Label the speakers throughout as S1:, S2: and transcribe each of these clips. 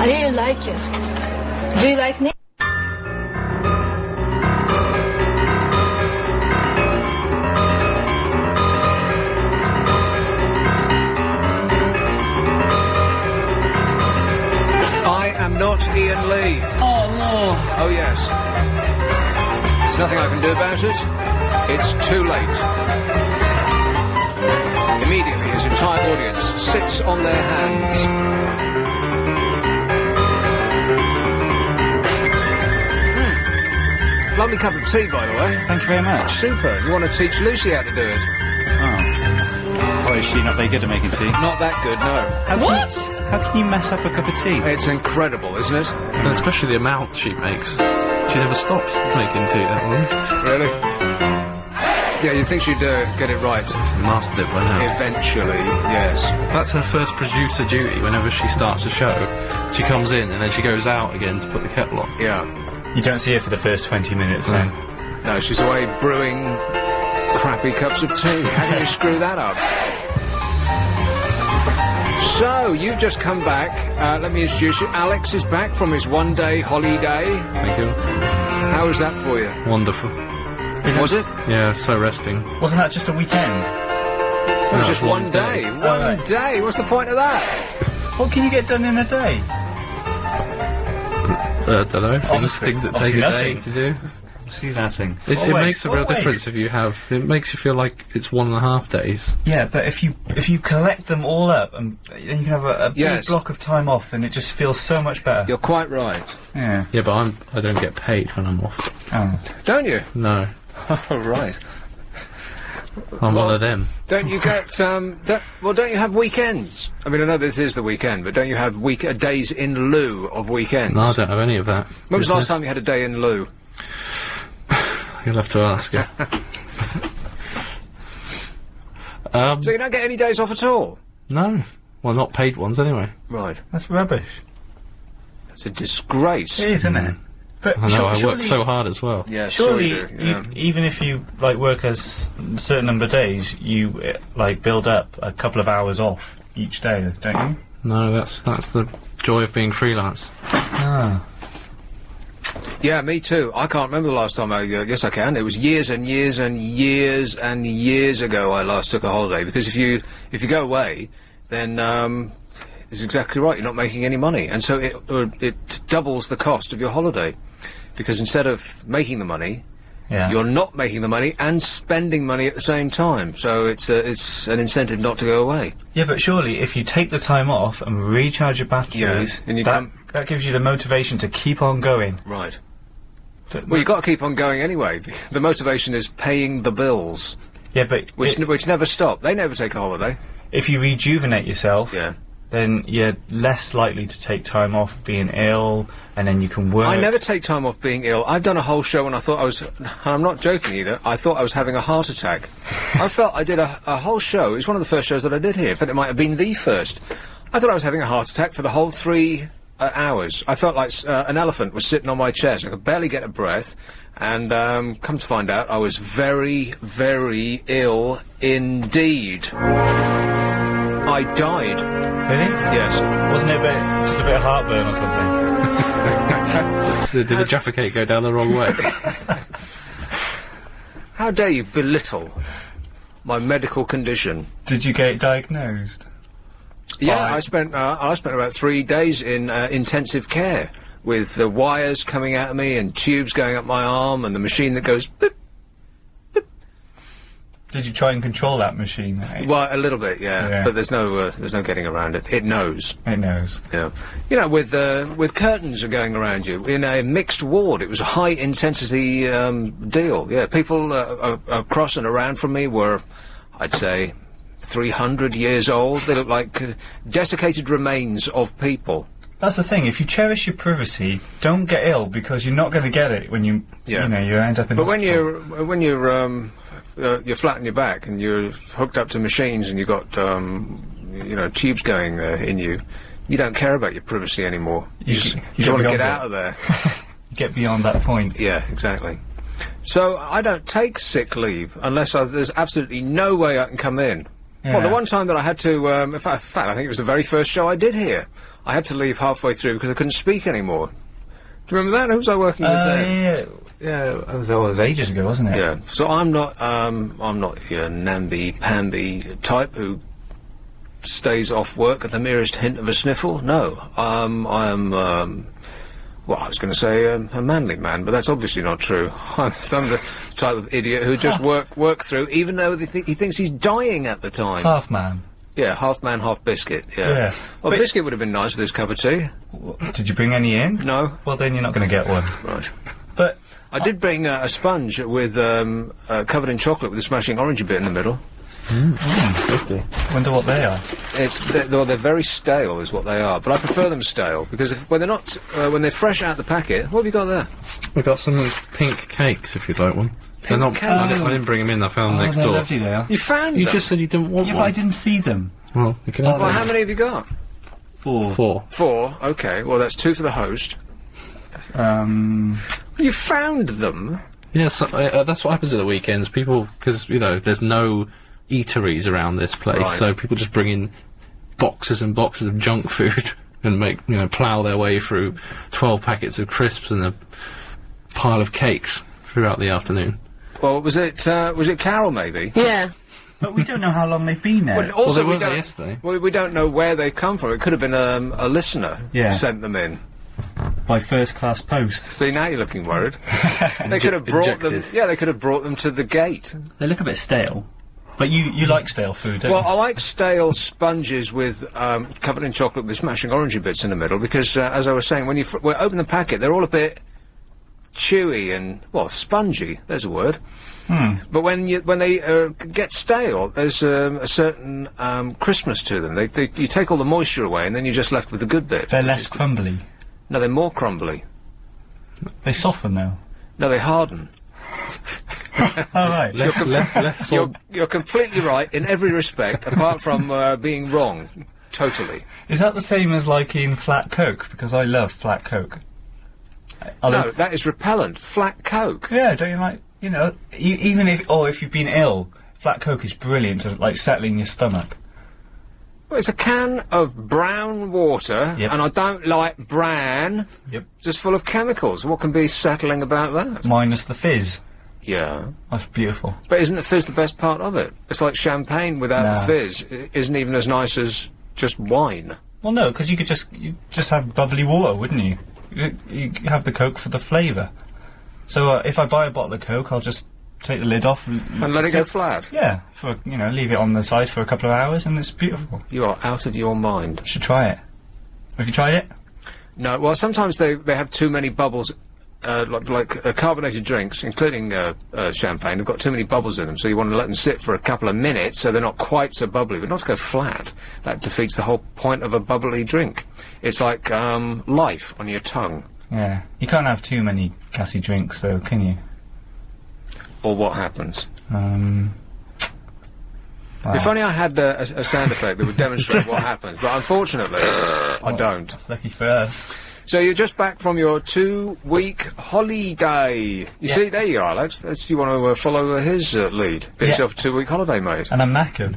S1: I really like you. Do you like me?
S2: I am not Ian Lee.
S3: Oh, no.
S2: Oh, yes. There's nothing I can do about it. It's too late. Immediately, his entire audience sits on their hands. Lovely cup of tea, by the way.
S4: Thank you very much.
S2: Super. You want to teach Lucy how to do it?
S4: Oh. Why, is she not very good at making tea?
S2: Not that good, no.
S4: How can you mess up a cup of tea?
S2: It's incredible, isn't it?
S3: And especially the amount she makes. She never stops making tea, that woman.
S2: Really? Yeah, you'd think she'd get it right.
S3: Mastered it by now.
S2: Eventually, yes.
S3: That's her first producer duty whenever she starts a show. She comes in and then she goes out again to put the kettle on.
S2: Yeah.
S4: You don't see her for the first 20 minutes, then?
S2: No, she's away brewing crappy cups of tea. How can you screw that up? So, you've just come back. Let me introduce you. Alex is back from his one-day holiday.
S3: Thank you.
S2: How was that for you?
S3: Wonderful.
S2: Was it?
S3: Yeah, so resting.
S4: Wasn't that just a weekend?
S2: It was just one day. One day? What's the point of that?
S4: What can you get done in a day?
S3: I don't know. Things that take a day to do.
S4: See nothing.
S3: It makes a real difference if you have. It makes you feel like it's 1.5 days.
S4: Yeah, but if you collect them all up, and then you can have a big block of time off, and it just feels so much better.
S2: You're quite right.
S4: Yeah.
S3: Yeah, but I don't get paid when I'm off.
S4: Oh.
S2: Don't you?
S3: No.
S2: Oh, right.
S3: I'm one of them.
S2: Don't you get, don't you have weekends? I mean, I know this is the weekend, but don't you have days in lieu of weekends?
S3: No, I don't have any of that.
S2: When was the last time you had a day in lieu?
S3: You'll have to ask her.
S2: So you don't get any days off at all?
S3: No. Well, not paid ones anyway.
S2: Right.
S4: That's rubbish.
S2: It's a disgrace.
S4: It is, isn't it? But
S3: I know, I work so hard as well.
S2: Yeah,
S4: surely,
S2: sure you do, yeah.
S4: even if you work a certain number of days, you build up a couple of hours off each day, don't you?
S3: No, that's the joy of being freelance.
S4: Ah.
S2: Yeah, me too. I can't remember the last time yes, I can. It was years and years and years and years ago I last took a holiday, because if you go away, then it's exactly right. You're not making any money, and so it doubles the cost of your holiday, because instead of making the money, you're not making the money and spending money at the same time. So it's an incentive not to go away.
S4: Yeah, but surely if you take the time off and recharge your batteries,
S2: and
S4: that gives you the motivation to keep on going.
S2: Right. Well, you've got to keep on going anyway. The motivation is paying the bills.
S4: Yeah, but
S2: which never stop. They never take a holiday.
S4: If you rejuvenate yourself,
S2: yeah,
S4: then you're less likely to take time off being ill, and then you can work.
S2: I never take time off being ill. I've done a whole show when I thought I was, and I'm not joking either, I thought I was having a heart attack. I felt I did a whole show. It was one of the first shows that I did here, but it might have been the first. I thought I was having a heart attack for the whole 3 hours. I felt like an elephant was sitting on my chest. I could barely get a breath, and come to find out, I was very, very ill indeed. I died.
S4: Really?
S2: Yes.
S4: Wasn't it just a bit of heartburn or something?
S3: Did the Jaffa cake go down the wrong way?
S2: How dare you belittle my medical condition?
S4: Did you get diagnosed?
S2: Yeah, I spent about 3 days in intensive care, with the wires coming out of me and tubes going up my arm and the machine that goes beep, beep.
S4: Did you try and control that machine? Right?
S2: Well, a little bit, yeah. But there's no getting around it. It knows.
S4: It knows.
S2: Yeah. You know, with curtains going around you in a mixed ward, it was a high intensity deal. Yeah, people across and around from me were, I'd say, 300 years old. They look like desiccated remains of people.
S4: That's the thing. If you cherish your privacy, don't get ill, because you're not going to get it when you you end up in.
S2: But
S4: hospital.
S2: when you're flat on your back and you're hooked up to machines and you've got tubes going in you, you don't care about your privacy anymore. You just want to get out of there.
S4: You get beyond that point.
S2: Yeah, exactly. So I don't take sick leave unless there's absolutely no way I can come in. Well, the one time that I had to, in fact, I think it was the very first show I did here. I had to leave halfway through because I couldn't speak anymore. Do you remember that? Who was I working with then?
S4: Yeah, it was ages ago, wasn't it?
S2: Yeah. So I'm not your namby-pamby type who stays off work at the merest hint of a sniffle. No. I am, well, I was going to say a manly man, but that's obviously not true. I'm the type of idiot who just work through, even though he thinks he's dying at the time.
S4: Half man.
S2: Yeah, half man, half biscuit, yeah. Well,
S4: But-
S2: biscuit would have been nice with his cup of tea.
S4: Did you bring any in?
S2: No.
S4: Well, then you're not going to get one.
S2: Right.
S4: But
S2: I did bring a sponge with, covered in chocolate with a smashing orangey bit in the middle.
S3: Tasty.
S4: wonder what they are.
S2: They're very stale, is what they are. But I prefer them stale because when they're not, when they're fresh out the packet, what have you got there?
S3: We've got some pink cakes, if you'd like one. They're not.
S2: cakes?
S3: I didn't bring them in. I found them next
S4: they're
S3: door.
S4: lovely, they are.
S2: You found
S3: You
S2: them?
S3: just said you didn't want
S4: Yeah,
S3: one.
S4: but I didn't see them.
S3: Well, you can have
S2: Well,
S3: one.
S2: how many have you got?
S4: 4.
S3: 4.
S2: 4. Okay. Well, that's 2 for the host. You found them.
S3: Yeah, so, that's what happens at the weekends. People, because there's no eateries around this place,
S2: Right.
S3: so people just bring in boxes and boxes of junk food and plough their way through 12 packets of crisps and a pile of cakes throughout the afternoon.
S2: Well, was it Carol maybe?
S1: Yeah.
S4: But we don't know how long they've been there.
S2: Well, also,
S3: they
S2: we
S3: weren't there
S2: don't.
S3: yesterday.
S2: Well, we don't know where they come from. It could have been a listener
S4: Yeah.
S2: who sent them in.
S4: By first class post.
S2: See, now you're looking worried. They could have brought them.
S3: Injected.
S2: Yeah, they could have brought them to the gate.
S4: They look a bit stale. But you like stale food, don't
S2: Well,
S4: you?
S2: I like stale sponges with covered in chocolate with smashing orangey bits in the middle because, as I was saying, when you open the packet, they're all a bit chewy and spongy. There's a word. But when they get stale, there's a certain crispness to them. You take all the moisture away, and then you're just left with the good bit.
S4: They're
S2: which
S4: less
S2: is-
S4: crumbly.
S2: No, they're more crumbly.
S4: They soften though.
S2: No, they harden.
S4: Oh right.
S3: Less
S2: You're completely right in every respect, apart from being wrong. Totally.
S4: Is that the same as liking flat Coke? Because I love flat Coke.
S2: No, that is repellent. Flat Coke.
S4: Yeah, don't you like? Even if you've been ill, flat Coke is brilliant to like settling your stomach.
S2: Well, it's a can of brown water,
S4: Yep.
S2: and I don't like bran.
S4: Yep.
S2: Just full of chemicals. What can be settling about that?
S4: Minus the fizz.
S2: Yeah.
S4: That's beautiful.
S2: But isn't the fizz the best part of it? It's like champagne without the
S4: No.
S2: fizz. Isn't even as nice as just wine.
S4: Well, no, because you just have bubbly water, wouldn't you? You have the Coke for the flavour. So if I buy a bottle of Coke, I'll just take the lid off
S2: And let it go flat.
S4: Yeah, leave it on the side for a couple of hours, and it's beautiful.
S2: You are out of your mind.
S4: You should try it. Have you tried it?
S2: No, well, sometimes they have too many bubbles, like carbonated drinks, including champagne. They've got too many bubbles in them, so you want to let them sit for a couple of minutes so they're not quite so bubbly, but not to go flat. That defeats the whole point of a bubbly drink. It's like life on your tongue.
S4: Yeah. You can't have too many gassy drinks, though, can you?
S2: Or what happens?
S4: Wow.
S2: If only I had a sound effect that would demonstrate what happens, but unfortunately, I don't.
S4: Lucky for us.
S2: So you're just back from your 2-week holiday. You see, there you are, Alex. You want to follow his lead. Get
S4: Yeah.
S2: yourself a 2-week holiday, mate.
S4: And I'm knackered.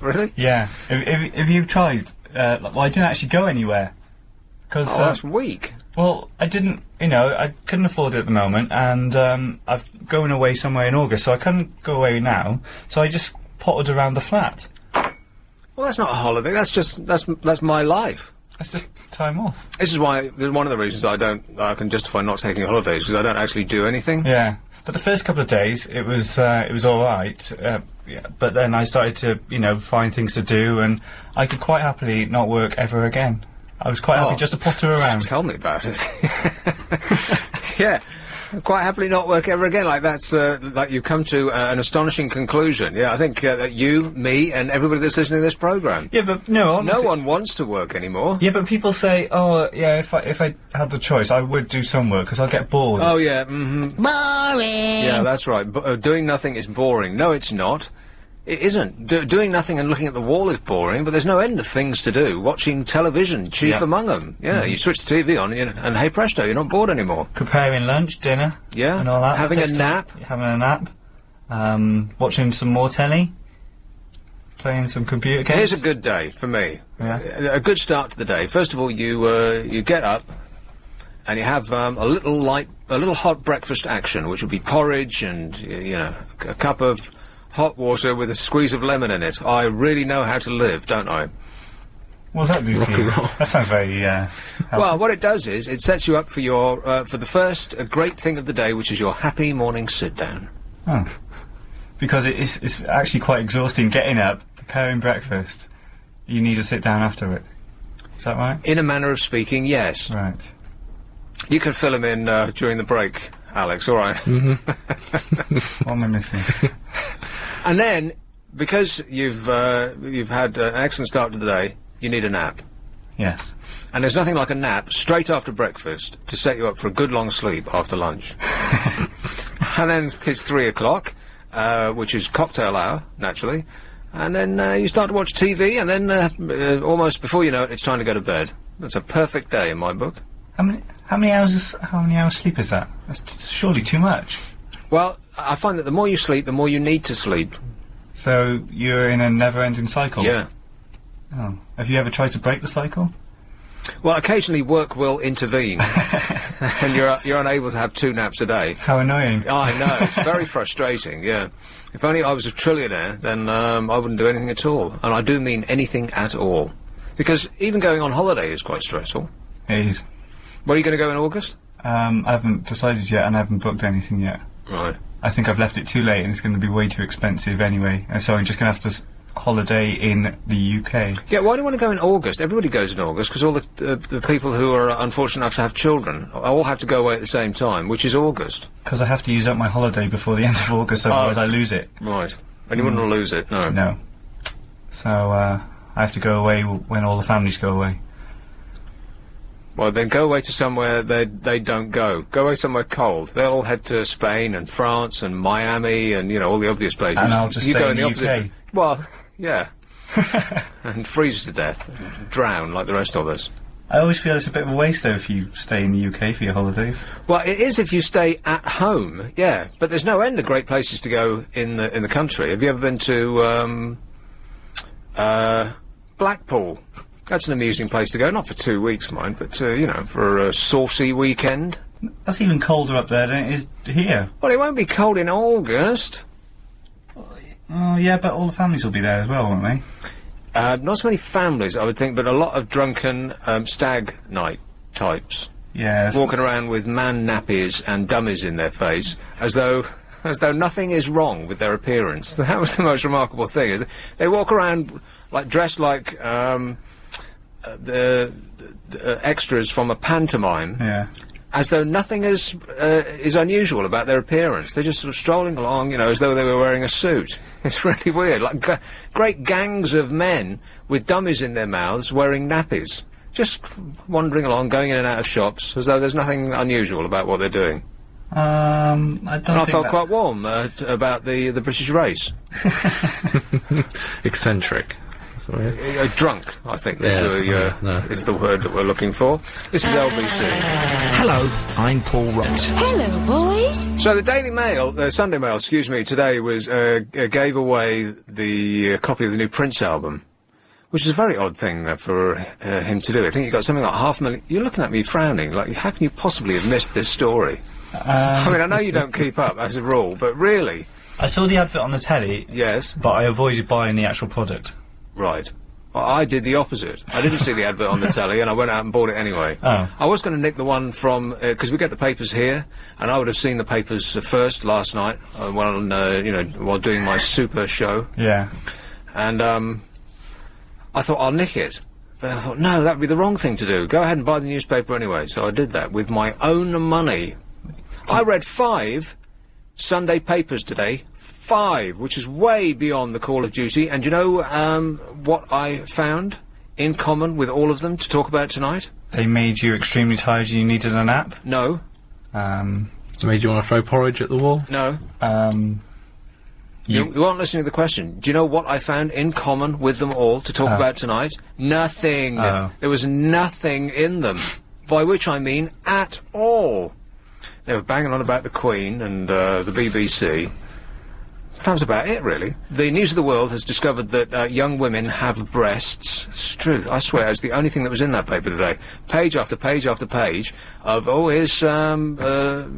S2: Really?
S4: Yeah. Have you tried? Well, I didn't actually go anywhere. Because,
S2: Oh, that's weak.
S4: well, I didn't, I couldn't afford it at the moment, and I'm going away somewhere in August, so I couldn't go away now, so I just potted around the flat.
S2: Well, that's not a holiday. That's my life.
S4: That's just time off.
S2: This is why. One of the reasons I can justify not taking holidays because I don't actually do anything.
S4: Yeah. But the first couple of days, it was all right. Yeah, but then I started to, find things to do, and I could quite happily not work ever again. I was quite happy just to potter around.
S2: Tell me about it. Yeah. Quite happily not work ever again. Like that's like you've come to an astonishing conclusion. Yeah, I think that you, me, and everybody that's listening to this program.
S4: Yeah, but no, honestly,
S2: No one wants to work anymore.
S4: Yeah, but people say, oh, yeah, if I had the choice, I would do some work because I'll get bored.
S2: Oh yeah. Mm-hmm.
S1: Boring.
S2: Yeah, that's right. Doing nothing is boring. No, it's not. It isn't. Doing nothing and looking at the wall is boring, but there's no end of things to do. Watching television, chief
S4: Yeah.
S2: among them. Yeah, you switch the TV on, and hey presto, you're not bored anymore.
S4: Preparing lunch, dinner,
S2: Yeah,
S4: and all that.
S2: having a
S4: Takes time.
S2: nap.
S4: Having a nap. Watching some more telly. playing some computer games.
S2: Here's a good day for me.
S4: Yeah.
S2: A good start to the day. First of all, you get up and you have a little hot breakfast action, which would be porridge and a cup of hot water with a squeeze of lemon in it. I really know how to live, don't I?
S4: What does that do to you? That sounds very,
S2: well, what it does is, it sets you up for your, for the first great thing of the day, which is your happy morning sit-down.
S4: Oh. Because it's actually quite exhausting getting up, preparing breakfast. You need to sit down after it. Is that right?
S2: In a manner of speaking, yes.
S4: Right.
S2: You can fill him in, during the break, Alex, alright?
S4: What am I missing?
S2: And then, because you've had an excellent start to the day, you need a nap.
S4: Yes.
S2: And there's nothing like a nap straight after breakfast to set you up for a good long sleep after lunch. And then it's 3 o'clock, which is cocktail hour, naturally. And then you start to watch TV, and then almost before you know it, it's time to go to bed. That's a perfect day in my book.
S4: How many hours sleep is that? That's surely too much.
S2: Well, I find that the more you sleep, the more you need to sleep.
S4: So you're in a never-ending cycle?
S2: Yeah.
S4: Oh. Have you ever tried to break the cycle?
S2: Well, occasionally work will intervene, and you're unable to have 2 naps a day.
S4: How annoying.
S2: I know, it's very frustrating, yeah. If only I was a trillionaire, then I wouldn't do anything at all. And I do mean anything at all. Because even going on holiday is quite stressful.
S4: It is.
S2: Where are you going to go in August?
S4: I haven't decided yet, and I haven't booked anything yet.
S2: Right.
S4: I think I've left it too late, and it's going to be way too expensive anyway, and so I'm just going to have to holiday in the UK.
S2: Yeah, why do you want to go in August? Everybody goes in August, because all the people who are unfortunate enough to have children all have to go away at the same time, which is August.
S4: Because I have to use up my holiday before the end of August, otherwise I lose it.
S2: Right. And you wouldn't lose it, no.
S4: No. So, I have to go away when all the families go away.
S2: Well, then go away to somewhere they don't go. Go away somewhere cold. They'll all head to Spain and France and Miami and, all the obvious places.
S4: And I'll just stay in the UK.
S2: Well, yeah. And freeze to death. And drown like the rest of us.
S4: I always feel it's a bit of a waste, though, if you stay in the UK for your holidays.
S2: Well, it is if you stay at home, yeah. But there's no end of great places to go in the country. Have you ever been to, Blackpool? That's an amusing place to go. Not for 2 weeks, mind, but, for a saucy weekend.
S4: That's even colder up there than it is here.
S2: Well, it won't be cold in August.
S4: Oh, yeah, but all the families will be there as well, won't they?
S2: Not so many families, I would think, but a lot of drunken stag night types.
S4: Yes.
S2: Walking around with man nappies and dummies in their face, as though nothing is wrong with their appearance. That was the most remarkable thing. Is they walk around dressed like the extras from a pantomime.
S4: Yeah.
S2: As though nothing is unusual about their appearance. They're just sort of strolling along, as though they were wearing a suit. It's really weird. Like great gangs of men with dummies in their mouths wearing nappies. Just wandering along, going in and out of shops, as though there's nothing unusual about what they're doing.
S4: I don't
S2: and I felt quite warm about the British race.
S3: Eccentric.
S2: Drunk, I think, is the word that we're looking for. This is LBC.
S5: Hello, I'm Paul Ross.
S1: Hello, boys.
S2: So the Daily Mail, Sunday Mail, excuse me, today was gave away the copy of the new Prince album, which is a very odd thing for him to do. I think he got something like 500,000. You're looking at me frowning, like, how can you possibly have missed this story? I mean, I know you don't keep up, as a rule, but really...
S4: I saw the advert on the telly.
S2: Yes.
S4: But I avoided buying the actual product.
S2: Right. Well, I did the opposite. I didn't see the advert on the telly, and I went out and bought it anyway.
S4: Oh.
S2: I was going to nick the one from... because we get the papers here, and I would have seen the papers first last night, while doing my super show.
S4: Yeah.
S2: And, I thought, I'll nick it. But then I thought, no, that would be the wrong thing to do. Go ahead and buy the newspaper anyway. So I did that with my own money. I read 5 Sunday papers today. 5, which is way beyond the call of duty. And you know what I found in common with all of them to talk about tonight?
S4: They made you extremely tired and you needed a nap?
S2: No.
S3: Made you want to throw porridge at the wall?
S2: No. You weren't listening to the question. Do you know what I found in common with them all to talk about tonight? Nothing. There was nothing in them. By which I mean at all. They were banging on about the Queen and the BBC. That was about it, really. The News of the World has discovered that young women have breasts. It's truth. I swear, it's the only thing that was in that paper today. Page after page after page of, here's some bird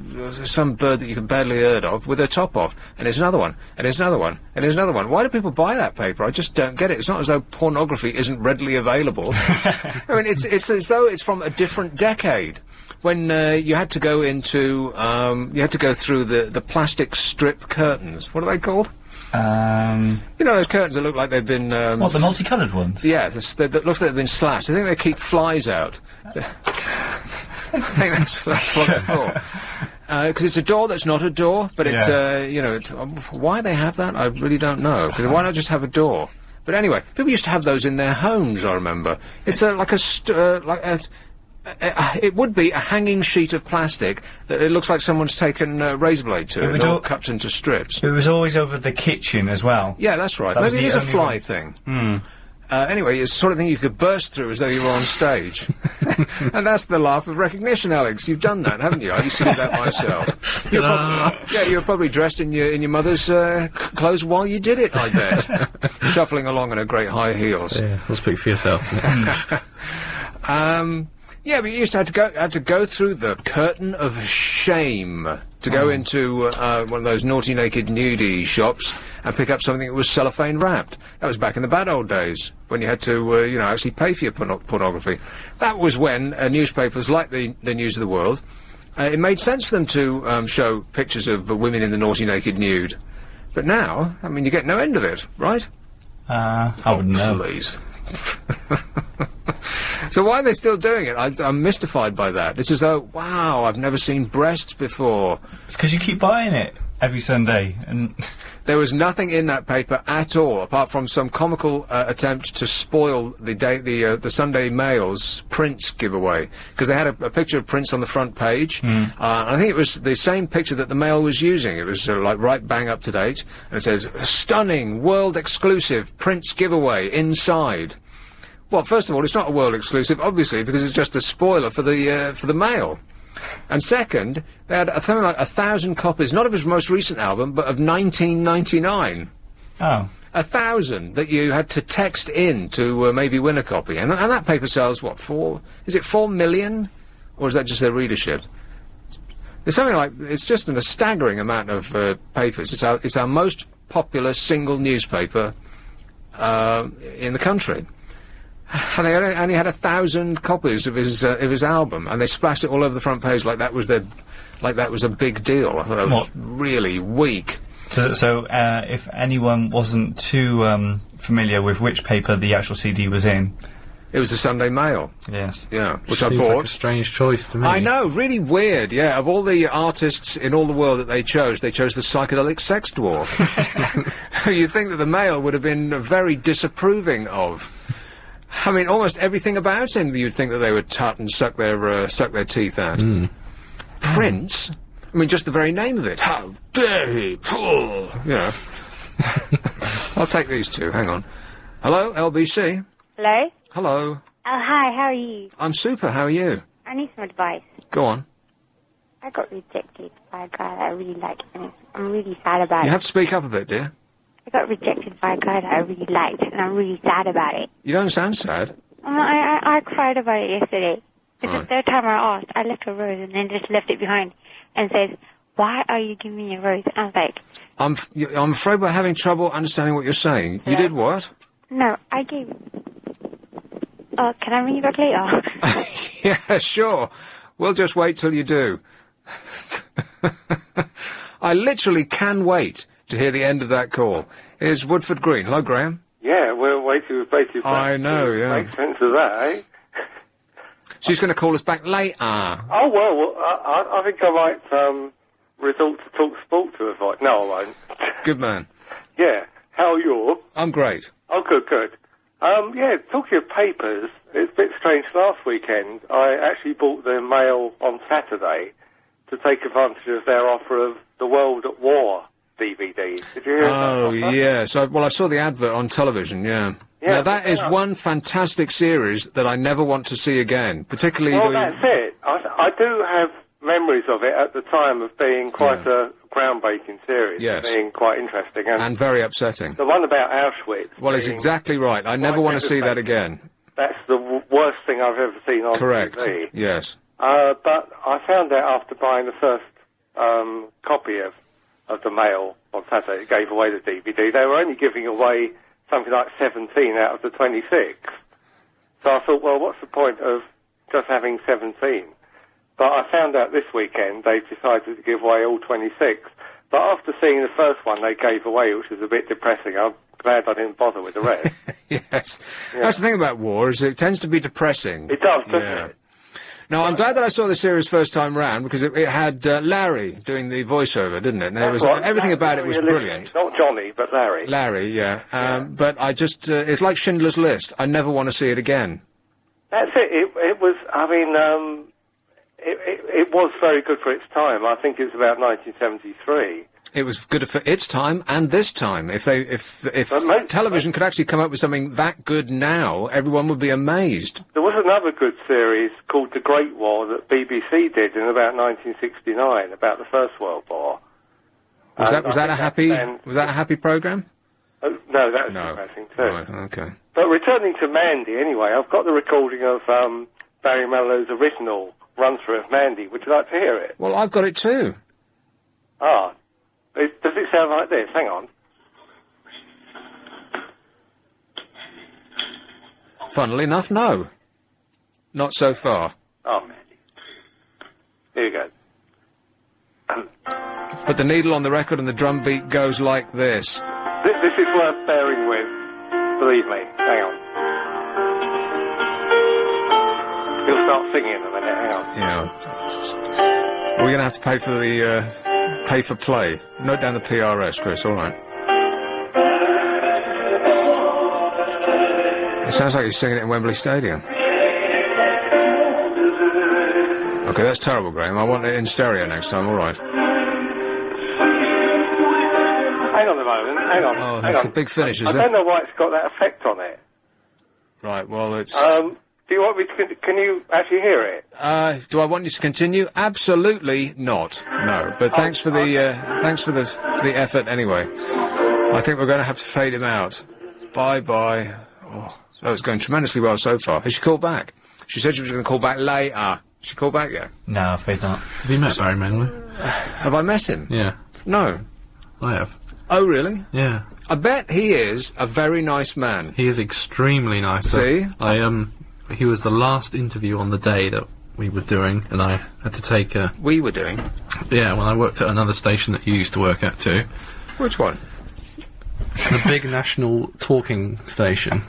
S2: that you can barely heard of with her top off. And there's another one. And there's another one. And there's another one. Why do people buy that paper? I just don't get it. It's not as though pornography isn't readily available. I mean, it's as though it's from a different decade. When you had to go into, you had to go through the plastic strip curtains. What are they called? You know those curtains that look like they've been...
S4: what, the multicoloured ones?
S2: Yeah, that looks like they've been slashed. I think they keep flies out. I think that's what they're for. Because it's a door that's not a door, but it's, you know, why they have that, I really don't know. Because why not just have a door? But anyway, people used to have those in their homes, I remember. It's it would be a hanging sheet of plastic that it looks like someone's taken a razor blade to it, all cut into strips.
S4: It was always over the kitchen as well.
S2: Yeah, that's right. Maybe it is a fly thing. Anyway, it's the sort of thing you could burst through as though you were on stage. And that's the laugh of recognition, Alex. You've done that, haven't you? I used to do that myself. You were probably dressed in your mother's clothes while you did it, I bet. Shuffling along in her great high heels.
S3: Yeah, we'll speak for yourself.
S2: Yeah, but you used to have to go through the curtain of shame to go into one of those naughty naked nudie shops and pick up something that was cellophane wrapped. That was back in the bad old days when you had to, you know, actually pay for your pornography. That was when newspapers like the News of the World, it made sense for them to show pictures of women in the naughty naked nude. But now, I mean, you get no end of it, right?
S4: I wouldn't know.
S2: Please. So why are they still doing it? I'm mystified by that. It's as though, wow, I've never seen breasts before.
S4: It's because you keep buying it every Sunday, and
S2: there was nothing in that paper at all, apart from some comical attempt to spoil the Sunday Mail's Prince giveaway, because they had a picture of Prince on the front page. I think it was the same picture that the Mail was using. It was like right bang up to date, and it says, "Stunning world exclusive Prince giveaway inside." Well, first of all, it's not a world exclusive, obviously, because it's just a spoiler for the Mail. And second, they had something like 1,000 copies, not of his most recent album, but of 1999.
S4: Oh.
S2: 1,000 that you had to text in to maybe win a copy. And that paper sells, what, 4 million? Or is that just their readership? It's something like, it's just a staggering amount of papers. It's our most popular single newspaper in the country. And they only had 1,000 copies of his album, and they splashed it all over the front page like that was a big deal. I thought that was really weak.
S4: So if anyone wasn't too familiar with which paper the actual CD was in,
S2: it was the Sunday Mail.
S4: Yes.
S2: Yeah, which
S3: Seems
S2: I bought.
S3: like a strange choice to me.
S2: I know, really weird. Yeah, of all the artists in all the world that they chose the psychedelic sex dwarf. You'd think that the Mail would have been very disapproving of. I mean, almost everything about him you'd think that they would tut and suck their teeth at. Prince? I mean, just the very name of it. How dare he pull? You know. I'll take these two. Hang on. Hello, LBC?
S6: Hello?
S2: Hello.
S6: Oh, hi, how are you?
S2: I'm super. How are you?
S6: I need some advice.
S2: Go on.
S6: I got rejected by a guy that I really like, and I'm really sad about it.
S2: You have to speak up a bit, dear.
S6: I got rejected by a guy that I really liked, and I'm really sad about it.
S2: You don't sound sad.
S6: I cried about it yesterday. It's
S2: Right.
S6: the third time I asked. I left a rose and then just left it behind and says, "Why are you giving me a rose?" And I was like...
S2: I'm afraid we're having trouble understanding what you're saying. You did what?
S6: No, I gave... Oh, can I ring you back later?
S2: Yeah, sure. We'll just wait till you do. I literally can wait to hear the end of that call. Here's Woodford Green. Hello, Graham.
S7: Yeah, we're waiting for
S2: I know, yeah.
S7: Make sense of that, eh?
S2: She's going to call us back later.
S7: Oh, well, I think I might resort to talk sport to her. No, I won't.
S2: Good man.
S7: Yeah, how are you?
S2: I'm great.
S7: Oh, good. Yeah, talking of papers, it's a bit strange. Last weekend, I actually bought the Mail on Saturday to take advantage of their offer of the World at War DVD. Did you hear
S2: Oh,
S7: that offer?
S2: yes. I saw the advert on television, yeah. Now, that is one fantastic series that I never want to see again, particularly
S7: Well, that's it. I do have memories of it at the time of being quite a groundbreaking series.
S2: Yes.
S7: Being quite interesting.
S2: And very upsetting.
S7: The one about Auschwitz.
S2: Well, it's exactly right. I never want to see that again.
S7: That's the worst thing I've ever seen on
S2: Correct.
S7: TV.
S2: Yes.
S7: But I found out after buying the first copy of the Mail on Saturday, it gave away the DVD. They were only giving away something like 17 out of the 26. So I thought, well, what's the point of just having 17? But I found out this weekend they've decided to give away all 26. But after seeing the first one they gave away, which was a bit depressing, I'm glad I didn't bother with the rest.
S2: Yes.
S7: Yeah.
S2: That's the thing about war, is it tends to be depressing.
S7: It does, doesn't it?
S2: No, I'm glad that I saw the series first time round, because it had Larry doing the voiceover, didn't it? And there was, everything about it was brilliant.
S7: Not Johnny, but Larry.
S2: Larry, yeah. But I just, it's like Schindler's List. I never want to see it again.
S7: That's it. It was, I mean, it was very good for its time. I think it was about 1973.
S2: It was good for its time and this time. If television could actually come up with something that good now, everyone would be amazed.
S7: There was another good series called The Great War that BBC did in about 1969 about the First World War.
S2: Was that a happy program?
S7: No, that was depressing too.
S2: Right, okay.
S7: But returning to Mandy, anyway, I've got the recording of Barry Manilow's original run-through of Mandy. Would you like to hear it?
S2: Well, I've got it too.
S7: Ah. Does it sound like this? Hang on.
S2: Funnily enough, no. Not so far.
S7: Oh, Mandy. Here you go.
S2: But the needle on the record and the drum beat goes like this.
S7: This is worth bearing with. Believe me. Hang on. He'll start singing in a minute. Hang on.
S2: Yeah. We're going to have to pay for the, pay for play. Note down the PRS, Chris, all right. It sounds like he's singing it in Wembley Stadium. Okay, that's terrible, Graham. I want it in stereo next time, all right.
S7: Hang on a moment, hang on.
S2: Oh, that's a big finish, is it?
S7: I don't know why it's got that effect on it.
S2: Right, well, it's...
S7: do you want me to... Can you actually hear it?
S2: Do I want you to continue? Absolutely not. No. But thanks for the, thanks for the effort anyway. I think we're going to have to fade him out. Bye-bye. Oh, so it's going tremendously well so far. Has she called back? She said she was going to call back later. She called back yet?
S4: No, I'm afraid not.
S3: Have you met Barry Manilow?
S2: Have I met him?
S3: Yeah.
S2: No.
S3: I have.
S2: Oh, really?
S3: Yeah.
S2: I bet he is a very nice man.
S3: He is extremely nice.
S2: See?
S3: He was the last interview on the day that we were doing, and I had to take a...
S2: We were doing?
S3: Yeah, when I worked at another station that you used to work at too.
S2: Which one?
S3: The big national talking station.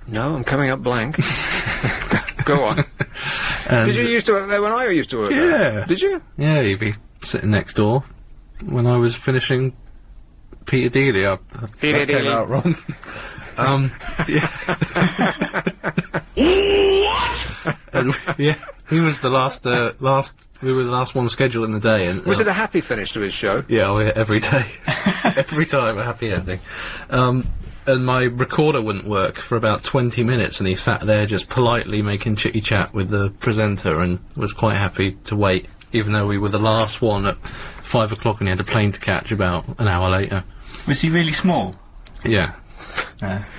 S2: No, I'm coming up blank. Go on.
S3: And
S2: Did you used to work there when I used to work there?
S3: Yeah.
S2: Did you?
S3: Yeah, you'd be sitting next door when I was finishing Peter Dealey up.
S2: Peter
S3: That came
S2: Dealey.
S3: out wrong. And, yeah, he was the last, we were the last one scheduled in the day. And,
S2: Was it a happy finish to his show?
S3: Yeah, oh, yeah, every day. Every time, a happy ending. And my recorder wouldn't work for about 20 minutes, and he sat there just politely making chitty chat with the presenter and was quite happy to wait, even though we were the last one at 5 o'clock and he had a plane to catch about an hour later.
S4: Was he really small?
S3: Yeah.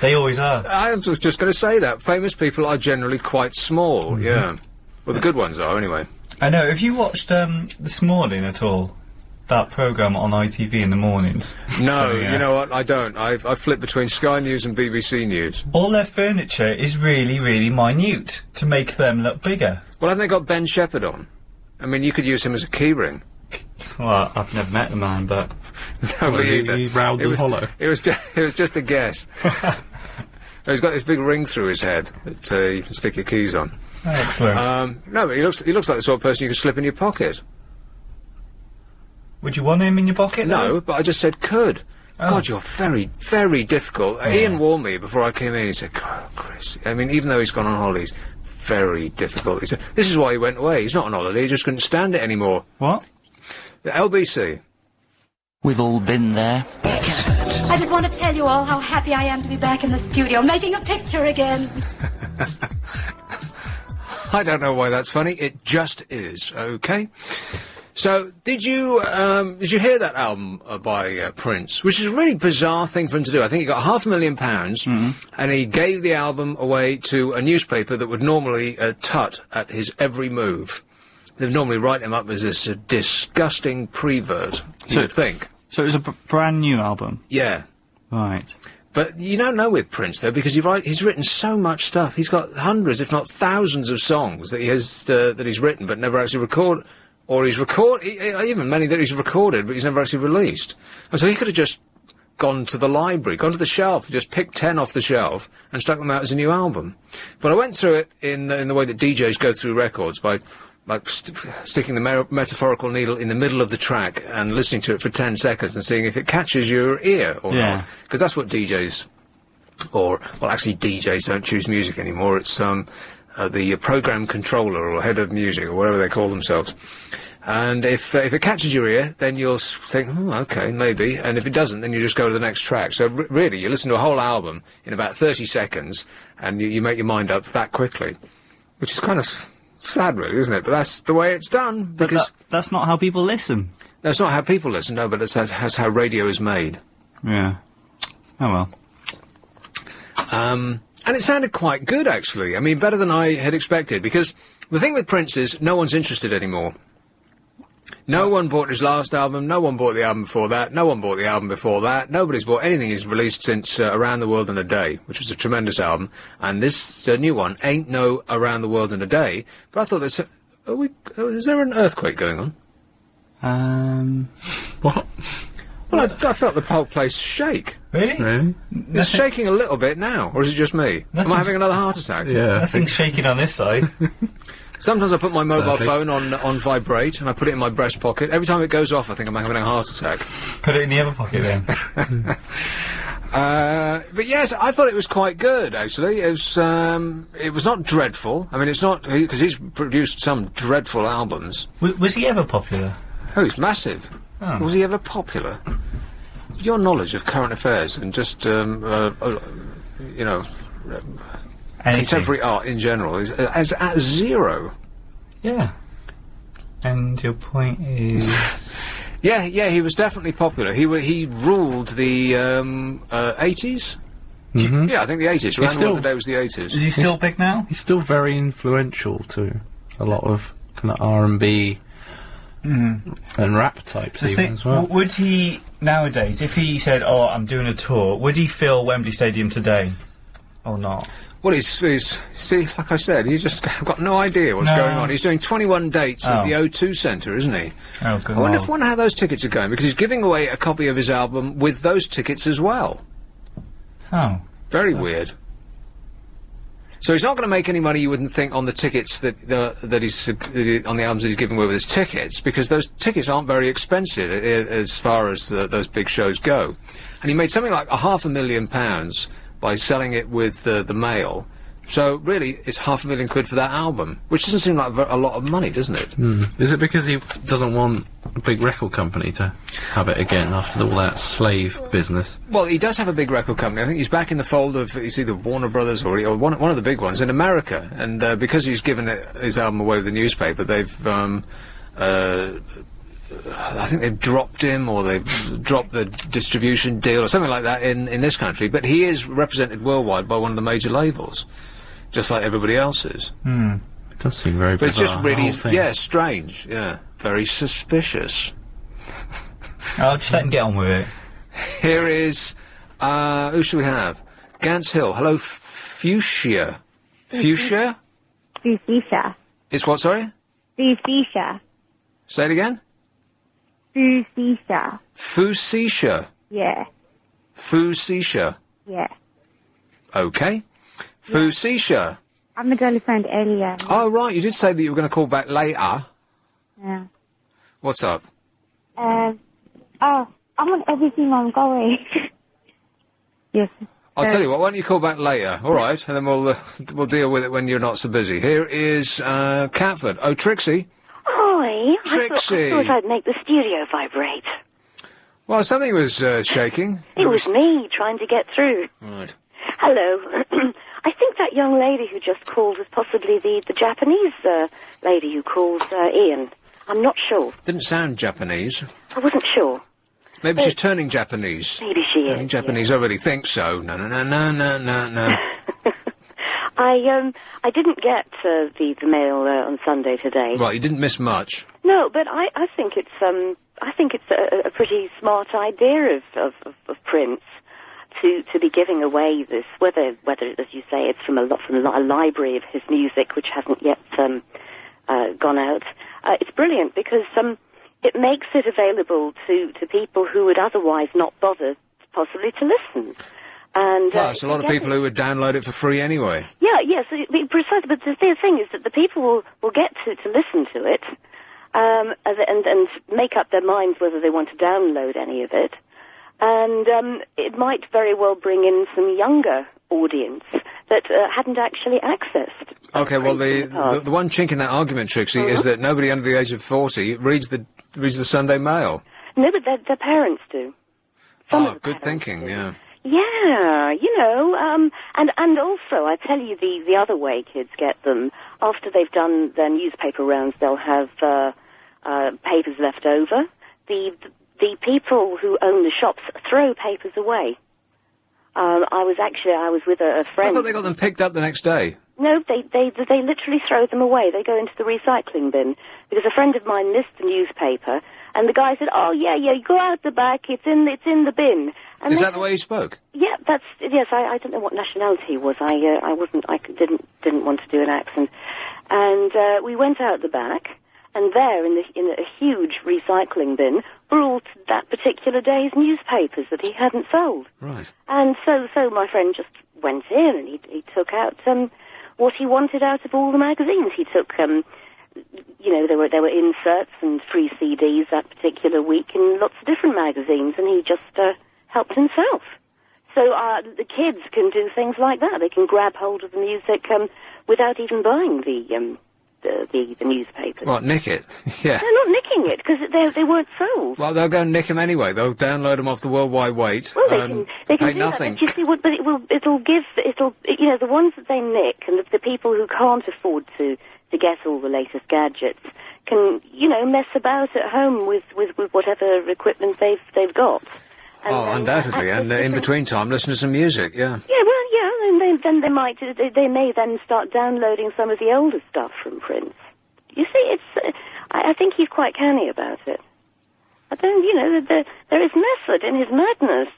S4: They always are.
S2: I was just going to say that. Famous people are generally quite small, yeah. Well, the good ones are, anyway.
S4: I know. Have you watched This Morning at all? That programme on ITV in the mornings?
S2: No, you know what? I don't. I flip between Sky News and BBC News.
S4: All their furniture is really, really minute to make them look bigger.
S2: Well, haven't they got Ben Shepherd on? I mean, you could use him as a keyring.
S4: Well, I've never met the man, but...
S2: No, me
S3: he,
S2: either.
S3: he round and hollow.
S2: It was just a guess. He's got this big ring through his head that you can stick your keys on.
S4: Excellent.
S2: No, but he looks like the sort of person you could slip in your pocket.
S4: Would you want him in your pocket?
S2: No, but I just said could.
S4: Oh.
S2: God, you're very, very difficult. Ian warned me before I came in. He said, "Oh, Chris, I mean, even though he's gone on holidays, very difficult." He said, this is why he went away. He's not on holiday, he just couldn't stand it anymore.
S4: What?
S2: The LBC.
S5: We've all been there.
S8: I just want to tell you all how happy I am to be back in the studio, making a picture again.
S2: I don't know why that's funny. It just is. Okay. So, did you hear that album by Prince? Which is a really bizarre thing for him to do. I think he got £500,000, and he gave the album away to a newspaper that would normally tut at his every move. They'd normally write him up as this disgusting prevert, you would think.
S4: So it was a brand new album?
S2: Yeah.
S4: Right.
S2: But you don't know with Prince, though, because he's written so much stuff. He's got hundreds, if not thousands, of songs that he's written but never actually recorded. Or even many that he's recorded, but he's never actually released. And so he could have just gone to the library, gone to the shelf, just picked 10 off the shelf and stuck them out as a new album. But I went through it in the way that DJs go through records, by sticking the metaphorical needle in the middle of the track and listening to it for 10 seconds and seeing if it catches your ear or not. Because that's what DJs, actually DJs don't choose music anymore. It's the program controller or head of music or whatever they call themselves. And if it catches your ear, then you'll think, okay, maybe. And if it doesn't, then you just go to the next track. So really, you listen to a whole album in about 30 seconds, and you make your mind up that quickly, which is kind of sad, really, isn't it? But that's the way it's done. Because
S4: that's not how people listen.
S2: That's not how people listen, no, but that's how radio is made.
S4: Yeah. Oh, well.
S2: And it sounded quite good, actually. I mean, better than I had expected, because the thing with Prince is no one's interested anymore. No one bought his last album, no one bought the album before that, no one bought the album before that, nobody's bought anything he's released since Around the World in a Day, which was a tremendous album, and this new one ain't no Around the World in a Day, but I thought is there an earthquake going on?
S3: What?
S2: Well, I felt the whole place shake.
S4: Really?
S2: It's shaking a little bit now, or is it just me? Am I having another heart attack?
S3: Yeah.
S4: Nothing's shaking on this side.
S2: Sometimes I put my mobile phone on vibrate, and I put it in my breast pocket. Every time it goes off, I think I'm having a heart attack.
S4: Put it in the other pocket, then.
S2: But yes, I thought it was quite good, actually. It was not dreadful. I mean, it's not, because he's produced some dreadful albums.
S4: Was he ever popular?
S2: Oh, he's massive. Oh. Was he ever popular? Your knowledge of current affairs and just, contemporary art in general is at zero.
S4: Yeah. And your point is...
S2: Yeah, he was definitely popular. He ruled the 80s?
S3: Mm-hmm.
S2: Yeah, I think the 80s. Around the World Today was the 80s.
S4: Is he still big now?
S3: He's still very influential to a lot of kind of R&B and rap types as well.
S4: Would he, nowadays, if he said, I'm doing a tour, would he fill Wembley Stadium today? Or not?
S2: Well, see, like I said, he's just got no idea what's going on. He's doing 21 dates at the O2 Centre, isn't he?
S4: Oh, good.
S2: I wonder how those tickets are going, because he's giving away a copy of his album with those tickets as well.
S4: Oh.
S2: Very weird. So he's not going to make any money, you wouldn't think, on the tickets that he's on the albums that he's giving away with his tickets, because those tickets aren't very expensive as far as those big shows go. And he made something like £500,000 by selling it with the mail. So really, it's £500,000 for that album, which doesn't seem like a lot of money, doesn't it?
S3: Is it because he doesn't want a big record company to have it again after all that slave business?
S2: Well, he does have a big record company. I think he's back in the fold of either Warner Brothers or one of the big ones in America. And because he's given his album away with the newspaper, they've I think they've dropped him, or they've dropped the distribution deal, or something like that in this country. But he is represented worldwide by one of the major labels, just like everybody else is.
S3: It does seem very bizarre.
S2: But it's just really, strange, very suspicious.
S4: I'll just let him get on with it.
S2: Here is, who should we have? Gants Hill. Hello, Fuchsia. Fuchsia?
S6: Fuchsia.
S2: It's what, sorry?
S6: Fuchsia.
S2: Say it again?
S6: Fuchsia.
S2: Fuchsia.
S6: Yeah.
S2: Fuchsia.
S6: Yeah.
S2: Okay. Fuchsia.
S6: I'm the girl who phoned earlier.
S2: Oh, right, you did say that you were going to call back later.
S6: Yeah.
S2: What's up?
S6: I'm on everything I'm going. Yes.
S2: I'll tell you what, why don't you call back later, all right, and then we'll deal with it when you're not so busy. Here is, Catford. Oh, Trixie.
S9: Hi.
S2: Trixie.
S9: I thought I'd make the stereo vibrate.
S2: Well, something was shaking.
S9: It was me trying to get through.
S2: Right.
S9: Hello. I think that young lady who just called was possibly the Japanese lady who called Ian. I'm not sure.
S2: Didn't sound Japanese.
S9: I wasn't sure.
S2: Maybe she's turning Japanese.
S9: Maybe she is.
S2: Turning Japanese, I really think so. No.
S9: I didn't get the mail on Sunday today.
S2: Right, you didn't miss much.
S9: No, but I think it's a pretty smart idea of Prince to be giving away this, whether as you say it's from a library of his music which hasn't yet gone out. It's brilliant because it makes it available to people who would otherwise not bother possibly to listen. And
S2: plus, a lot of people who would download it for free anyway.
S9: Yeah, yes, precisely. But the thing is that the people will get to listen to it, and make up their minds whether they want to download any of it. And it might very well bring in some younger audience that hadn't actually accessed.
S2: Okay, well, the one chink in that argument, Trixie, is that nobody under the age of 40 reads the Sunday Mail.
S9: No, but their parents do.
S2: Good thinking, yeah.
S9: Yeah, and also, I tell you, the other way kids get them, after they've done their newspaper rounds, they'll have papers left over. The people who own the shops throw papers away. I was with a friend.
S2: I thought they got them picked up the next day.
S9: No, they literally throw them away. They go into the recycling bin. Because a friend of mine missed the newspaper, and the guy said, "Oh yeah, you go out the back. It's in the bin." And
S2: is that the way he spoke?
S9: Yeah, yes. I don't know what nationality he was. I didn't want to do an accent, and we went out the back, and there in a huge recycling bin were all that particular day's newspapers that he hadn't sold.
S2: Right.
S9: And so my friend just went in and he took out what he wanted out of all the magazines. He took there were inserts and free CDs that particular week in lots of different magazines, and he just helped himself. So the kids can do things like that. They can grab hold of the music without even buying the newspapers.
S2: What, nick it? Yeah.
S9: They're not nicking it because they weren't sold.
S2: Well, they'll go and nick them anyway. They'll download them off the World Wide Wait.
S9: Well, they can
S2: pay
S9: do
S2: nothing.
S9: That, but you see, the ones that they nick and the people who can't afford to get all the latest gadgets can, mess about at home with whatever equipment they've got. And,
S2: undoubtedly, and in between time, listen to some music, yeah.
S9: Yeah, well, yeah, and then they may then start downloading some of the older stuff from Prince. You see, I think he's quite canny about it. I don't, there is method in his madness,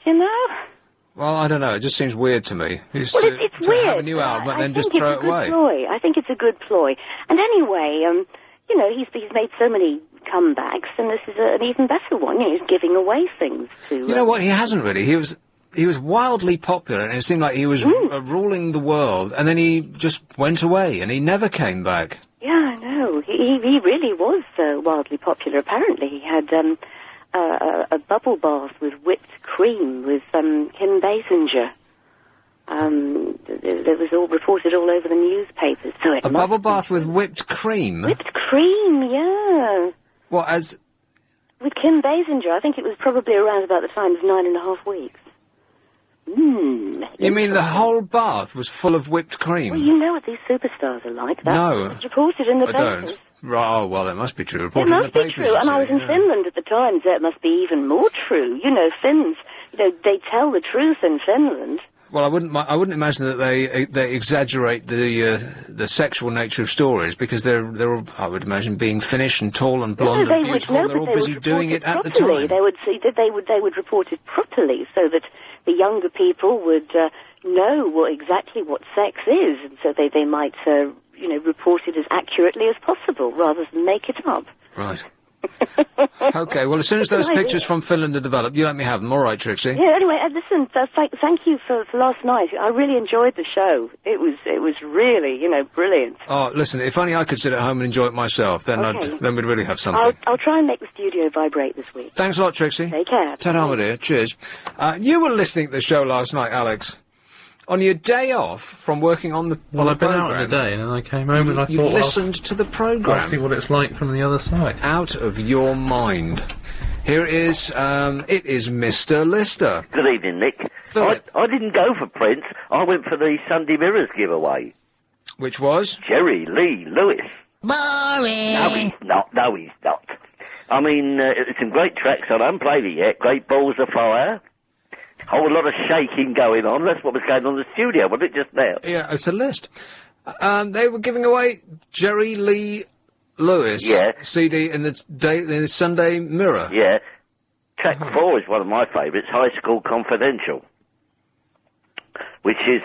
S2: Well, I don't know, it just seems weird to me.
S9: It's weird.
S2: Have a new album and then just throw it away.
S9: I think it's a good ploy. And anyway, he's made so many comebacks, and this is an even better one. He's giving away things to...
S2: You know what, he hasn't really. He was wildly popular, and it seemed like he was ruling the world, and then he just went away, and he never came back.
S9: Yeah, I know. He really was wildly popular. Apparently he had a bubble bath with whipped cream with Kim Basinger. It was all reported all over the newspapers. So a
S2: bubble bath with whipped cream?
S9: Whipped cream, yeah.
S2: What, as...
S9: With Kim Basinger, I think it was probably around about the time of 9.5 weeks.
S2: You mean the whole bath was full of whipped cream?
S9: Well, you know what these superstars are like.
S2: No.
S9: It's reported in the papers.
S2: I don't. Right, oh, well, that must be true. Reported
S9: it
S2: in the papers.
S9: It must be true, and I was in Finland at the time, so it must be even more true. Finns, they tell the truth in Finland.
S2: Well, I wouldn't imagine that they exaggerate the sexual nature of stories, because they're all, I would imagine, being Finnish and tall and blonde and beautiful. They're all busy doing it at the time.
S9: They would see that they would report it properly, so that the younger people would know exactly what sex is, and so they might report it as accurately as possible rather than make it up.
S2: Right. Okay, well, as soon as those pictures from Finland are developed, you let me have them. All right, Trixie.
S9: Yeah, anyway, listen, thank you for last night. I really enjoyed the show. It was really, brilliant.
S2: Oh, listen, if only I could sit at home and enjoy it myself, then then we'd really have something.
S9: I'll try and make the studio vibrate this week.
S2: Thanks a lot, Trixie.
S9: Take care.
S2: Ta-da, my dear. Cheers. You were listening to the show last night, Alex. On your day off from working on the
S3: I've been out in the day, and then I came home and I thought...
S2: listened to the programme.
S3: I'll see what it's like from the other side.
S2: Out of your mind. Here it is Mr. Lister.
S10: Good evening, Nick.
S2: Philip.
S10: I didn't go for Prince. I went for the Sunday Mirrors giveaway.
S2: Which was?
S10: Jerry Lee Lewis.
S11: Boring.
S10: No, he's not. No, he's not. I mean, it's some great tracks. I haven't played it yet. Great Balls of Fire. Whole lot of shaking going on. That's what was going on in the studio, wasn't it, just now?
S2: Yeah, it's a list. They were giving away Jerry Lee Lewis CD in the Sunday Mirror.
S10: Yeah. Track 4 is one of my favourites, High School Confidential, which is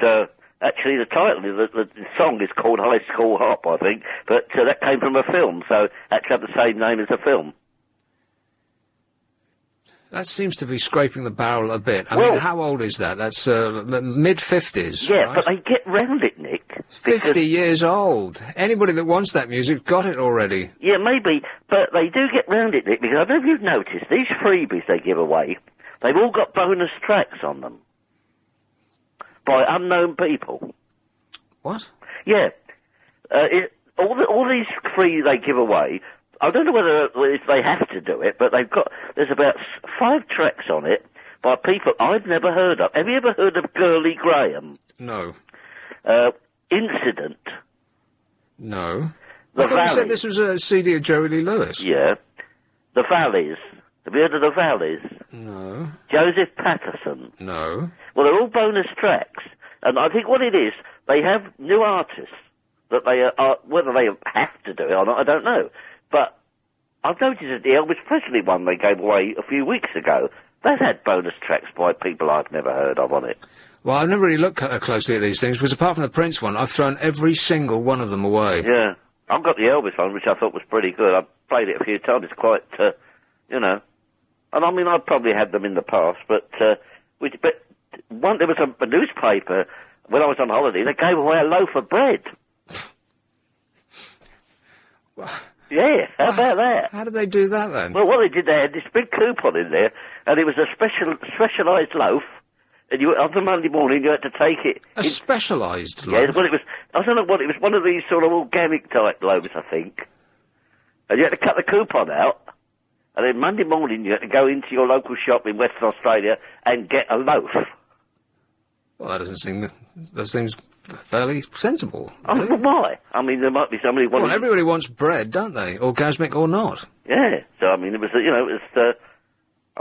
S10: actually the title. The song is called High School Hop, I think, but that came from a film, so that's got the same name as the film.
S2: That seems to be scraping the barrel a bit. I mean, how old is that? That's mid-50s,
S10: Yeah,
S2: right?
S10: but they get round it, Nick.
S2: 50 years old. Anybody that wants that music got it already.
S10: Yeah, maybe, but they do get round it, Nick, because I don't know if you've noticed, these freebies they give away, they've all got bonus tracks on them. By unknown people.
S2: What?
S10: Yeah. All these free they give away, I don't know whether if they have to do it, but there's about 5 tracks on it by people I've never heard of. Have you ever heard of Gurley Graham?
S2: No.
S10: Incident?
S2: No.
S10: The
S2: I thought you
S10: Valleys.
S2: said this was a CD of Jerry Lee Lewis.
S10: Yeah. The Valleys. Have you heard of the Valleys?
S2: No.
S10: Joseph Patterson?
S2: No.
S10: Well, they're all bonus tracks. And I think what it is, they have new artists that they are, whether they have to do it or not, I don't know. But I've noticed that the Elvis Presley one they gave away a few weeks ago, that had bonus tracks by people I've never heard of on it.
S2: Well, I've never really looked closely at these things, because apart from the Prince one, I've thrown every single one of them away.
S10: Yeah. I've got the Elvis one, which I thought was pretty good. I've played it a few times. It's quite, you know. And I mean, I've probably had them in the past, but there was a newspaper, when I was on holiday, they gave away a loaf of bread. Yeah, how about that?
S2: How did they do that, then?
S10: Well, what they did, they had this big coupon in there, and it was a specialised loaf, and on the Monday morning you had to take it.
S2: A specialised loaf?
S10: Yeah, well, it was, I don't know what, it was one of these sort of organic type loaves, I think. And you had to cut the coupon out, and then Monday morning you had to go into your local shop in Western Australia and get a loaf.
S2: Well, that seems fairly sensible.
S10: I mean, why? I mean, there might be somebody wanting...
S2: Well, everybody wants bread, don't they? Orgasmic or not.
S10: Yeah, so I mean, it was, I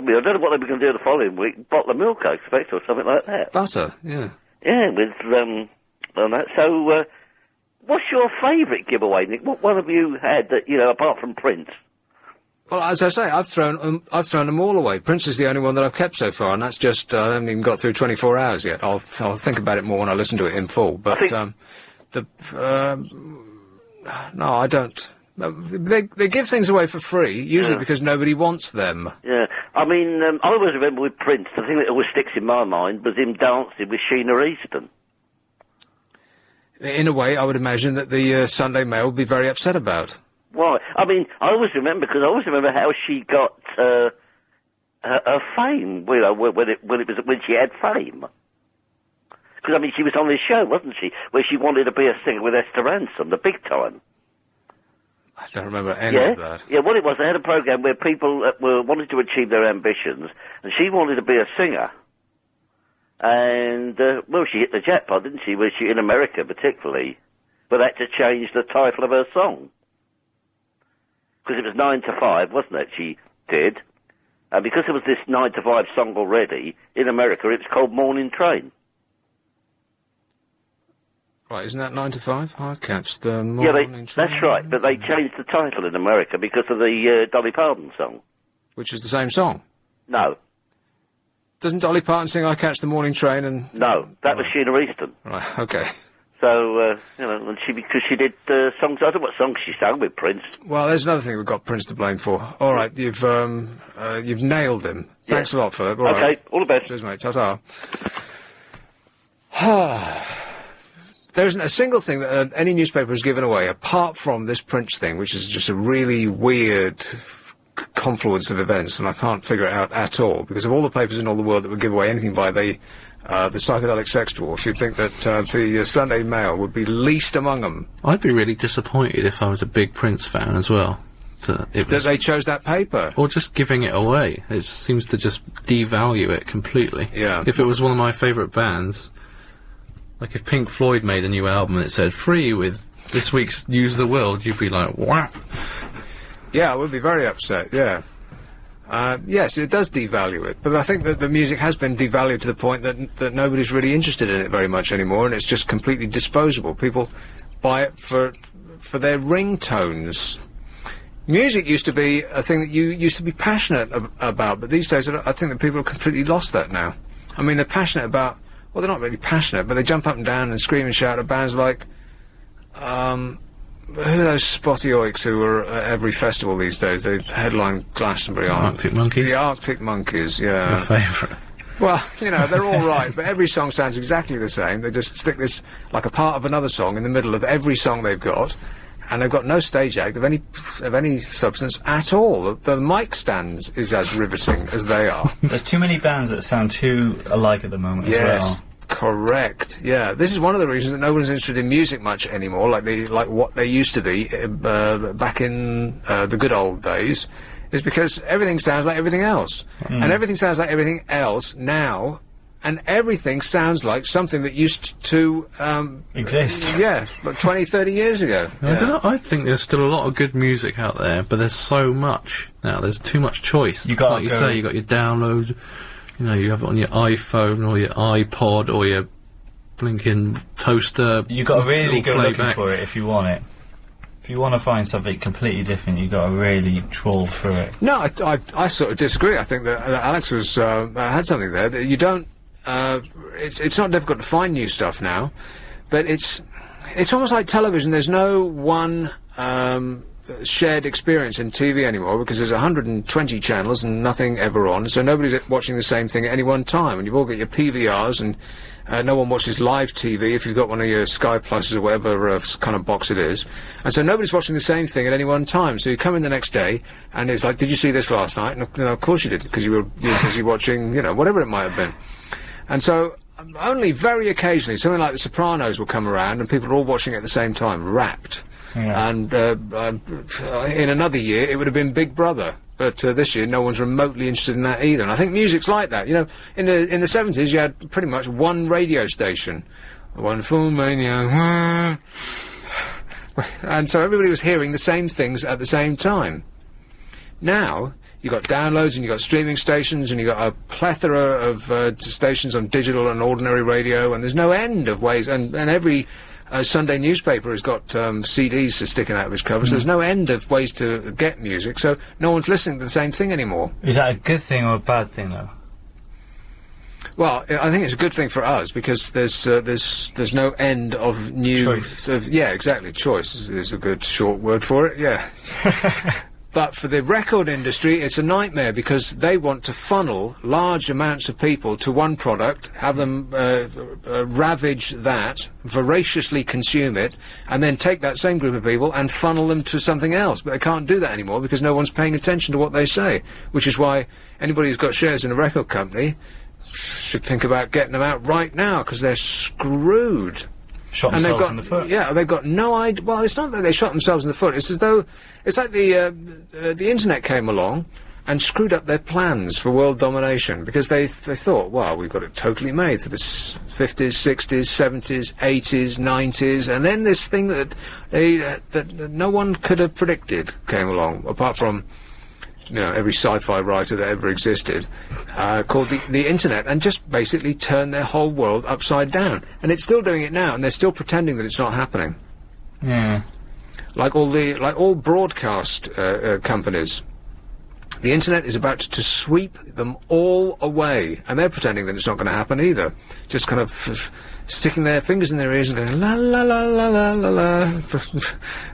S10: mean, I don't know what they were going to do the following week. Bottle of milk, I expect, or something like that.
S2: Butter, yeah.
S10: Yeah, with, on that. So, what's your favourite giveaway, Nick? What one have you had that, apart from Prince?
S2: Well, as I say, I've thrown them all away. Prince is the only one that I've kept so far, and that's just, I haven't even got through 24 hours yet. I'll think about it more when I listen to it in full. But, no, I don't. They give things away for free, usually because nobody wants them.
S10: Yeah, I mean, I always remember with Prince, the thing that always sticks in my mind was him dancing with Sheena Easton.
S2: In a way, I would imagine that the Sunday Mail would be very upset about.
S10: Why? I mean, I always remember how she got her fame. When she had fame. Because I mean, she was on this show, wasn't she? Where she wanted to be a singer with Esther Ransom, the big time.
S2: I don't remember any of that.
S10: Yeah, what it was, they had a program where people wanted to achieve their ambitions, and she wanted to be a singer. And well, she hit the jackpot, didn't she? Where she in America, particularly, but that to change the title of her song. Because it was 9 to 5, wasn't it, she did? And because there was this 9 to 5 song already, in America it was called Morning Train.
S2: Right, isn't that 9 to 5? I catch the morning train.
S10: That's right, but they changed the title in America because of the Dolly Parton song.
S2: Which is the same song?
S10: No.
S2: Doesn't Dolly Parton sing I Catch the Morning Train and...
S10: No, that was Sheena Easton.
S2: Right, okay.
S10: So, and because she did songs, I don't know what songs she sang with Prince.
S2: Well, there's another thing we've got Prince to blame for. All right, you've nailed him. Thanks a lot, Philip. All right.
S10: All the best.
S2: Cheers, mate. Ta-ta. There isn't a single thing that any newspaper has given away, apart from this Prince thing, which is just a really weird confluence of events, and I can't figure it out at all, because of all the papers in all the world that would give away anything by the psychedelic sex dwarf, you'd think that the Sunday Mail would be least among them.
S3: I'd be really disappointed if I was a big Prince fan as well. it
S2: That
S3: was,
S2: they chose that paper.
S3: or just giving it away. It seems to just devalue it completely.
S2: Yeah.
S3: If it was one of my favourite bands, like if Pink Floyd made a new album and it said free with this week's News of the World, you'd be like, what?
S2: Yeah, I would be very upset, yeah. Yes, it does devalue it, but I think that the music has been devalued to the point that nobody's really interested in it very much anymore, and it's just completely disposable. People buy it for their ringtones. Music used to be a thing that you used to be passionate about, but these days I think that people have completely lost that now. I mean, they're passionate about... Well, they're not really passionate, but they jump up and down and scream and shout at bands like... who are those spotty oiks who are at every festival these days? They headline Glastonbury.
S3: Arctic Monkeys?
S2: The Arctic Monkeys, yeah.
S3: Your favourite.
S2: Well, you know, they're all right, but every song sounds exactly the same. They just stick this, like a part of another song, in the middle of every song they've got, and they've got no stage act of any substance at all. The mic stands is as riveting as they are.
S4: There's too many bands that sound too alike at the moment as well.
S2: Yes, correct. Yeah, this is one of the reasons that no one's interested in music much anymore, like what they used to be back in the good old days, is because everything sounds like everything else, and everything sounds like everything else now. And everything sounds like something that used to
S4: exist.
S2: Yeah, but 20, 30 years ago.
S3: I don't know. I think there's still a lot of good music out there, but there's so much now. There's too much choice.
S4: You got,
S3: like you say, you got your downloads. You know, you have it on your iPhone or your iPod or your blinking toaster.
S4: You got to really go looking
S3: playback.
S4: for it if you want it. If you want to find something completely different, you got to really trawl through it.
S2: No, I sort of disagree. I think that Alex was had something there that you don't. It's not difficult to find new stuff now, but it's almost like television. There's no one shared experience in TV anymore because there's 120 channels and nothing ever on, so nobody's watching the same thing at any one time, and you've all got your PVRs, and no one watches live TV if you've got one of your Sky Pluses or whatever kind of box it is, and so nobody's watching the same thing at any one time. So you come in the next day and it's like, did you see this last night? And of course you did, because you were busy watching, you know, whatever it might have been. And so, only very occasionally, something like The Sopranos will come around and people are all watching it at the same time, wrapped.
S4: Yeah.
S2: And in another year, it would have been Big Brother. But this year, no one's remotely interested in that either. And I think music's like that. You know, in the 70s, you had pretty much one radio station. Wonderful Mania. And so everybody was hearing the same things at the same time. Now... you got downloads and you got streaming stations and you got a plethora of stations on digital and ordinary radio, and there's no end of ways. And every Sunday newspaper has got CDs sticking out of its cover, so there's no end of ways to get music. So no one's listening to the same thing anymore.
S4: Is that a good thing or a bad thing, though?
S2: Well, I think it's a good thing for us because there's no end of new.
S4: Choice.
S2: Yeah, exactly. Choice is a good short word for it. Yeah. But for the record industry, it's a nightmare because they want to funnel large amounts of people to one product, have them ravage that, voraciously consume it, and then take that same group of people and funnel them to something else. But they can't do that anymore because no one's paying attention to what they say, which is why anybody who's got shares in a record company should think about getting them out right now because they're screwed.
S4: Shot themselves in the foot.
S2: Yeah, they've got no idea. Well, it's not that they shot themselves in the foot. It's as though it's like the internet came along and screwed up their plans for world domination because they thought, well, we've got it totally made for the 50s, 60s, 70s, 80s, 90s, and then this thing that no one could have predicted came along, apart from, you know, every sci-fi writer that ever existed, called the internet, and just basically turned their whole world upside down. And it's still doing it now, and they're still pretending that it's not happening.
S4: Yeah.
S2: Like all broadcast companies, the internet is about to sweep them all away, and they're pretending that it's not going to happen either. Just kind of sticking their fingers in their ears and going la la la la la la la,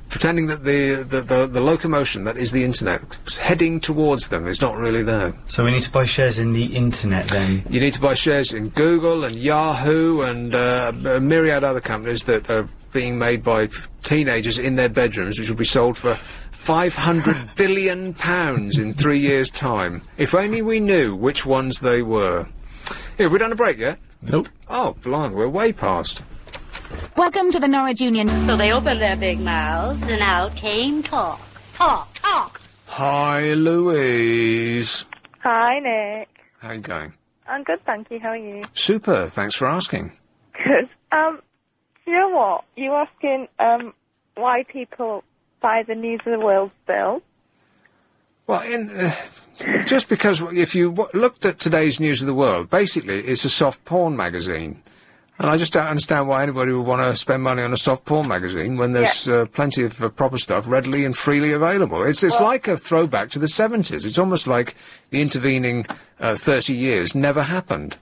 S2: pretending that the locomotion that is the internet heading towards them is not really there.
S4: So we need to buy shares in the internet then?
S2: You need to buy shares in Google and Yahoo and a myriad other companies that are being made by teenagers in their bedrooms, which will be sold for £500 billion in 3 years' time. If only we knew which ones they were. Here, have we done a break yet?
S3: Nope.
S2: Oh, blimey, we're way past.
S8: Welcome to the Norwich Union.
S11: So they opened their big mouths, and out came talk. Talk, talk.
S2: Hi, Louise.
S11: Hi, Nick.
S2: How you going?
S11: I'm good, thank you. How are you?
S2: Super, thanks for asking.
S11: Good. You know what? You were asking, why people buy the News of the World bill.
S2: Well, just because if you looked at today's News of the World, basically it's a soft porn magazine. And I just don't understand why anybody would want to spend money on a soft porn magazine when there's plenty of proper stuff readily and freely available. It's like a throwback to the 70s. It's almost like the intervening 30 years never happened.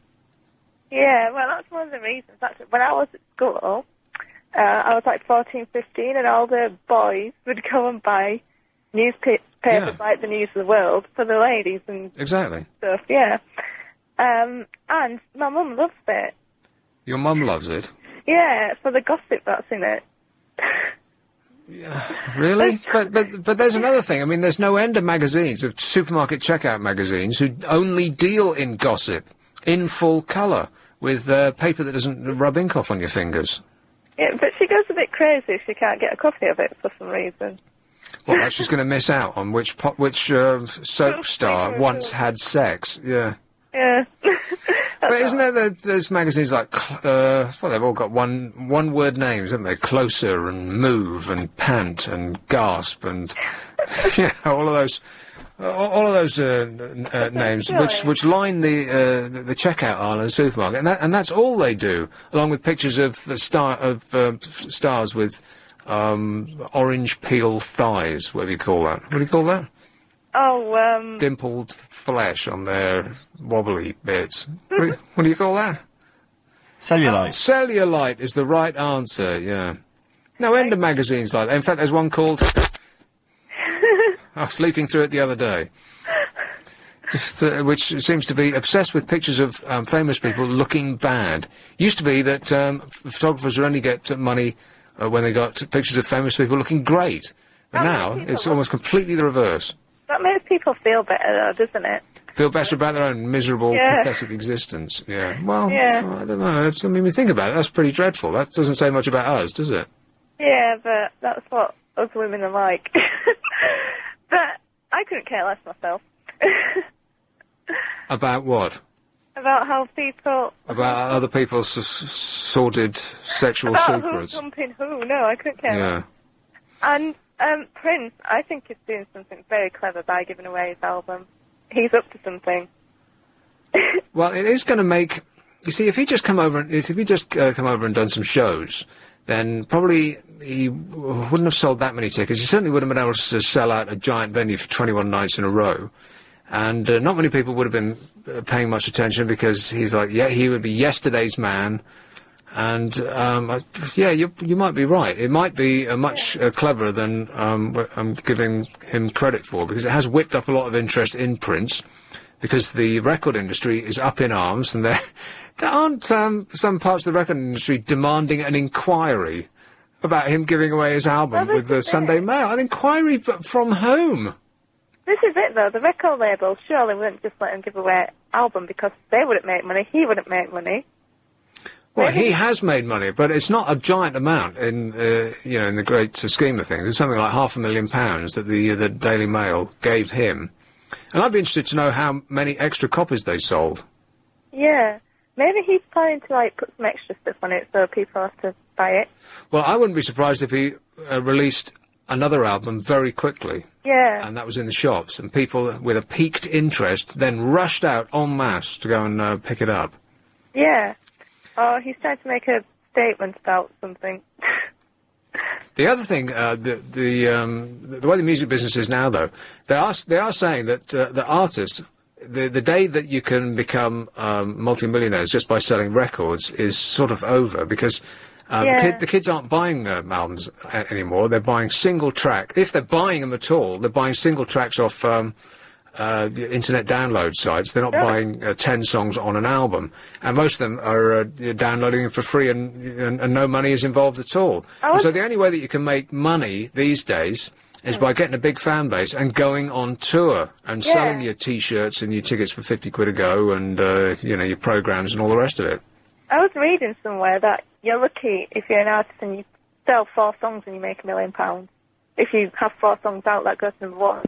S11: Yeah, well, that's one of the reasons. When I was at school, I was like 14, 15, and all the boys would go and buy newspapers like the News of the World for the ladies and stuff, yeah. And my mum loves it.
S2: Your mum loves it?
S11: Yeah, for the gossip that's in it.
S2: Yeah, really? but there's another thing. I mean, there's no end of magazines, of supermarket checkout magazines, who only deal in gossip, in full colour, with paper that doesn't rub ink off on your fingers.
S11: Yeah, but she goes a bit crazy if she can't get a copy of it for some reason.
S2: Well, that's just going to miss out on which soap star once had sex, yeah.
S11: Yeah.
S2: But isn't there there's magazines like, well, they've all got one-word names, haven't they? Closer and Move and Pant and Gasp and, yeah, all of those names which line the checkout aisle in the supermarket, and that's all they do, along with pictures of stars with orange peel thighs, whatever you call that. What do you call that?
S11: Oh,
S2: dimpled flesh on their wobbly bits. What do you call that?
S4: Cellulite.
S2: Cellulite is the right answer, yeah. No end of magazines like that. In fact, there's one called... I was sleeping through it the other day. Which seems to be obsessed with pictures of famous people looking bad. Used to be that photographers would only get money when they got pictures of famous people looking great. But now, it's almost completely the reverse.
S11: That makes people feel better, though, doesn't it?
S2: Feel better about their own miserable, pathetic existence. Yeah. Well, I don't know. I mean, we think about it. That's pretty dreadful. That doesn't say much about us, does it?
S11: Yeah, but that's what us women are like. But I couldn't care less myself.
S2: About what?
S11: About how people...
S2: About other people's sordid sexual
S11: secrets.
S2: About
S11: who's dumping who. No, I couldn't care less. And Prince, I think he's doing something very clever by giving away his album. He's up to something.
S2: Well, it is going to make... You see, if he just come over and done some shows, then probably he wouldn't have sold that many tickets. He certainly would have been able to sell out a giant venue for 21 nights in a row. And not many people would have been paying much attention because he's like, yeah, he would be yesterday's man. And, yeah, you might be right. It might be much cleverer than I'm giving him credit for, because it has whipped up a lot of interest in Prince, because the record industry is up in arms, and there aren't some parts of the record industry demanding an inquiry about him giving away his album with the Sunday Mail. An inquiry from whom?
S11: This is it, though. The record label surely wouldn't just let him give away an album because they wouldn't make money. He wouldn't make money.
S2: Well, he has made money, but it's not a giant amount in, in the great scheme of things. It's something like £500,000 that the Daily Mail gave him. And I'd be interested to know how many extra copies they sold.
S11: Yeah. Maybe he's planning to, put some extra stuff on it so people have to buy it.
S2: Well, I wouldn't be surprised if he released another album very quickly.
S11: Yeah.
S2: And that was in the shops, and people with a piqued interest then rushed out en masse to go and pick it up.
S11: Yeah. Oh, he's trying to make a statement about something.
S2: The other thing, the way the music business is now, though, they are saying that the artists, the day that you can become multimillionaires just by selling records is sort of over, because the kids aren't buying albums anymore. They're buying single track. If they're buying them at all, they're buying single tracks off internet download sites. They're not buying 10 songs on an album, and most of them are downloading them for free, and no money is involved at all. So the only way that you can make money these days is by getting a big fan base and going on tour and selling your T-shirts and your tickets for 50 quid a go, and your programs and all the rest of it.
S11: I was reading somewhere that you're lucky if you're an artist and you sell 4 songs and you make £1 million. If you have 4 songs out, that goes number 1.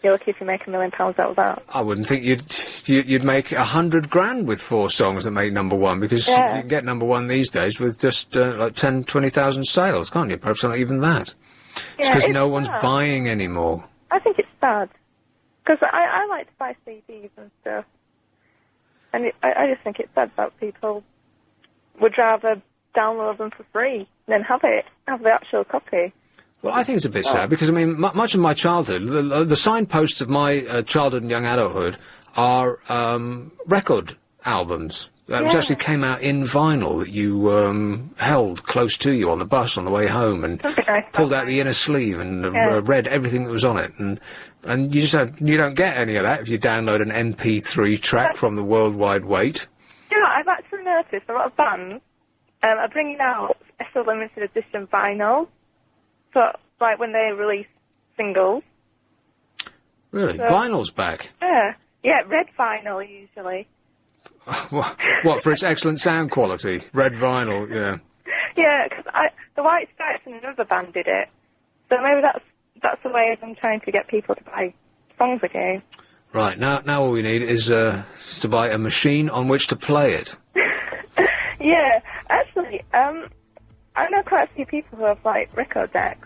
S11: you're lucky if you make £1 million out of that.
S2: I wouldn't think you'd make 100 grand with 4 songs that make #1, because you can get #1 these days with just like 10, 20,000 sales, can't you? Perhaps not even that. It's because no one's buying anymore.
S11: I think it's sad. Because I like to buy CDs and stuff. And I just think it's sad that people would rather download them for free than have the actual copy.
S2: Well, I think it's a bit sad, because, I mean, much of my childhood, the signposts of my childhood and young adulthood are record albums which actually came out in vinyl that you held close to you on the bus on the way home, and pulled out the inner sleeve and read everything that was on it, and you don't get any of that if you download an MP3 track from the World Wide Wait.
S11: You know, I've actually noticed a lot of bands are bringing out a limited edition vinyl. So, like, when they release singles.
S2: Really?
S11: So,
S2: Vinyl's back?
S11: Yeah, red vinyl, usually.
S2: What, for its excellent sound quality? Red vinyl, yeah.
S11: Yeah, because the White Stripes and another band did it. So maybe that's a way of them trying to get people to buy songs again.
S2: Right, now all we need is to buy a machine on which to play it.
S11: Yeah, actually, I know quite a few people who have, like, record decks.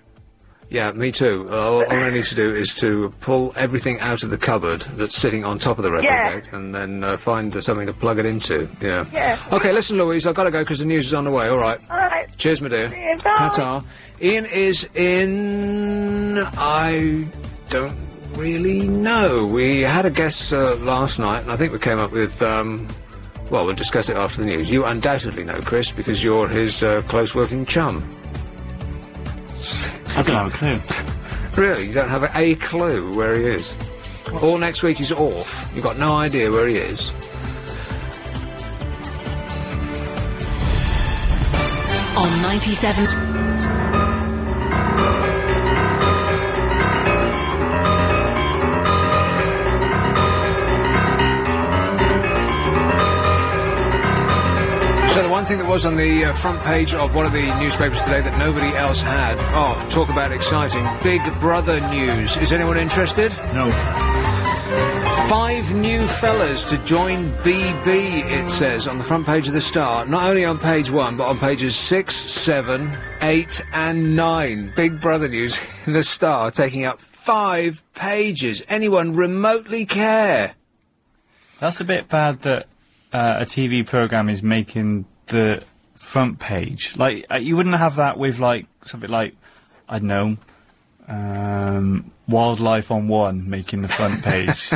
S2: Yeah, me too. All I need to do is to pull everything out of the cupboard that's sitting on top of the record deck, and then find something to plug it into. Yeah. Okay, listen, Louise, I've got to go because the news is on the way. All right.
S11: All right.
S2: Cheers, my dear.
S11: See you, bye.
S2: Ta-ta. Ian is in... I don't really know. We had a guest last night, and I think we came up with... well, we'll discuss it after the news. You undoubtedly know Chris, because you're his close working chum.
S4: I don't have a clue.
S2: Really? You don't have a clue where he is? All next week he's off. You've got no idea where he is.
S12: On 97...
S2: So the one thing that was on the front page of one of the newspapers today that nobody else had, talk about exciting, Big Brother news. Is anyone interested?
S4: No.
S2: 5 new fellas to join BB, it says, on the front page of the Star. Not only on page 1, but on pages 6, 7, 8 and 9. Big Brother news in the Star, taking up 5 pages. Anyone remotely care?
S4: That's a bit bad that a TV programme is making the front page. Like, you wouldn't have that with, like, something like, I don't know, Wildlife on One making the front page.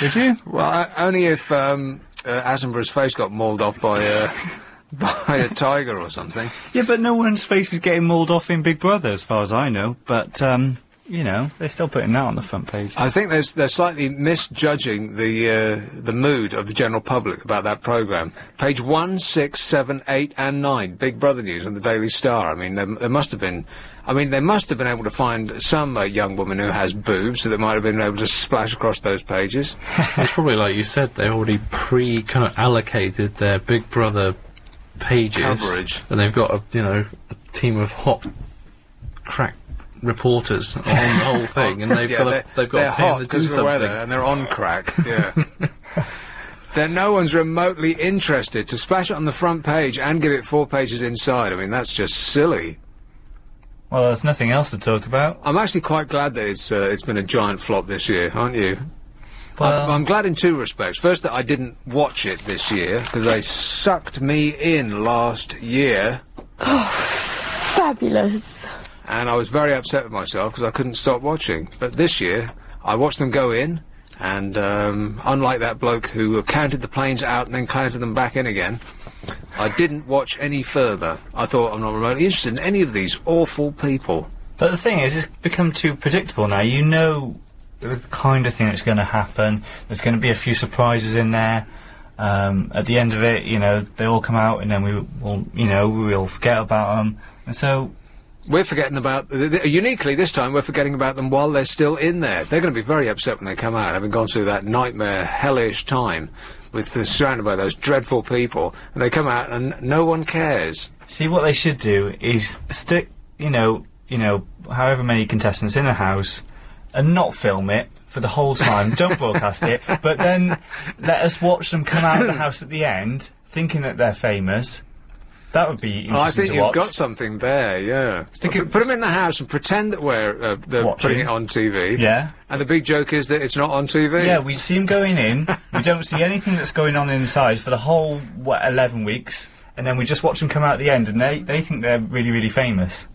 S4: Would you?
S2: Well, only if Attenborough's face got mauled off by a tiger or something.
S4: Yeah, but no one's face is getting mauled off in Big Brother, as far as I know. But, you know, they're still putting that on the front page.
S2: I think they're slightly misjudging the mood of the general public about that programme. Page 1, 6, 7, 8 and 9, Big Brother news on the Daily Star. I mean, there must have been... I mean, they must have been able to find some young woman who has boobs, so they might have been able to splash across those pages.
S3: It's probably like you said, they already kind of allocated their Big Brother pages.
S2: Coverage.
S3: And they've got a team of hot crack reporters on the whole thing, and they've got to pay them to do something.
S2: Weather, and they're on crack. Yeah. Then no one's remotely interested to splash it on the front page and give it 4 pages inside. I mean, that's just silly.
S4: Well, there's nothing else to talk about.
S2: I'm actually quite glad that it's been a giant flop this year, aren't you?
S4: Well,
S2: I'm glad in 2 respects. First, that I didn't watch it this year, because they sucked me in last year.
S13: Oh, fabulous.
S2: And I was very upset with myself because I couldn't stop watching. But this year, I watched them go in, and unlike that bloke who counted the planes out and then counted them back in again, I didn't watch any further. I thought, I'm not remotely interested in any of these awful people.
S4: But the thing is, it's become too predictable now. You know the kind of thing that's going to happen. There's going to be a few surprises in there. At the end of it, you know, they all come out, and then we'll forget about them. And so...
S2: We're forgetting about... uniquely, this time, we're forgetting about them while they're still in there. They're going to be very upset when they come out, having gone through that nightmare, hellish time with surrounded by those dreadful people, and they come out and no one cares.
S4: See, what they should do is stick, you know, however many contestants in a house, and not film it for the whole time. Don't broadcast it, but then let us watch them come out of the house at the end, thinking that they're famous. That would be interesting to watch.
S2: I think you've got something there, yeah. Put them in the house and pretend that they're putting it on TV.
S4: Yeah.
S2: And the big joke is that it's not on TV.
S4: Yeah, we see them going in, we don't see anything that's going on inside for the whole, 11 weeks, and then we just watch them come out at the end, and they think they're really, really famous.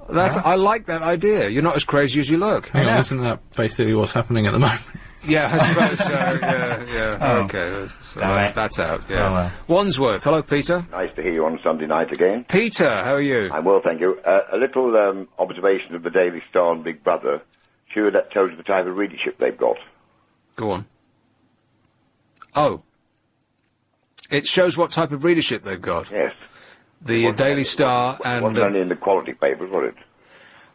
S2: I like that idea. You're not as crazy as you look.
S3: Hang on, isn't that basically what's happening at the moment?
S2: Yeah, I suppose so. Yeah.
S4: Oh.
S2: Okay, so that's out. Yeah.
S4: Oh, well.
S2: Wandsworth. Hello, Peter.
S14: Nice to hear you on Sunday night again.
S2: Peter, how are you?
S14: I'm well, thank you. A little observation of the Daily Star and Big Brother. Sure, that tells you the type of readership they've got.
S2: Go on. Oh. It shows what type of readership they've got.
S14: Yes.
S2: The Daily Star and...
S14: It wasn't only in the quality papers, was it?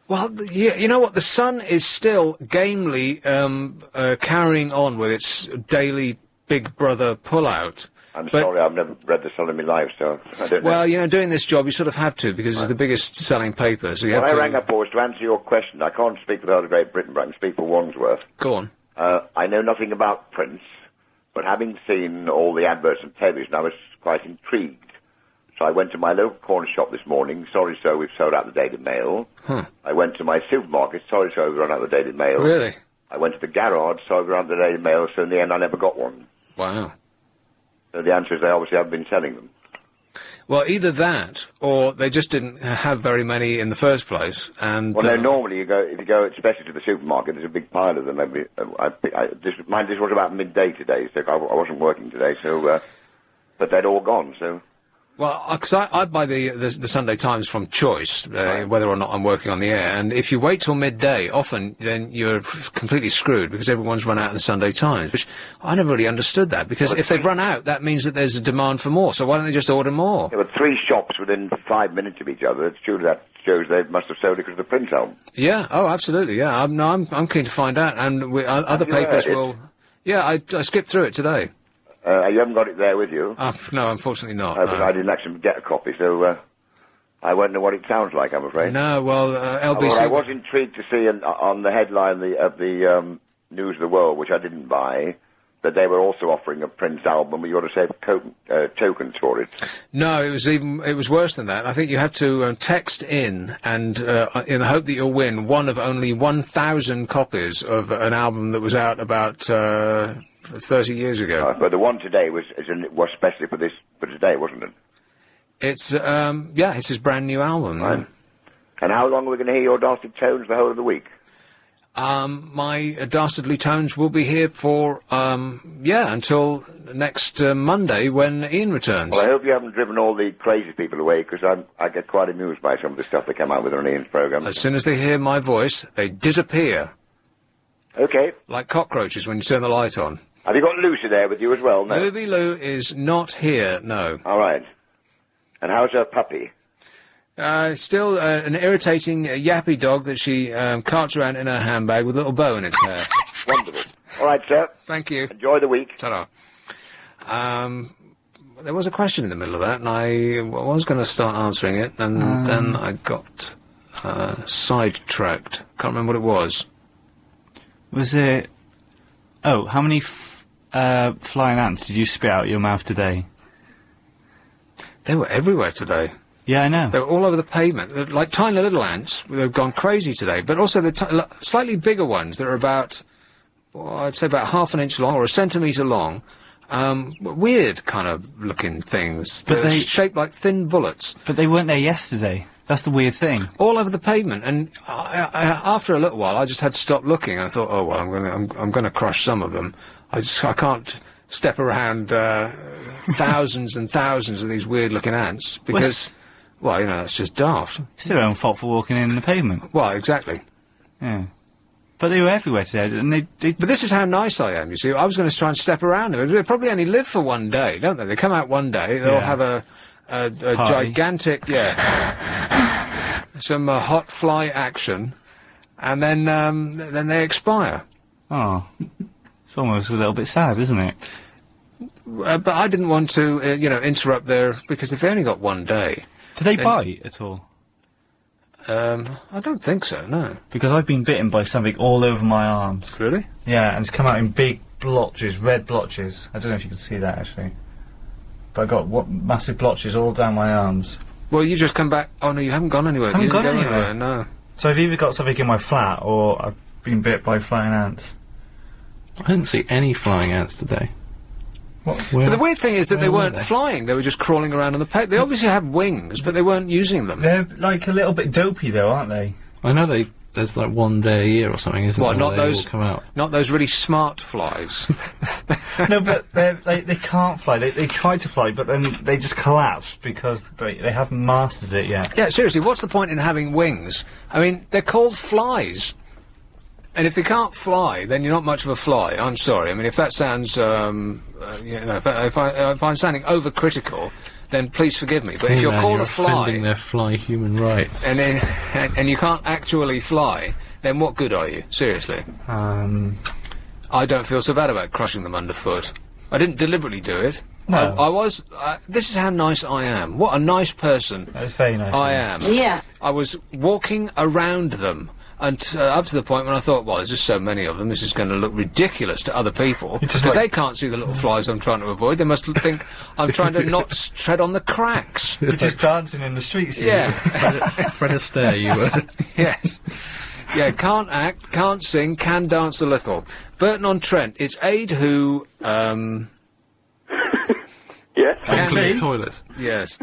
S2: Well, you know what? The Sun is still gamely carrying on with its daily Big Brother pullout.
S14: I'm sorry, I've never read the Sun in my life, so I don't know.
S2: Well, you know, doing this job, you sort of have to, because it's the biggest selling paper, so you have to...
S14: I rang up was to answer your question. I can't speak for the whole of Great Britain, but I can speak for Wandsworth.
S2: Go on.
S14: I know nothing about Prince, but having seen all the adverts on television, I was quite intrigued. So I went to my local corner shop this morning. Sorry, sir, we've sold out the Daily Mail.
S2: Huh.
S14: I went to my supermarket. Sorry, sir, we've run out the Daily Mail.
S2: Really?
S14: I went to the garage. Sorry, we've run out the Daily Mail. So in the end, I never got one.
S2: Wow.
S14: So the answer is they obviously haven't been selling them.
S2: Well, either that, or they just didn't have very many in the first place, and...
S14: Well, no, normally if you go especially to the supermarket, there's a big pile of them. Mine just was about midday today, so I wasn't working today, so... but they'd all gone, so...
S2: Well, because I buy the Sunday Times from choice, whether or not I'm working on the air, and if you wait till midday, often then you're completely screwed because everyone's run out of the Sunday Times, which I never really understood that, because if they've run out, that means that there's a demand for more, so why don't they just order more?
S14: There were 3 shops within 5 minutes of each other. It's true that shows they must have sold it because of the Prince album.
S2: Yeah, oh, absolutely, yeah. I'm keen to find out, and other papers will... Yeah, I skipped through it today.
S14: You haven't got it there with you?
S2: No, unfortunately not.
S14: But I didn't actually get a copy, so I won't know what it sounds like, I'm afraid.
S2: No, well, LBC...
S14: Well, I was intrigued to see on the headline of the News of the World, which I didn't buy, that they were also offering a Prince album, but you ought to save tokens for it.
S2: No, it was worse than that. I think you have to text in, and in the hope that you'll win one of only 1,000 copies of an album that was out about... 30 years ago.
S14: But the one today was especially for today, wasn't it?
S2: It's it's his brand new album.
S14: Right. And how long are we going to hear your dastard tones the whole of the week?
S2: My dastardly tones will be here for until next Monday when Ian returns.
S14: Well, I hope you haven't driven all the crazy people away, because I get quite amused by some of the stuff they come out with on Ian's programme.
S2: As soon as they hear my voice, they disappear.
S14: Okay.
S2: Like cockroaches when you turn the light on.
S14: Have you got Lucy there with you as well? No.
S2: Luby Lou is not here, no.
S14: All right. And how's her puppy?
S2: Still an irritating, yappy dog that she carts around in her handbag with a little bow in its hair.
S14: Wonderful. All right, sir.
S2: Thank you.
S14: Enjoy the week.
S2: Ta-da. There was a question in the middle of that, and I was going to start answering it, and then I got sidetracked. Can't remember what it was.
S4: Was it... Oh, how many flying ants did you spit out your mouth today?
S2: They were everywhere today.
S4: Yeah, I know.
S2: They were all over the pavement. They're like tiny little ants. They've gone crazy today. But also the slightly bigger ones that are about, I'd say about half an inch long or a centimetre long. Weird kind of looking things. They're shaped like thin bullets.
S4: But they weren't there yesterday. That's the weird thing.
S2: All over the pavement, and after a little while, I just had to stop looking. And I thought, oh well, I'm going to crush some of them. I can't step around thousands and thousands of these weird-looking ants because, well, you know, that's just daft.
S4: It's their own fault for walking in the pavement.
S2: Well, exactly.
S4: Yeah. But they were everywhere today, and they...
S2: But this is how nice I am, you see. I was going to try and step around them. They probably only live for one day, don't they? They come out one day, they'll have a gigantic, some hot fly action, and then they expire.
S4: Oh. It's almost a little bit sad, isn't it?
S2: But I didn't want to, interrupt because if they only got one day...
S4: Do they bite at all?
S2: I don't think so, no.
S4: Because I've been bitten by something all over my arms.
S2: Really?
S4: Yeah, and it's come out in big blotches, red blotches. I don't know if you can see that, actually. But I got massive blotches all down my arms.
S2: Well, you just come back... Oh, no, you haven't gone anywhere.
S4: I haven't gone
S2: go
S4: anywhere,
S2: no.
S4: So I've either got something in my flat, or I've been bit by flying ants.
S3: I didn't see any flying ants today.
S2: But the weird thing is that they weren't flying, they were just crawling around on the pavement. They obviously have wings, but they weren't using them.
S4: They're, like, a little bit dopey, though, aren't they?
S3: I know there's like one day a year or something, isn't
S2: Well,
S3: there?
S2: not those,
S3: come out.
S2: not those really smart flies.
S4: No, but they can't fly. They try to fly, but then they just collapse because they haven't mastered it yet.
S2: Yeah, seriously, what's the point in having wings? I mean, they're called flies. And if they can't fly, then you're not much of a fly. I'm sorry. I mean, if that sounds, you know, if I'm sounding overcritical, then please forgive me. But if you're called a fly,
S3: offending their fly human right,
S2: and you can't actually fly, then what good are you? Seriously. I don't feel so bad about crushing them underfoot. I didn't deliberately do it.
S4: No.
S2: I was. This is how nice I am. What a nice person.
S4: That's very nice.
S2: I am.
S1: Yeah.
S2: I was walking around them. And up to the point when I thought, well, there's just so many of them, this is going to look ridiculous to other people. Because they can't see the little flies I'm trying to avoid. They must think I'm trying to not tread on the cracks.
S4: You're just dancing in the streets.
S2: Yeah.
S3: Fred Astaire, you were.
S2: Yes. Yeah, can't act, can't sing, can dance a little. Burton-on-Trent, it's Aid who,
S15: Yes.
S3: Can clean the toilets.
S2: Yes.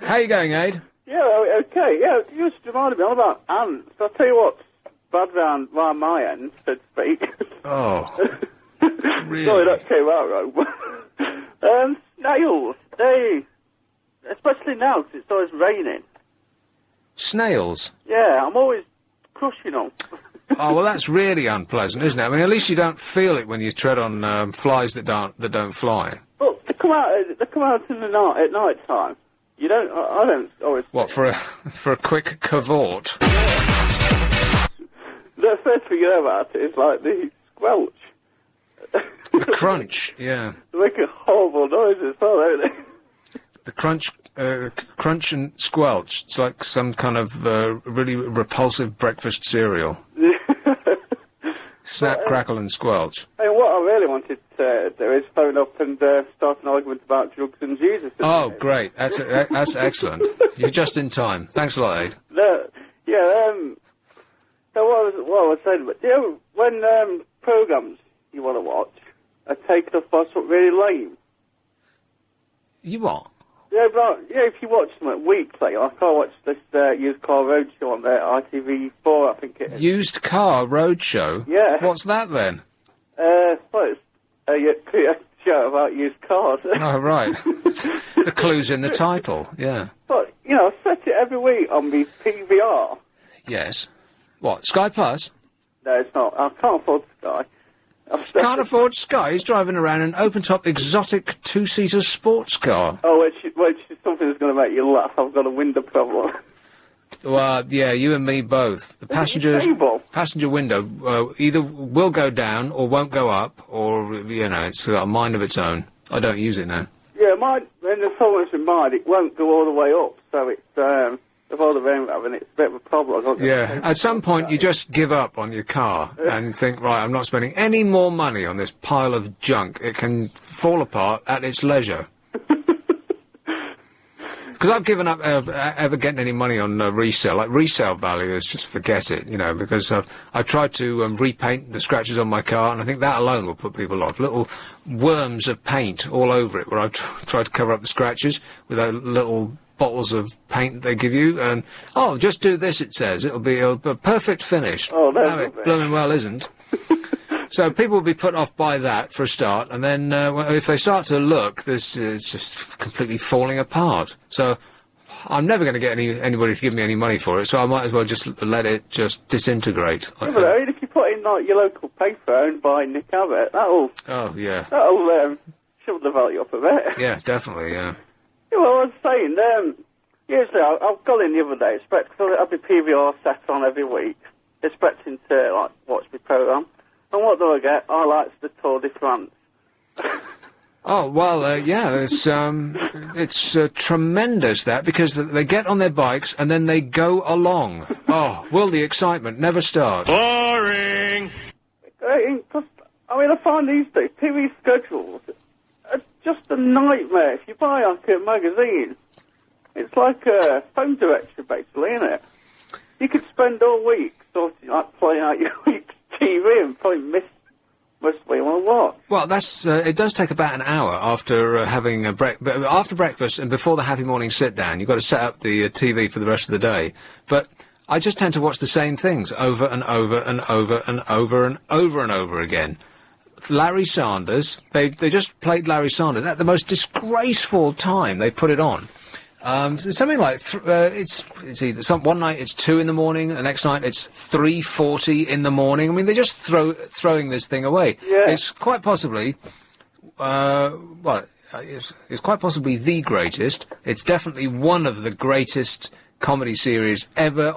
S2: How you going, Aid?
S15: Yeah, okay, yeah, you just reminded me all about ants. I'll tell you what's bad round my end, so to speak.
S2: Oh. Really?
S15: Sorry, that came out wrong. Snails, especially now, 'cause it's always raining.
S2: Snails?
S15: Yeah, I'm always crushing them.
S2: Oh, well, that's really unpleasant, isn't it? I mean, at least you don't feel it when you tread on flies that don't fly.
S15: But they come out in the night, at night time. You don't, I don't always...
S2: What, for a quick cavort?
S15: The first thing you know about it is like the squelch.
S2: The crunch, yeah.
S15: They make a horrible noise as well, don't they?
S2: The crunch and squelch. It's like some kind of really repulsive breakfast cereal. Snap, crackle and squelch.
S15: Hey, what I really wanted to do is phone up and start an argument about drugs and Jesus.
S2: Oh, great. That's excellent. You're just in time. Thanks a lot, Aid.
S15: So what I was saying, but you know, when programmes you want to watch are taken off by something really lame.
S2: You what?
S15: Yeah, but if you watch them weekly, like I watched this used car roadshow on ITV4, I think it is.
S2: Used car roadshow?
S15: Yeah.
S2: What's that then?
S15: Well, it's a show about used cars.
S2: Oh, right. The clue's in the title, yeah.
S15: But, you know, I set it every week on my PVR.
S2: Yes. What, Sky Plus?
S15: No, it's not. I can't afford Sky.
S2: Can't afford Sky? He's driving around an open-top exotic two-seater sports car.
S15: Oh, which is something that's going to make you laugh. I've got a window problem.
S2: Well, yeah, you and me both. The passenger window either will go down or won't go up, or, you know, it's got a mind of its own. I don't use it now.
S15: Yeah, when the problem's in mind, it won't go all the way up, so it's, with all the rain having it's a bit of a problem.
S2: Yeah, at some point you just give up on your car and think, right, I'm not spending any more money on this pile of junk. It can fall apart at its leisure. Because I've given up ever getting any money on resale. Like, resale value is just forget it, you know, because I've tried to repaint the scratches on my car, and I think that alone will put people off. Little worms of paint all over it, where I've tried to cover up the scratches with little bottles of paint they give you, and, oh, just do this, it says. It'll be a perfect finish.
S15: Oh,
S2: no, it blooming well isn't. So people will be put off by that for a start, and then if they start to look, this is just completely falling apart. So I'm never going to get anybody to give me any money for it, so I might as well just let it just disintegrate.
S15: Yeah, but I mean, if you put in, like, your local paper owned by Nick Abbot, that'll shove the value up a bit.
S2: Yeah, definitely, yeah.
S15: Yeah, well, I was saying, usually I've got in the other day, because I'll be PVR set on every week, expecting to, like, watch my programme. And what do I get? I like the Tour de France.
S2: Oh, well, yeah, it's tremendous, that, because they get on their bikes and then they go along. Oh, will the excitement never start?
S15: Boring! I find these days TV schedules are just a nightmare. If you buy, like, a magazine, it's like a phone directory, basically, isn't it? You could spend all week sort of, like, playing out your week's TV and probably miss most of what you want to watch.
S2: Well, that's it does take about an hour after having a after breakfast and before the happy morning sit down. You've got to set up the TV for the rest of the day. But I just tend to watch the same things over and over and over and over and over and over again. Larry Sanders, they just played Larry Sanders at the most disgraceful time they put it on. Something like it's either one night it's 2 in the morning, the next night it's 3:40 in the morning. I mean, they're just throwing this thing away.
S15: Yeah.
S2: It's quite possibly, it's quite possibly the greatest. It's definitely one of the greatest comedy series ever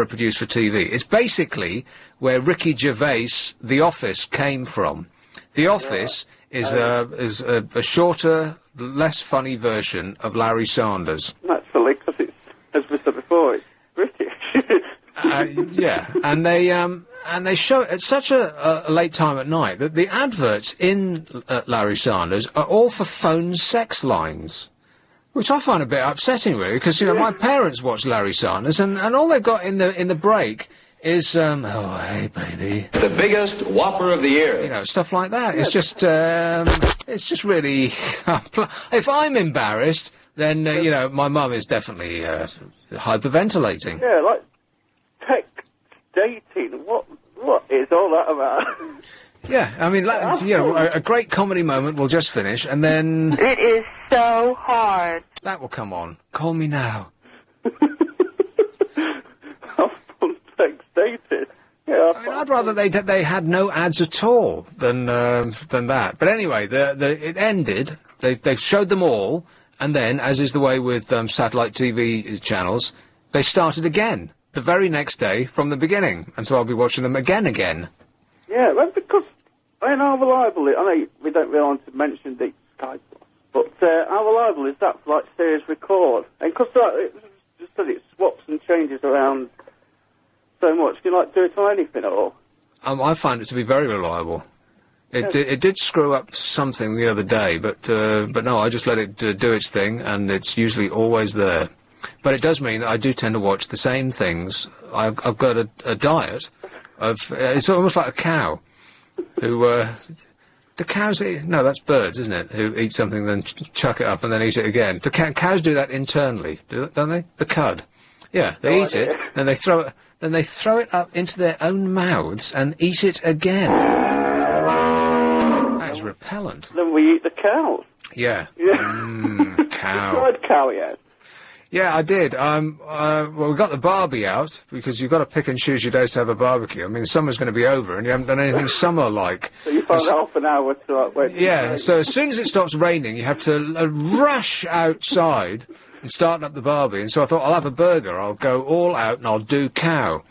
S2: produced for TV. It's basically where Ricky Gervais' The Office came from. The Office is a shorter, less funny version of Larry Sanders.
S15: Naturally, because it's, as we said before, it's British.
S2: Yeah, and they show it at such a late time at night that the adverts in Larry Sanders are all for phone sex lines, which I find a bit upsetting, really, because, you know, my parents watch Larry Sanders, and all they've got in the break is, oh, hey, baby.
S16: The biggest whopper of the year.
S2: You know, stuff like that. It's just really... If I'm embarrassed, then, you know, my mum is definitely hyperventilating.
S15: Yeah, like text dating. What is all that about?
S2: Yeah, I mean, you know, a great comedy moment will just finish, and then...
S11: It is so hard.
S2: That will come on. Call me now.
S15: Text dated. Yeah,
S2: I mean, I'd rather they had no ads at all than that. But anyway, it ended. They showed them all, and then, as is the way with satellite TV channels, they started again the very next day from the beginning, and so I'll be watching them again.
S15: Yeah, well, because I know how reliable I know we don't really want to mention the Sky Plus, but how reliable is that for, like, series record? And because it just said it swaps and changes around so much, can you, like, do it on anything at all?
S2: I find it to be very reliable. It did screw up something the other day, but no, I just let it do its thing, and it's usually always there. But it does mean that I do tend to watch the same things. I've got a diet of... it's almost like a cow, who... the cows... No, that's birds, isn't it? Who eat something, then chuck it up, and then eat it again. Cows do that internally, don't they? The cud. Yeah, they eat it, then they throw it... Then they throw it up into their own mouths and eat it again. That is repellent.
S15: Then we eat the cows.
S2: Yeah. Cow.
S15: You tried cow yet?
S2: Yeah, I did. Well, we got the Barbie out, because you've got to pick and choose your days to have a barbecue. I mean, summer's going to be over, and you haven't done anything summer-like.
S15: So you found half an hour to, like, wait.
S2: Yeah, so as soon as it stops raining, you have to rush outside and start up the Barbie, and so I thought, I'll have a burger, I'll go all out and I'll do cow.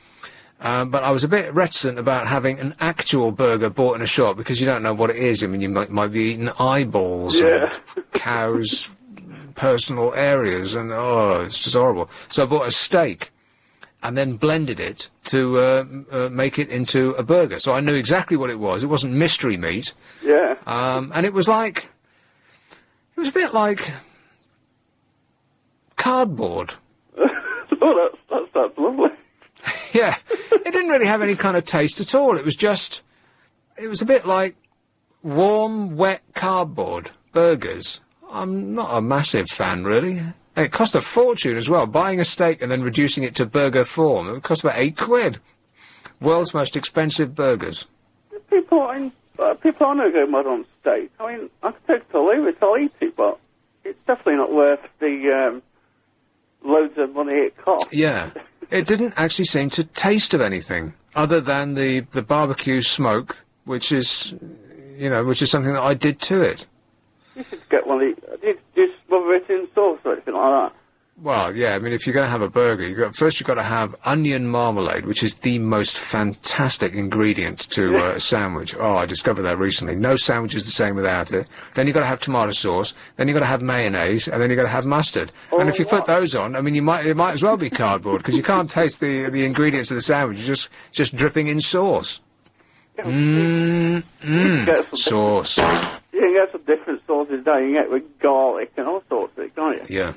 S2: But I was a bit reticent about having an actual burger bought in a shop, because you don't know what it is. I mean, you might be eating eyeballs or cows' personal areas, and it's just horrible. So I bought a steak and then blended it to make it into a burger. So I knew exactly what it was. It wasn't mystery meat.
S15: Yeah.
S2: And it was a bit like cardboard.
S15: Oh, that's lovely.
S2: Yeah, it didn't really have any kind of taste at all. It was a bit like warm, wet cardboard burgers. I'm not a massive fan, really. It cost a fortune as well, buying a steak and then reducing it to burger form. It would cost about £8. World's most expensive burgers.
S15: People I know go mad on steak. I mean, I could take it or leave it, I'll eat it, but it's definitely not worth the loads of money it cost.
S2: Yeah. It didn't actually seem to taste of anything other than the barbecue smoke, which is something that I did to it.
S15: You should get one of these. Did you smother it in sauce or anything like that?
S2: Well, yeah, I mean, if you're going to have a burger, first you've got to have onion marmalade, which is the most fantastic ingredient to a sandwich. Oh, I discovered that recently. No sandwich is the same without it. Then you've got to have tomato sauce, then you've got to have mayonnaise, and then you've got to have mustard. And if you put those on, I mean, it might as well be cardboard, because you can't taste the ingredients of the sandwich, just dripping in sauce. Sauce.
S15: You can get some different sauces now. You can get with garlic and all sorts of it, can't you?
S2: Yeah.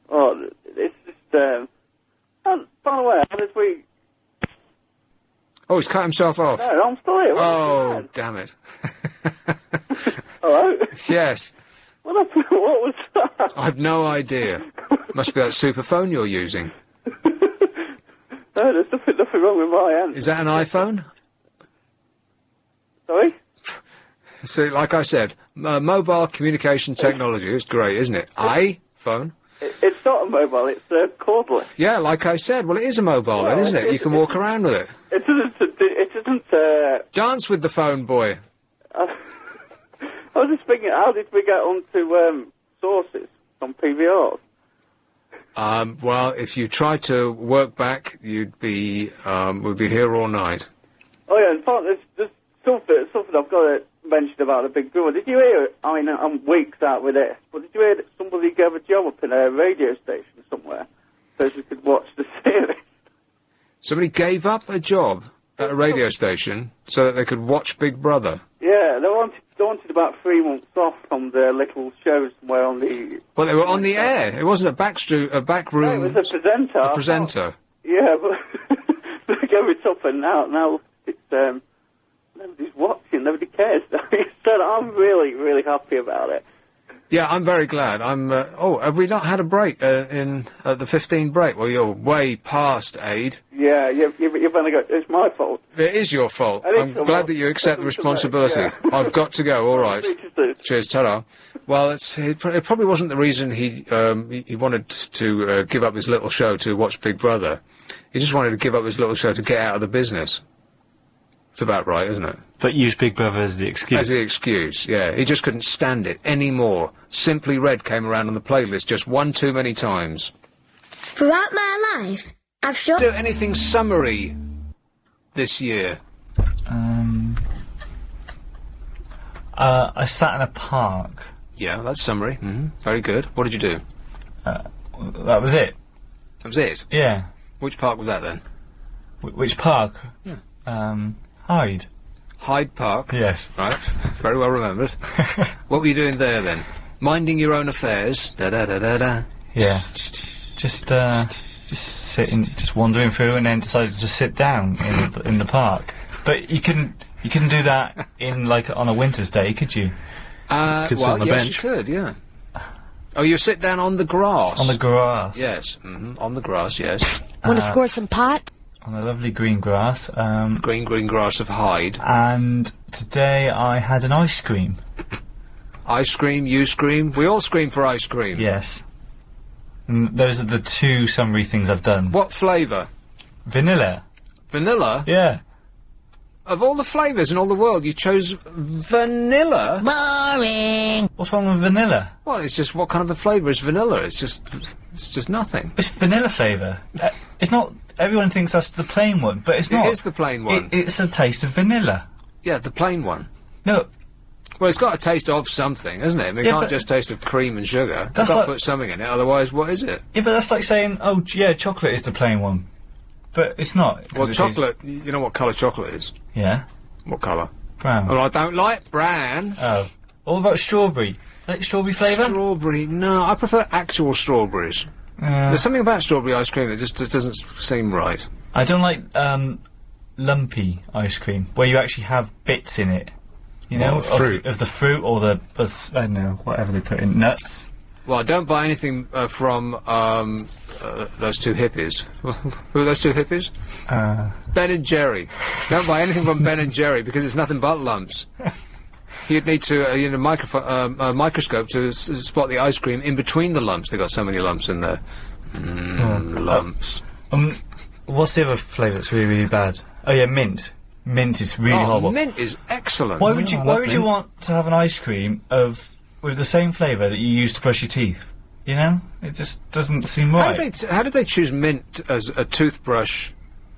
S15: Oh, it's just, and by the way, how did we...
S2: Oh, he's cut himself off.
S15: No, I'm still here.
S2: Oh, damn it.
S15: Hello?
S2: Yes.
S15: What was that?
S2: I've no idea. Must be that super phone you're using.
S15: No, there's nothing wrong with my end.
S2: Is that an iPhone?
S15: Sorry?
S2: See, like I said, mobile communication technology is great, isn't it? iPhone.
S15: It's not a mobile, it's cordless.
S2: Yeah, like I said, well, it is a mobile then, isn't it? You can walk around with it.
S15: It isn't,
S2: Dance with the phone, boy.
S15: I was just thinking, how did we get onto, sources from PVRs?
S2: Well, if you tried to work back, we'd be here all night.
S15: Oh yeah, in fact, there's something I've got to mention about the Big Brother. Did you hear, I know I'm weeks out with this, but did you hear that somebody gave a job up in a radio station somewhere so we could watch the series?
S2: Somebody gave up a job at a radio station so that they could watch Big Brother?
S15: Yeah, they wanted about 3 months off from their little shows somewhere on the...
S2: Well, they were on the air. It wasn't a back room...
S15: No, it was a presenter.
S2: A presenter.
S15: Yeah, but they gave it up and now it's, nobody's watching, nobody cares. So I'm really, really happy about it.
S2: Yeah, I'm very glad. Have we not had a break at the 15 break? Well, you're way past, Aid.
S15: Yeah, you've only got... It's my fault.
S2: It is your fault. I'm glad that you accept the responsibility.
S15: Yeah.
S2: I've got to go, all right. Cheers, ta-ra. Well, it probably wasn't the reason he wanted to give up his little show to watch Big Brother. He just wanted to give up his little show to get out of the business. It's about right, isn't it?
S4: But use Big Brother as the excuse.
S2: As the excuse, yeah. He just couldn't stand it anymore. Simply Red came around on the playlist just one too many times.
S17: Throughout my life, I've shot...
S2: Do anything summary this year?
S4: I sat in a park.
S2: Yeah, that's summary. Very good. What did you do?
S4: That was it.
S2: That was it?
S4: Yeah.
S2: Which park was that then?
S4: Which park?
S2: Yeah.
S4: Hyde.
S2: Hyde Park?
S4: Yes.
S2: Right. Very well remembered. What were you doing there then? Minding your own affairs? Da-da-da-da-da.
S4: Yeah. Just sitting, just wandering through, and then decided to sit down in the park. But you couldn't do that on a winter's day, could you?
S2: Well, yes, you could, yeah. Oh, you sit down on the grass?
S4: On the grass.
S2: Yes. On the grass, yes.
S17: Want to score some pot?
S4: On the lovely green grass.
S2: Green grass of Hyde.
S4: And today I had an ice cream.
S2: Ice cream, you scream? We all scream for ice cream.
S4: Yes. And those are the 2 summary things I've done.
S2: What flavour?
S4: Vanilla.
S2: Vanilla?
S4: Yeah.
S2: Of all the flavours in all the world, you chose vanilla?
S17: Boring!
S4: What's wrong with vanilla?
S2: Well, it's just, what kind of a flavour is vanilla? It's just nothing.
S4: It's vanilla flavour. It's not... Everyone thinks that's the plain one, but it's not.
S2: It is the plain one.
S4: It's a taste of vanilla.
S2: Yeah, the plain one.
S4: No.
S2: Well, it's got a taste of something, hasn't it? I mean, it can't just taste of cream and sugar. You've got to put something in it, otherwise what is it?
S4: Yeah, but that's like saying, oh, yeah, chocolate is the plain one. But it's not.
S2: Well, chocolate, you know what colour chocolate is?
S4: Yeah.
S2: What colour?
S4: Brown.
S2: Well, I don't like brown.
S4: Oh. What about strawberry? Like strawberry flavour?
S2: Strawberry, no, I prefer actual strawberries. There's something about strawberry ice cream that just doesn't seem right.
S4: I don't like, lumpy ice cream, where you actually have bits in it. You know, of the fruit or I don't know, whatever they put in, nuts.
S2: Well, don't buy anything from those 2 hippies. Who are those 2 hippies? Ben and Jerry. Don't buy anything from Ben and Jerry because it's nothing but lumps. You'd need to microscope to spot the ice cream in between the lumps. They've got so many lumps in there. Lumps.
S4: What's the other flavour that's really, really bad? Oh yeah, mint. Mint is really horrible.
S2: Mint is excellent.
S4: Why would you want to have an ice cream with the same flavour that you use to brush your teeth? You know, it just doesn't seem
S2: How
S4: right.
S2: how did they choose mint as a toothbrush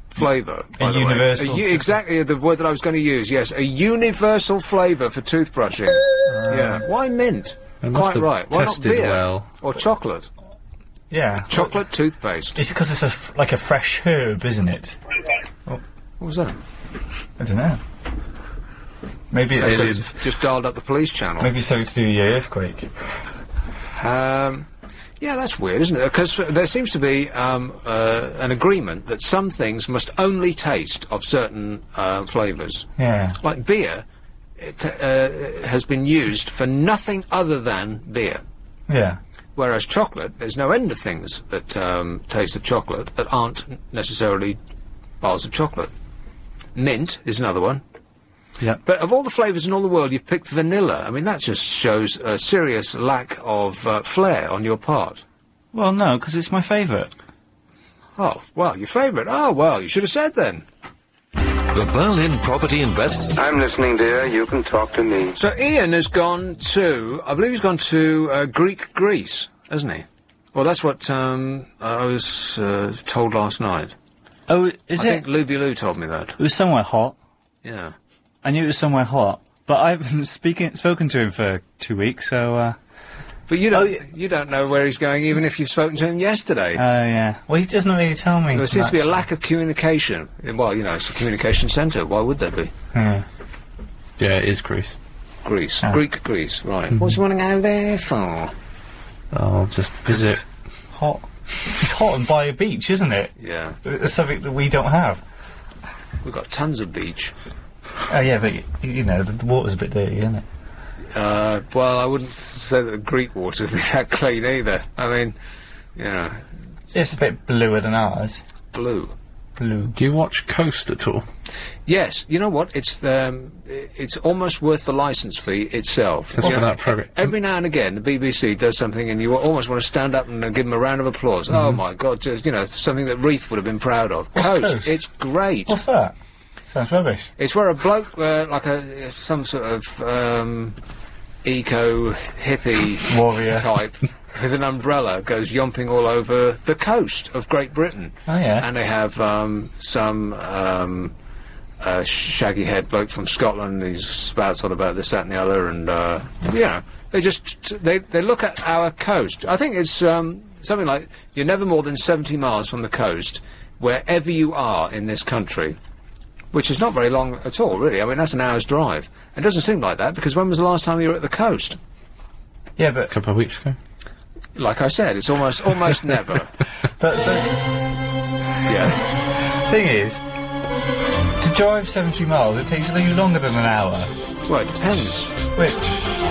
S2: flavour?
S4: A universal.
S2: Exactly the word that I was going to use. Yes, a universal flavour for toothbrushing. Yeah. Why mint?
S3: They must
S2: Quite
S3: have
S2: right. Why not
S3: tested
S2: beer
S3: well.
S2: or chocolate?
S4: Yeah.
S2: Chocolate toothpaste.
S4: It's because it's like a fresh herb, isn't it?
S2: What was that?
S4: I don't know. Maybe it's
S2: just dialed up the police channel.
S4: Maybe something to do with the earthquake.
S2: Yeah, that's weird, isn't it? Because there seems to be an agreement that some things must only taste of certain flavours.
S4: Yeah.
S2: Like beer, it has been used for nothing other than beer.
S4: Yeah.
S2: Whereas chocolate, there's no end of things that taste of chocolate that aren't necessarily bars of chocolate. Mint is another one.
S4: Yeah.
S2: But of all the flavours in all the world, you picked vanilla. I mean, that just shows a serious lack of flair on your part.
S4: Well, no, because it's my favourite.
S2: Oh, well, your favourite. Oh, well, you should have said then.
S18: The Berlin Property Investment.
S19: I'm listening, dear. You can talk to me.
S2: So Ian has gone to, I believe he's gone to Greece, hasn't he? Well, that's what I was told last night.
S4: Oh, is
S2: I think Luby Lou told me that.
S4: It was somewhere hot.
S2: Yeah.
S4: I knew it was somewhere hot, but I haven't spoken to him for 2 weeks, so,
S2: But you don't know where he's going, even if you've spoken to him yesterday.
S4: Oh, yeah. Well, he doesn't really tell me.
S2: There seems to be a lack of communication. Well, you know, it's a communication centre. Why would there be?
S4: Yeah.
S3: Yeah, it is Greece.
S2: Greece.
S4: Oh.
S2: Greek Greece, right. What's he want to go there for?
S3: Oh, just visit.
S4: Hot. It's hot and by a beach, isn't it?
S2: Yeah.
S4: It's something that we don't have.
S2: We've got tons of beach.
S4: Oh, yeah, but, you know, the water's a bit dirty, isn't it?
S2: Well, I wouldn't say that the Greek water would be that clean either. I mean, you know...
S4: It's a bit bluer than ours.
S2: Blue.
S3: Do you watch Coast at all?
S2: Yes. You know what? It's almost worth the licence fee itself.
S3: Just for that programme.
S2: Every now and again, the BBC does something and you almost want to stand up and give them a round of applause. Oh, my God, just, you know, something that Reith would have been proud of. Coast. It's great.
S4: What's that? Sounds rubbish.
S2: It's where a bloke, like some sort of eco-hippie
S4: warrior
S2: type with an umbrella goes yomping all over the coast of Great Britain.
S4: Oh, yeah.
S2: And they have some shaggy-haired bloke from Scotland. He spouts on about this, that and the other, and, you know, they look at our coast. I think it's something like you're never more than 70 miles from the coast, wherever you are in this country. Which is not very long at all, really. I mean, that's an hour's drive. It doesn't seem like that, because when was the last time you were at the coast?
S4: Yeah, but...
S3: A couple of weeks ago.
S2: Like I said, it's almost never.
S4: But...
S2: Yeah.
S4: Thing is, to drive 70 miles, it takes a little longer than an hour.
S2: Well, it depends.
S4: Which?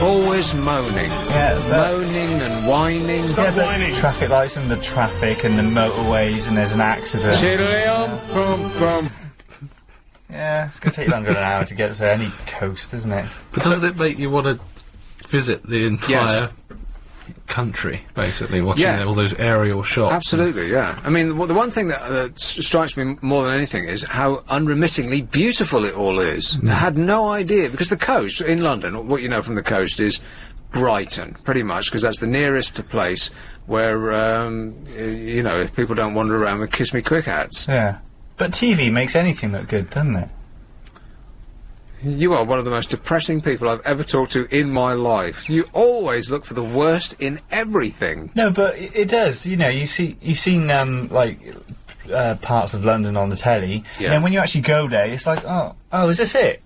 S2: Always moaning.
S4: Yeah,
S2: moaning and whining.
S4: Yeah, but traffic lights and the traffic and the motorways and there's an accident. Yeah, it's going to take longer than an hour to get to any coast, isn't it?
S3: But doesn't it make you want to visit the entire country, basically, watching all those aerial shots?
S2: Absolutely, yeah. I mean, the one thing that strikes me more than anything is how unremittingly beautiful it all is. I had no idea, because the coast in London, what you know from the coast is Brighton, pretty much, because that's the nearest place where, you know, if people don't wander around with kiss me quick hats.
S4: Yeah. But TV makes anything look good, doesn't it?
S2: You are one of the most depressing people I've ever talked to in my life. You always look for the worst in everything.
S4: No, but it does. You know, you've seen like parts of London on the telly, and then when you actually go there, it's like, oh, is this it?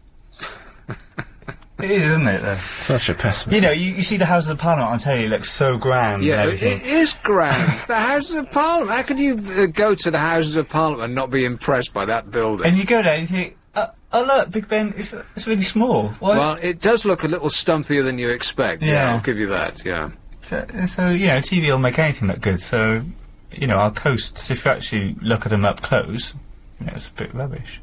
S4: It is, isn't it? Though?
S3: Such a pessimist.
S4: You know, you see the Houses of Parliament on telly, it looks so grand.
S2: Yeah,
S4: and
S2: it is grand. The Houses of Parliament. How can you go to the Houses of Parliament and not be impressed by that building?
S4: And you go there and you think, oh look, Big Ben, it's really small. Why?
S2: Well, it does look a little stumpier than you expect. Yeah, I'll give you that. Yeah.
S4: So you know, TV will make anything look good. So, you know, our coasts, if you actually look at them up close, you know, it's a bit rubbish.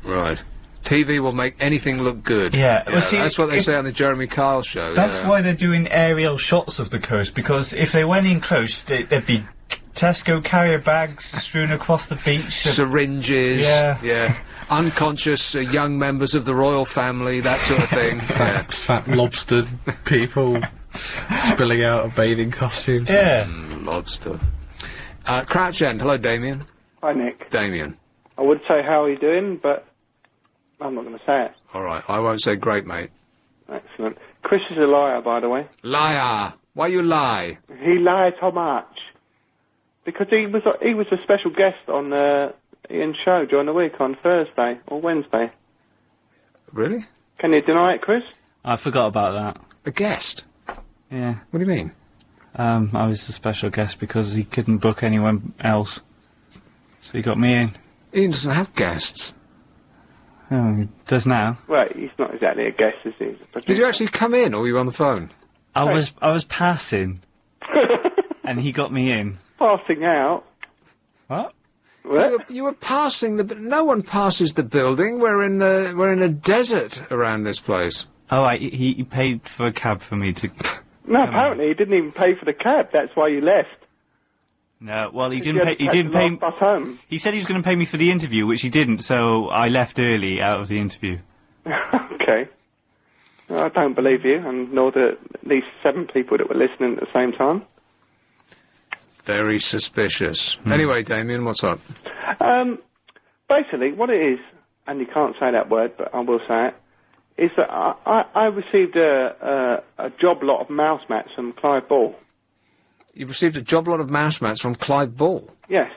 S2: Right. TV will make anything look good.
S4: Yeah, well, see,
S2: that's what they say on the Jeremy Kyle show.
S4: That's why they're doing aerial shots of the coast, because if they went in close, there'd be Tesco carrier bags strewn across the beach.
S2: Syringes. Yeah. Unconscious young members of the royal family, that sort of thing.
S3: Fat lobster people Spilling out of bathing costumes.
S4: Yeah.
S2: Lobster. Crouch End. Hello, Damien.
S20: Hi, Nick.
S2: Damien.
S20: I would say how are you doing, but I'm not going to say it.
S2: All right, I won't say great, mate.
S20: Excellent. Chris is a liar, by the way.
S2: Liar. Why you lie?
S20: He lied so much. Because he was a special guest on Ian's show during the week on Thursday or Wednesday.
S2: Really?
S20: Can you deny it, Chris?
S4: I forgot about that.
S2: A guest?
S4: Yeah.
S2: What do you mean?
S4: I was a special guest because he couldn't book anyone else. So he got me in.
S2: Ian doesn't have guests.
S4: Oh, he does now.
S20: Well, he's not exactly a guest, is he?
S2: Did you actually come in, or were you on the phone?
S4: I was passing. And he got me in.
S20: Passing out?
S4: What?
S2: You were passing the... No one passes the building. We're in a desert around this place.
S4: Oh, he paid for a cab for me to...
S20: No, apparently he didn't even pay for the cab. That's why you left.
S4: No, well, he didn't pay... He didn't pay...
S20: Bus home.
S4: He said he was going to pay me for the interview, which he didn't, so I left early out of the interview.
S20: Okay. I don't believe you, and nor do at least 7 people that were listening at the same time.
S2: Very suspicious. Anyway, Damien, what's up?
S20: Basically, what it is, and you can't say that word, but I will say it, is that I received a job lot of mouse mats from Clive Ball.
S2: You've received a job lot of mouse mats from Clive Ball?
S20: Yes.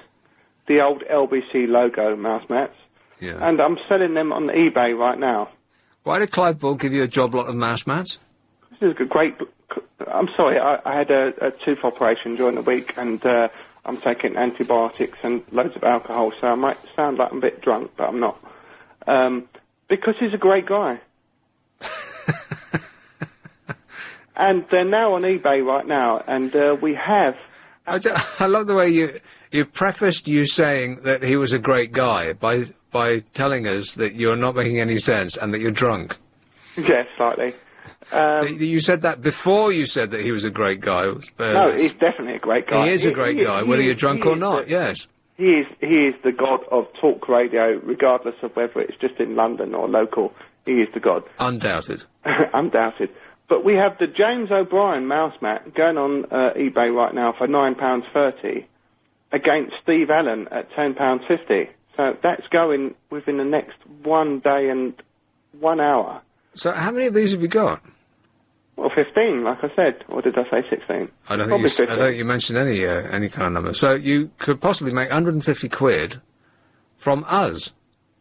S20: The old LBC logo mouse mats.
S2: Yeah.
S20: And I'm selling them on eBay right now.
S2: Why did Clive Ball give you a job lot of mouse mats?
S20: This is a great... I'm sorry, I had a tooth operation during the week, and I'm taking antibiotics and loads of alcohol, so I might sound like I'm a bit drunk, but I'm not. Because he's a great guy. And they're now on eBay right now, and we have...
S2: I love the way you prefaced you saying that he was a great guy by telling us that you're not making any sense and that you're drunk.
S20: Yes, slightly.
S2: You said that before you said that he was a great guy.
S20: No, he's definitely a great guy.
S2: He is a great guy, whether you're drunk or not, yes.
S20: He is the god of talk radio, regardless of whether it's just in London or local. He is the god.
S2: Undoubted.
S20: Undoubted. But we have the James O'Brien mouse mat going on eBay right now for £9.30 against Steve Allen at £10.50. So that's going within the next 1 day and 1 hour.
S2: So how many of these have you got?
S20: Well, 15, like I said. Or did I say 16?
S2: I don't think you mentioned any kind of number. So you could possibly make 150 quid from us.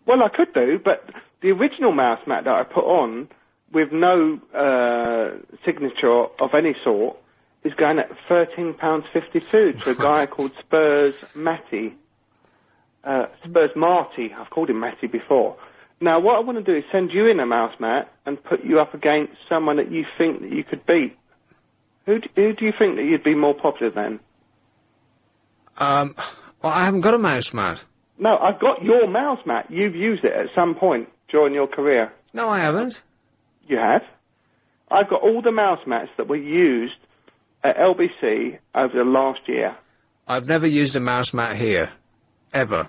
S20: Well, I could do, but the original mouse mat that I put on, with no signature of any sort, is going at £13.52 to a guy called Spurs Marty. I've called him Matty before. Now, what I want to do is send you in a mouse mat and put you up against someone that you think that you could beat. Who do you think that you'd be more popular than?
S2: Well, I haven't got a mouse mat.
S20: No, I've got your mouse mat. You've used it at some point during your career.
S2: No, I haven't.
S20: You have? I've got all the mouse mats that were used at LBC over the last year.
S2: I've never used a mouse mat here. Ever.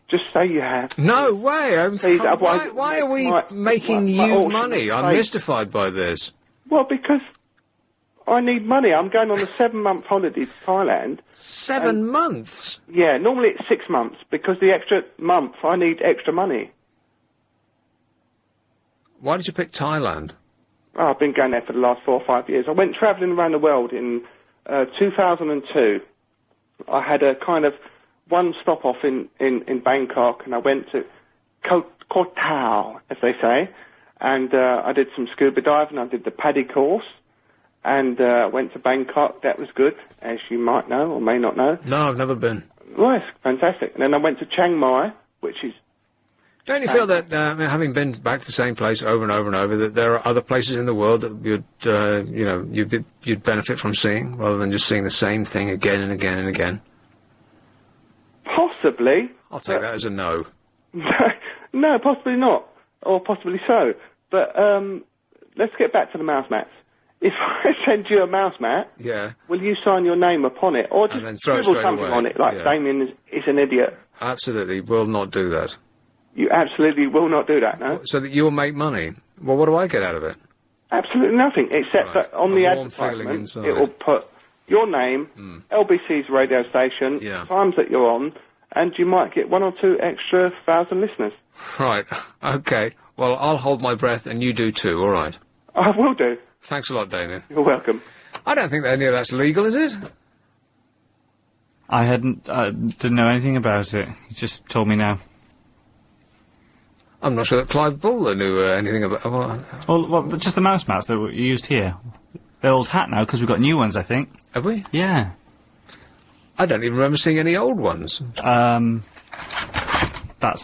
S20: Just say you have.
S2: No way! Why are we making you money? I'm mystified by this.
S20: Well, because I need money. I'm going on a 7-month holiday to Thailand.
S2: 7 months?
S20: Yeah, normally it's 6 months, because the extra month I need extra money.
S2: Why did you pick Thailand?
S20: Oh, I've been going there for the last 4 or 5 years. I went travelling around the world in 2002. I had a kind of one stop off in Bangkok, and I went to Koh Tao, as they say, and I did some scuba diving. I did the paddy course, and went to Bangkok. That was good, as you might know or may not know.
S2: No, I've never been.
S20: Well, it's fantastic. And then I went to Chiang Mai, which is...
S2: Don't you feel that, having been back to the same place over and over and over, that there are other places in the world that you'd benefit from seeing, rather than just seeing the same thing again and again and again?
S20: Possibly.
S2: I'll take that as a no.
S20: No, possibly not. Or possibly so. But let's get back to the mouse mats. If I send you a mouse mat,
S2: yeah,
S20: will you sign your name upon it? Or just scribble something on it, like Damien is an idiot?
S2: Absolutely, will not do that.
S20: You absolutely will not do that, no?
S2: So that you'll make money. Well, what do I get out of it?
S20: Absolutely nothing, except that on the
S2: warm feeling
S20: advertisement,
S2: inside.
S20: it will put your name, LBC's radio station, times that you're on, and you might get 1 or 2 extra thousand listeners.
S2: Right. Okay. Well, I'll hold my breath, and you do too. All right.
S20: I will do.
S2: Thanks a lot, Damien.
S20: You're welcome.
S2: I don't think any of that's legal, is it?
S4: I didn't know anything about it. You just told me now.
S2: I'm not sure that Clive Buller knew anything about...
S4: Well, just the mouse mats that were used here. They're old hat now, because we've got new ones, I think.
S2: Have we?
S4: Yeah.
S2: I don't even remember seeing any old ones.
S4: That's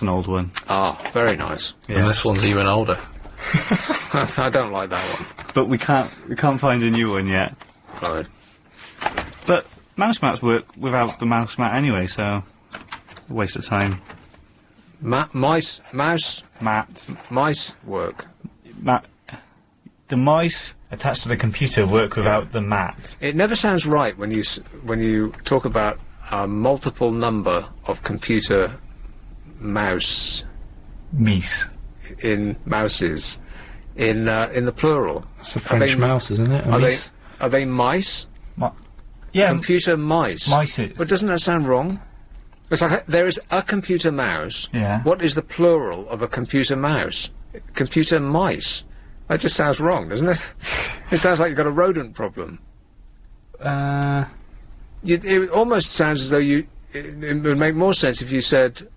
S4: an old one.
S2: Ah, very nice.
S4: Yeah.
S3: And this one's even older.
S2: I don't like that one.
S4: But we can't find a new one yet.
S2: Right.
S4: But mouse mats work without the mouse mat anyway, so... a waste of time.
S2: Mice
S4: Mats.
S2: Mice work.
S4: The mice attached to the computer work without the mat.
S2: It never sounds right when you talk about a multiple number of computer
S4: Mice.
S2: in mouses in the plural.
S3: It's a French mouse, isn't it?
S2: Are they mice?
S4: Yeah.
S2: Computer mice.
S4: Mices.
S2: But doesn't that sound wrong? It's like there is a computer mouse.
S4: Yeah.
S2: What is the plural of a computer mouse? Computer mice. That just sounds wrong, doesn't it? It sounds like you've got a rodent problem. It almost sounds as though it would make more sense if you said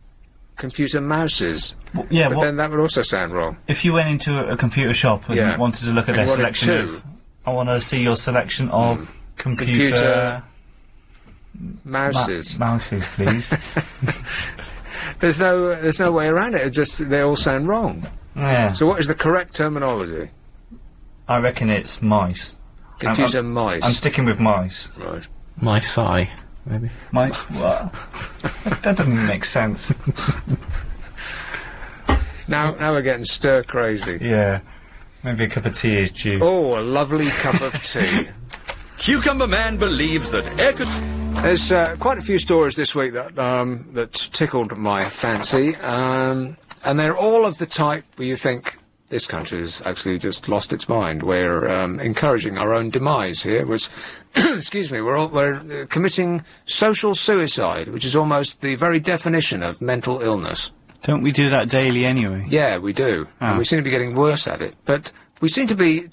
S2: computer mouses.
S4: Well, yeah,
S2: but then that would also sound wrong.
S4: If you went into a computer shop and wanted to look at their selection of... I want to see your selection of computer
S2: mouses.
S4: Mouses, please.
S2: There's no way around it. They all sound wrong.
S4: Yeah.
S2: So what is the correct terminology?
S4: I reckon it's mice.
S2: Computer mice.
S4: I'm sticking with mice.
S2: Right.
S3: Mice-eye, maybe.
S4: What? That doesn't even make sense.
S2: Now we're getting stir crazy.
S4: Yeah. Maybe a cup of tea is due.
S2: Oh, a lovely cup of tea.
S18: Cucumber Man believes that air could...
S2: There's quite a few stories this week that tickled my fancy, and they're all of the type where you think this country has actually just lost its mind. We're encouraging our own demise here, which, excuse me, we're committing social suicide, which is almost the very definition of mental illness.
S4: Don't we do that daily anyway?
S2: Yeah, we do. And we seem to be getting worse at it. But we seem to be,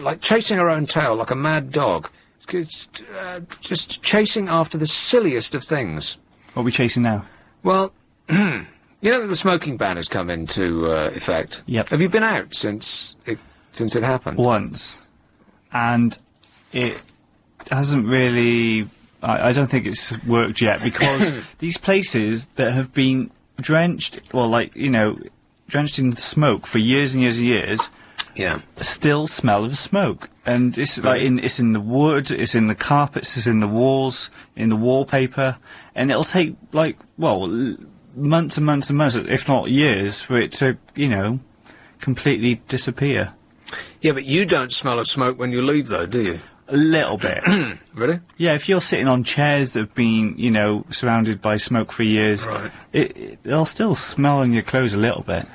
S2: like, chasing our own tail like a mad dog. Just chasing after the silliest of things.
S4: What are we chasing now?
S2: Well, you know that the smoking ban has come into effect?
S4: Yep.
S2: Have you been out since it happened?
S4: Once. And it hasn't really... I don't think it's worked yet, because these places that have been drenched, well, like, you know, drenched in smoke for years and years and years, still smell of smoke. And it's like it's in the wood, it's in the carpets, it's in the walls, in the wallpaper, and it'll take, like, well, months and months and months, if not years, for it to, you know, completely disappear.
S2: Yeah, but you don't smell of smoke when you leave, though, do you?
S4: A little bit.
S2: Really?
S4: Yeah, if you're sitting on chairs that have been, you know, surrounded by smoke for years, it'll still smell on your clothes a little bit.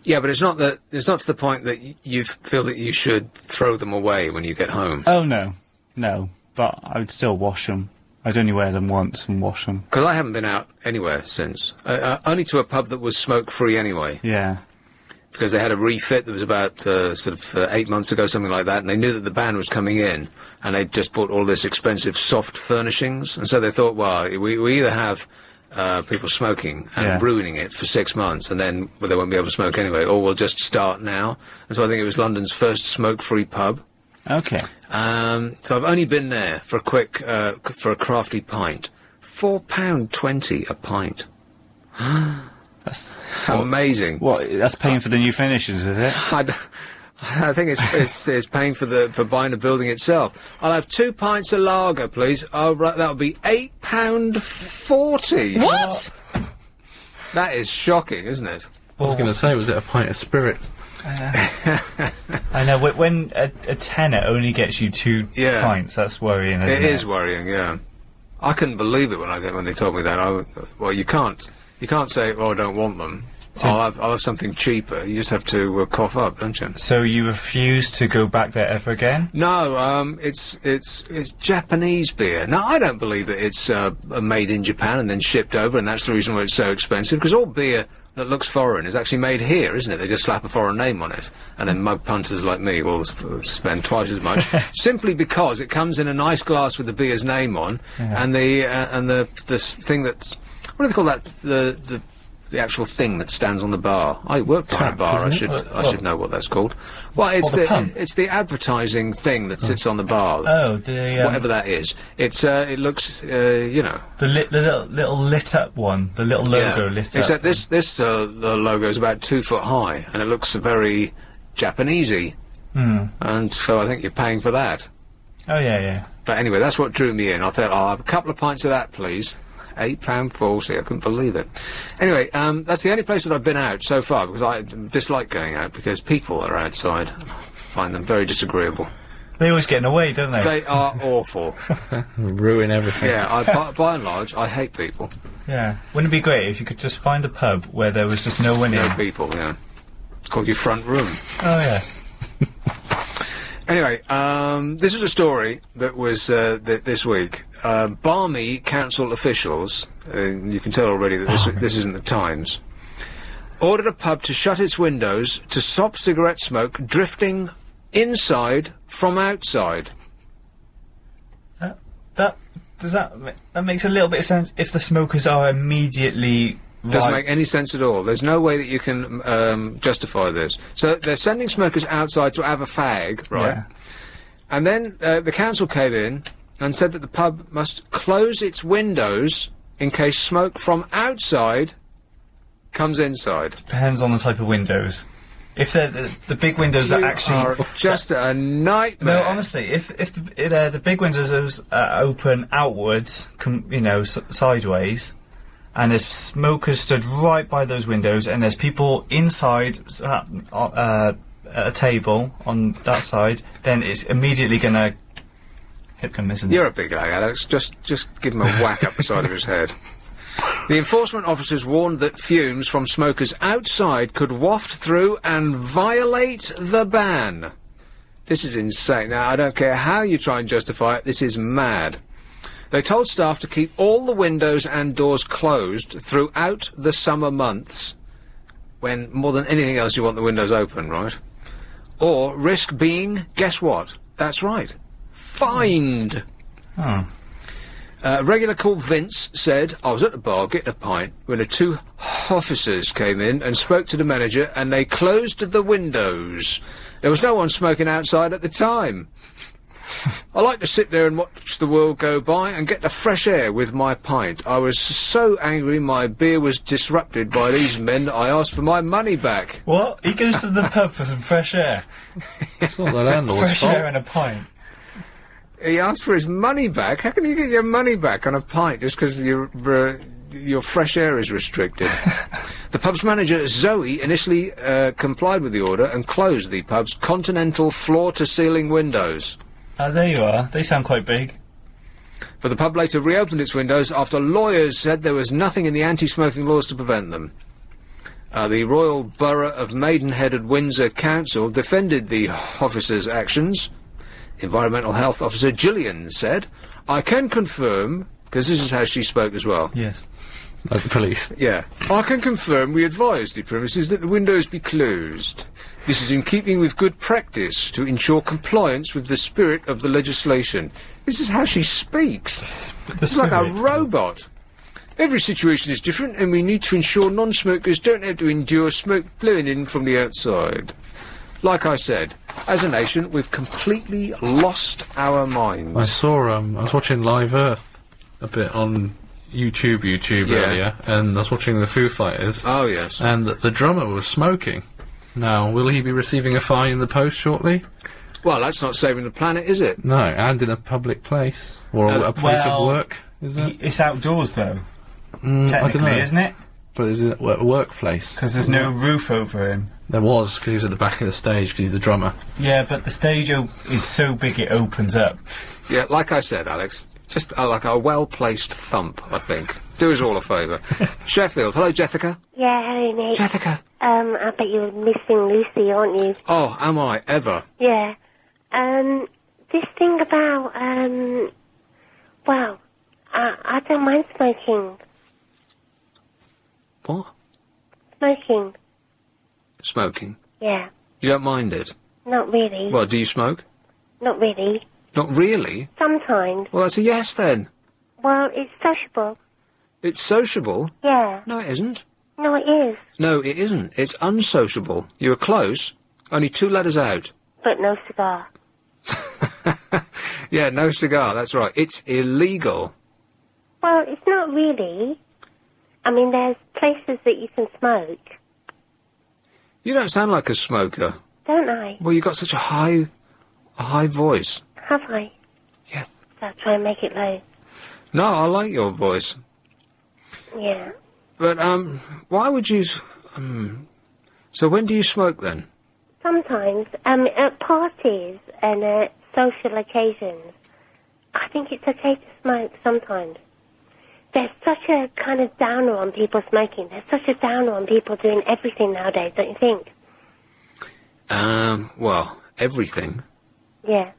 S2: Yeah, but it's not to the point that you feel that you should throw them away when you get home.
S4: Oh, no. No. But I would still wash them. I'd only wear them once and wash them.
S2: Because I haven't been out anywhere since. Only to a pub that was smoke-free anyway.
S4: Yeah.
S2: Because they had a refit that was about 8 months ago, something like that, and they knew that the ban was coming in, and they just bought all this expensive soft furnishings, and so they thought, well, we either have people smoking and ruining it for 6 months, and then they won't be able to smoke anyway, or we'll just start now. And so I think it was London's first smoke-free pub.
S4: Okay.
S2: So I've only been there for a crafty pint. £4.20 a pint.
S4: That's
S2: amazing.
S4: What? That's paying for the new finishes, is it?
S2: I think it's paying for buying the building itself. I'll have 2 pints of lager, please. Oh, right, that'll be £8.40.
S3: What?
S2: That is shocking, isn't it?
S3: I was going to say, was it a pint of spirit?
S4: I know. When a tenner only gets you 2 pints, that's worrying. Isn't it?
S2: It is worrying. Yeah. I couldn't believe it when they told me that. Well, you can't say, "Oh, I don't want them."
S4: So
S2: I'll have something cheaper. You just have to cough up, don't you?
S4: So you refuse to go back there ever again?
S2: No, it's Japanese beer. Now, I don't believe that it's made in Japan and then shipped over, and that's the reason why it's so expensive, because all beer that looks foreign is actually made here, isn't it? They just slap a foreign name on it, and then mug punters like me will spend twice as much, simply because it comes in a nice glass with the beer's name on, and the thing that's, what do they call that? The actual thing that stands on the bar. I work behind a bar. I should know what that's called. Well, it's the advertising thing that sits on the bar.
S4: Oh, the
S2: whatever that is. It looks you know,
S4: the little lit up one. The little logo lit up.
S2: Except this the logo is about 2 foot high, and it looks very Japanesey. And so I think you're paying for that.
S4: Oh yeah.
S2: But anyway, that's what drew me in. I thought, I'll have a couple of pints of that, please. £8.40, I couldn't believe it. Anyway, that's the only place that I've been out so far, because I dislike going out, because people are outside. I find them very disagreeable.
S4: They always get in the way, don't they?
S2: They are awful.
S3: Ruin everything.
S2: Yeah, by and large, I hate people.
S4: Yeah. Wouldn't it be great if you could just find a pub where there was just no one in?
S2: No people, yeah. It's called your front room.
S4: Oh, yeah.
S2: Anyway, this is a story that was this week. Barmy council officials, you can tell already that this isn't the Times, ordered a pub to shut its windows to stop cigarette smoke drifting inside from outside.
S4: That makes a little bit of sense if the smokers are immediately...
S2: Doesn't make any sense at all. There's no way that you can justify this. So they're sending smokers outside to have a fag, right?
S4: Yeah.
S2: And then the council came in and said that the pub must close its windows in case smoke from outside comes inside.
S4: Depends on the type of windows. If they're the big windows that actually
S2: are just a nightmare.
S4: No, honestly, if the big windows open outwards, sideways, and there's smokers stood right by those windows, and there's people inside at a table on that side, then it's immediately gonna hit them, isn't it?
S2: You're a big lad, Alex. Just give him a whack up the side of his head. The enforcement officers warned that fumes from smokers outside could waft through and violate the ban. This is insane. Now, I don't care how you try and justify it, this is mad. They told staff to keep all the windows and doors closed throughout the summer months, when more than anything else you want the windows open, right? Or risk being, guess what? That's right, fined.
S4: Oh.
S2: Regular called Vince said, I was at the bar getting a pint when the two officers came in and spoke to the manager, and they closed the windows. There was no one smoking outside at the time. I like to sit there and watch the world go by and get the fresh air with my pint. I was so angry my beer was disrupted by these men that I asked for my money back.
S4: What? He goes to the pub for some fresh air?
S3: It's not the landlord's
S4: fresh
S3: fault.
S4: air and a pint.
S2: He asked for his money back? How can you get your money back on a pint just because your fresh air is restricted? The pub's manager, Zoe, initially complied with the order and closed the pub's continental floor-to-ceiling windows.
S4: There you are. They sound quite big.
S2: But the pub later reopened its windows after lawyers said there was nothing in the anti-smoking laws to prevent them. The Royal Borough of Maidenhead and Windsor Council defended the officers' actions. Environmental Health Officer Gillian said, I can confirm, because this is how she spoke as well.
S4: Yes.
S3: Like the police.
S2: Yeah. I can confirm we advised the premises that the windows be closed. This is in keeping with good practice to ensure compliance with the spirit of the legislation. This is how she speaks. It's like a robot. Every situation is different, and we need to ensure non-smokers don't have to endure smoke blowing in from the outside. Like I said, as a nation, we've completely lost our minds.
S3: I saw, I was watching Live Earth a bit on YouTube earlier, and I was watching the Foo Fighters.
S2: Oh, yes.
S3: And the drummer was smoking. Now, will he be receiving a fine in the post shortly?
S2: Well, that's not saving the planet, is it?
S3: No, and in a public place. Or a place of work, is it?
S4: It's outdoors, though.
S3: I don't know.
S4: Isn't it?
S3: But is it a workplace?
S4: Because there's no roof over him.
S3: There was, because he was at the back of the stage, because he's the drummer.
S4: Yeah, but the stage is so big it opens up.
S2: Yeah, like I said, Alex, just like a well-placed thump, I think. Do us all a favour. Sheffield. Hello, Jessica.
S21: Yeah, hello, Nick.
S2: Jessica.
S21: I bet you're missing Lucy, aren't you?
S2: Oh, am I ever?
S21: Yeah. This thing about, well, I don't mind smoking.
S2: What?
S21: Smoking.
S2: Smoking?
S21: Yeah.
S2: You don't mind it?
S21: Not really.
S2: Well, do you smoke?
S21: Not really.
S2: Not really?
S21: Sometimes.
S2: Well, that's a yes, then.
S21: Well, it's sociable.
S2: It's sociable?
S21: Yeah.
S2: No, it isn't.
S21: No, it is.
S2: No, it isn't. It's unsociable. You were close. Only 2 letters out.
S21: But no cigar.
S2: Yeah, no cigar, that's right. It's illegal.
S21: Well, it's not really. I mean, there's places that you can smoke.
S2: You don't sound like a smoker.
S21: Don't I?
S2: Well, you've got such a high voice.
S21: Have I?
S2: Yes.
S21: So I'll try and make it low.
S2: No, I like your voice.
S21: Yeah.
S2: But, why would you... So when do you smoke, then?
S21: Sometimes, at parties and at social occasions, I think it's okay to smoke sometimes. There's such a kind of downer on people smoking. There's such a downer on people doing everything nowadays, don't you think?
S2: Well, everything.
S21: Yeah.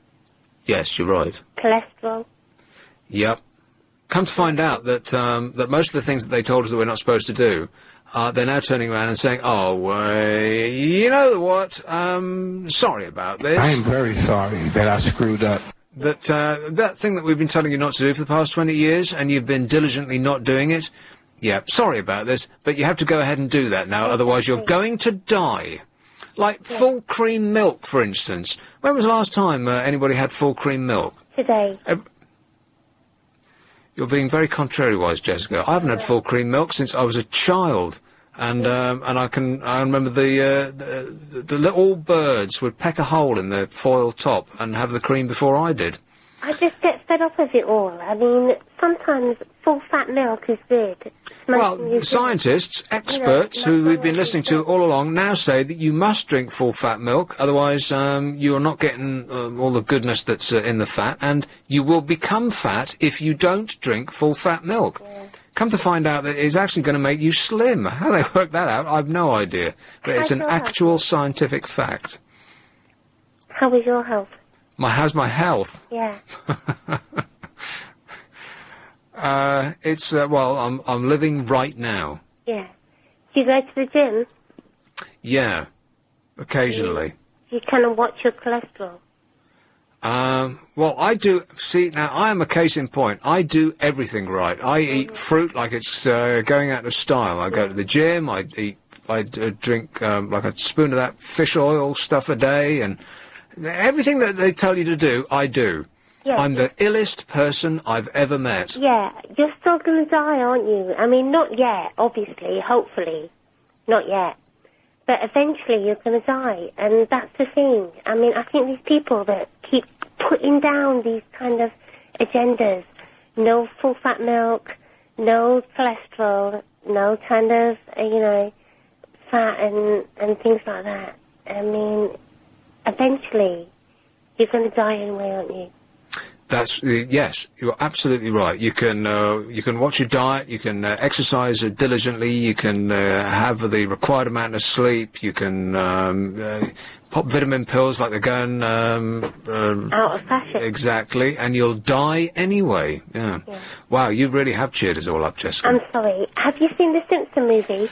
S2: Yes, you're right.
S21: Cholesterol.
S2: Yep. Come to find out that, that most of the things that they told us that we're not supposed to do, they're now turning around and saying, oh, you know what, sorry about this.
S22: I am very sorry that I screwed up.
S2: That, that thing that we've been telling you not to do for the past 20 years, and you've been diligently not doing it, yeah, sorry about this, but you have to go ahead and do that now, otherwise you're going to die. Like full cream milk, for instance. When was the last time anybody had full cream milk?
S21: Today.
S2: You're being very contrariwise, Jessica. I haven't had full cream milk since I was a child, and I remember the little birds would peck a hole in the foil top and have the cream before I did.
S21: I just get fed up of it all. I mean, sometimes full fat milk is good.
S2: Well, scientists, experts who we've been listening to all along now say that you must drink full fat milk, otherwise you are not getting all the goodness that's in the fat, and you will become fat if you don't drink full fat milk. Yeah. Come to find out that it's actually going to make you slim. How they work that out, I've no idea. But it's an actual scientific fact.
S21: How is your health?
S2: How's my health?
S21: Yeah.
S2: It's, well, I'm living right now.
S21: Yeah. Do you go to the gym?
S2: Yeah. Occasionally.
S21: Do you kind of watch your cholesterol?
S2: Well, I do, see, now, I am a case in point. I do everything right. I eat fruit like it's, going out of style. I go to the gym, I drink, like a spoon of that fish oil stuff a day, and everything that they tell you to do, I do. Yeah, I'm the illest person I've ever met.
S21: Yeah, you're still going to die, aren't you? I mean, not yet, obviously, hopefully. Not yet. But eventually you're going to die, and that's the thing. I mean, I think these people that keep putting down these kind of agendas, no full-fat milk, no cholesterol, no kind of, fat and things like that. I mean, eventually you're going to die anyway, aren't you?
S2: That's, yes, you're absolutely right. You can watch your diet, you can exercise diligently, you can have the required amount of sleep, you can pop vitamin pills like they're going
S21: out of fashion.
S2: Exactly, and you'll die anyway. Yeah. Wow, you really have cheered us all up, Jessica.
S21: I'm sorry. Have you seen the Simpson movie?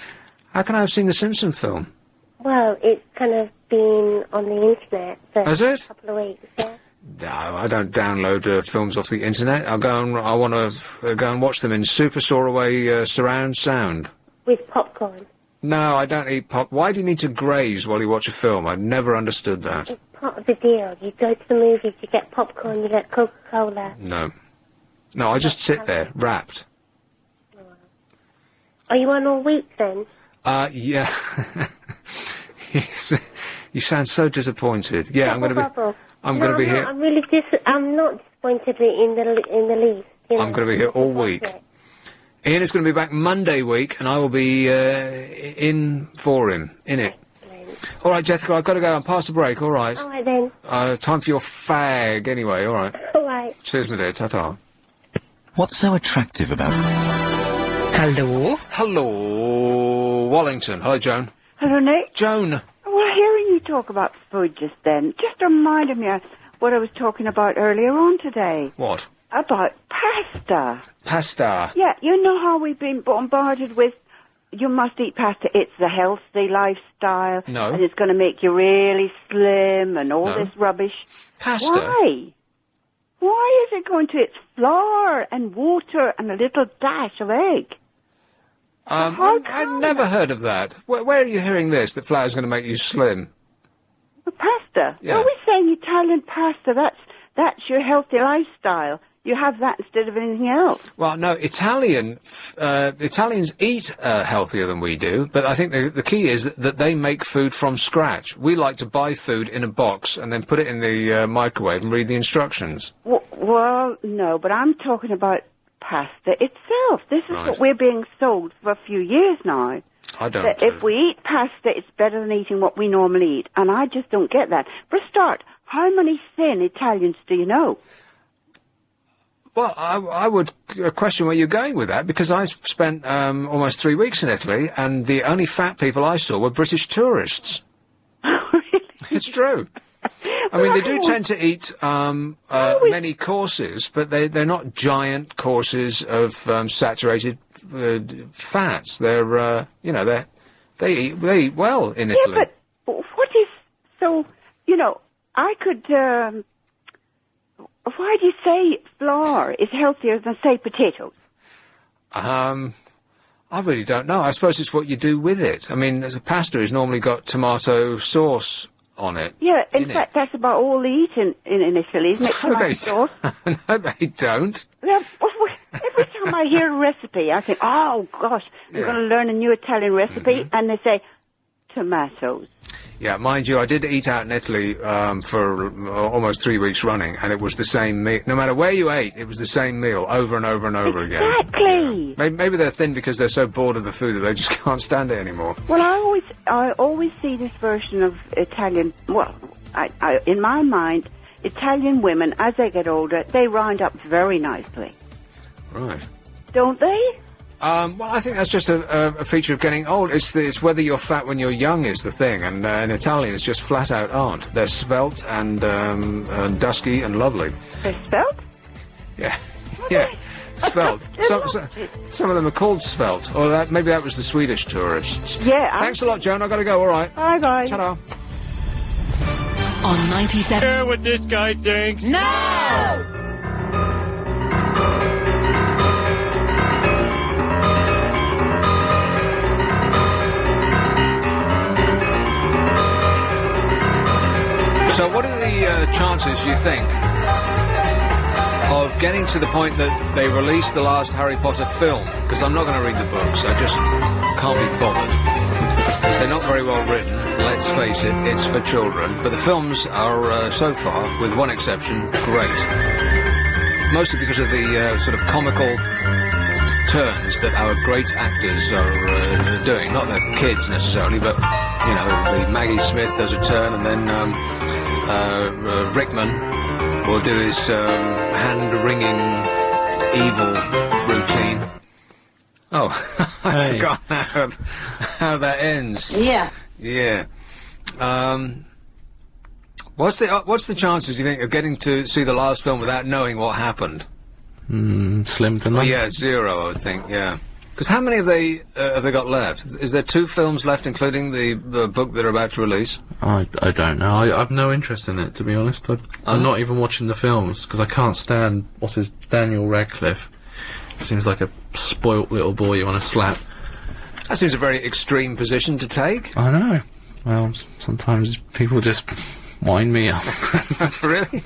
S2: How can I have seen the Simpson film?
S21: Well, it's kind of been on the internet for a couple of weeks, yeah.
S2: No, I don't download films off the internet. I want to go and watch them in super soaraway surround sound.
S21: With popcorn?
S2: No, I don't eat pop. Why do you need to graze while you watch a film? I've never understood that.
S21: It's part of the deal. You go to the movies, you get popcorn, you get Coca-Cola.
S2: No. No, I just sit there, wrapped.
S21: Are you on all week, then?
S2: Yeah. You sound so disappointed. Yeah, I'm going to be... I'm going to be here.
S21: I'm not disappointed in the least.
S2: I'm going to be here all week. Ian is going to be back Monday week, and I will be in for him, in it. All right, Jessica, I've got to go and pass the break. All right.
S21: All right then.
S2: Time for your fag, anyway. All right.
S21: All right.
S2: Cheers, my dear. Ta-ta.
S5: What's so attractive about
S6: Hello.
S2: Hello, Wallington. Hello, Joan.
S7: Hello, Nick.
S2: Joan.
S7: Well, hearing you talk about food just then just reminded me of what I was talking about earlier on today.
S2: What?
S7: About pasta.
S2: Pasta.
S7: Yeah, you know how we've been bombarded with, you must eat pasta, it's the healthy lifestyle.
S2: No.
S7: And it's going to make you really slim and all
S2: No.
S7: this rubbish.
S2: Pasta?
S7: Why? Why is it going to, it's flour and water and a little dash of egg?
S2: I've never heard of that. Where are you hearing this, that flour's going to make you slim?
S7: Pasta.
S2: Yeah.
S7: Well, we're saying Italian pasta, that's your healthy lifestyle. You have that instead of anything else.
S2: Well, no, Italians eat healthier than we do, but I think the key is that they make food from scratch. We like to buy food in a box and then put it in the microwave and read the instructions.
S7: Well, no, but I'm talking about pasta itself. This is
S2: Right.
S7: what we're being sold for a few years now.
S2: I don't.
S7: That if we eat pasta, it's better than eating what we normally eat. And I just don't get that. For a start, how many thin Italians do you know?
S2: Well, I would question where you're going with that, because I spent almost 3 weeks in Italy, and the only fat people I saw were British tourists.
S7: Really?
S2: It's true. I mean, they do tend to eat many courses, but they're not giant courses of saturated fats. They're they eat well in Italy.
S7: Yeah, but what is so? I could. Why do you say flour is healthier than, say, potatoes?
S2: I really don't know. I suppose it's what you do with it. I mean, as a pasta has normally got tomato sauce on it.
S7: Yeah, in fact, that's about all they eat in Italy, isn't it? Tomato sauce.
S2: No, they don't.
S7: Yeah, every time I hear a recipe, I think, oh, gosh, I'm going to learn a new Italian recipe, and they say tomatoes.
S2: Yeah, mind you, I did eat out in Italy for almost 3 weeks running, and it was the same meal. No matter where you ate, it was the same meal over and over and over again.
S7: Exactly.
S2: Yeah. Maybe they're thin because they're so bored of the food that they just can't stand it anymore.
S7: Well, I always see this version of Italian. Well, I in my mind, Italian women, as they get older, they round up very nicely.
S2: Right.
S7: Don't they?
S2: Well, I think that's just a feature of getting old. It's whether you're fat when you're young is the thing, and in Italian it's just flat out aren't. They're svelte and dusky and lovely.
S7: They're svelte?
S2: Yeah, yeah, svelte. Some of them are called svelte, or maybe that was the Swedish tourists.
S7: Yeah.
S2: Thanks a lot, Joan. I've got to go. All right.
S7: Bye.
S2: Ta-da.
S12: On 97.
S23: Hear what this guy thinks.
S12: No!
S2: So what are the chances, you think, of getting to the point that they release the last Harry Potter film? Because I'm not going to read the books, I just can't be bothered. Because they're not very well written, let's face it, it's for children. But the films are, so far, with one exception, great. Mostly because of the sort of comical turns that our great actors are doing. Not the kids necessarily, but, you know, the Maggie Smith does a turn, and then Rickman will do his hand-wringing evil routine. Oh, I forgot how that ends.
S17: Yeah.
S2: Yeah. What's the chances, do you think, of getting to see the last film without knowing what happened?
S3: Slim to none.
S2: Yeah, 0, I would think, yeah. Because how many have they got left? Is there 2 films left, including the book they're about to release?
S3: I don't know. I've no interest in it, to be honest. I'm not even watching the films, because I can't stand, Daniel Radcliffe. Seems like a spoilt little boy you want to slap.
S2: That seems a very extreme position to take.
S3: I know. Well, sometimes people just wind me up.
S2: Really?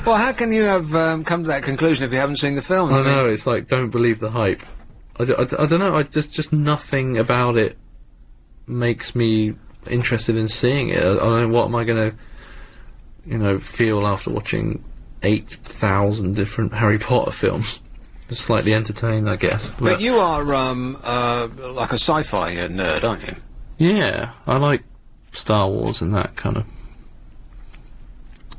S2: Well, how can you have come to that conclusion if you haven't seen the film?
S3: I know, it's like, don't believe the hype. I don't know, just nothing about it makes me interested in seeing it. I don't know, what am I going to, feel after watching 8,000 different Harry Potter films? Just slightly entertained, I guess.
S2: But you are, like a sci-fi nerd, aren't you?
S3: Yeah, I like Star Wars and that kind of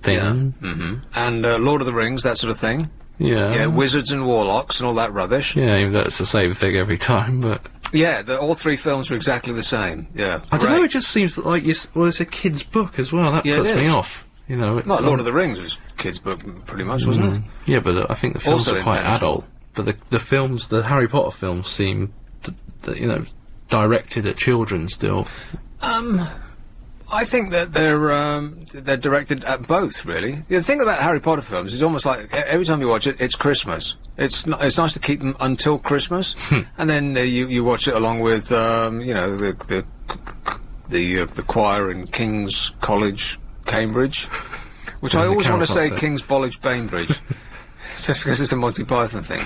S3: thing.
S2: Yeah. Mm-hmm. And Lord of the Rings, that sort of thing?
S3: Yeah.
S2: Wizards and Warlocks and all that rubbish.
S3: Yeah, even though it's the same thing every time, but...
S2: Yeah, all 3 films were exactly the same, yeah.
S3: I don't know, it just seems like it's a kid's book as well, that puts me off. You know, it's...
S2: Like Lord of the Rings was a kid's book, pretty much, wasn't it?
S3: Yeah, but I think the films are quite adult. But the Harry Potter films seem, directed at children still.
S2: I think that they're directed at both, really. The thing about Harry Potter films is almost like every time you watch it, it's Christmas. It's nice to keep them until Christmas, and then you watch it along with the choir in King's College, Cambridge, which I always want to say King's College, Bainbridge, just because it's a Monty Python thing.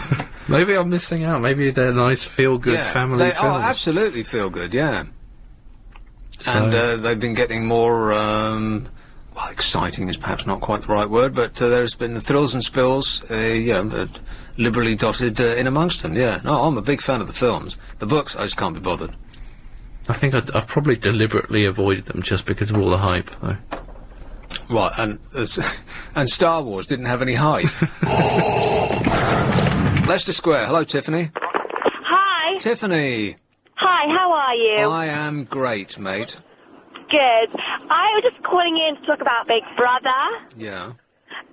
S3: Maybe I'm missing out. Maybe they're nice, feel-good family films.
S2: They are absolutely feel-good, yeah. And they've been getting more, exciting is perhaps not quite the right word, but there's been the thrills and spills, liberally dotted in amongst them, yeah. No, I'm a big fan of the films. The books, I just can't be bothered.
S3: I think I've probably deliberately avoided them just because of all the hype, though.
S2: Right, and Star Wars didn't have any hype. Leicester Square, hello, Tiffany.
S6: Hi.
S2: Tiffany.
S6: Hi, how are you?
S2: I am great, mate.
S6: Good. I was just calling in to talk about Big Brother.
S2: Yeah.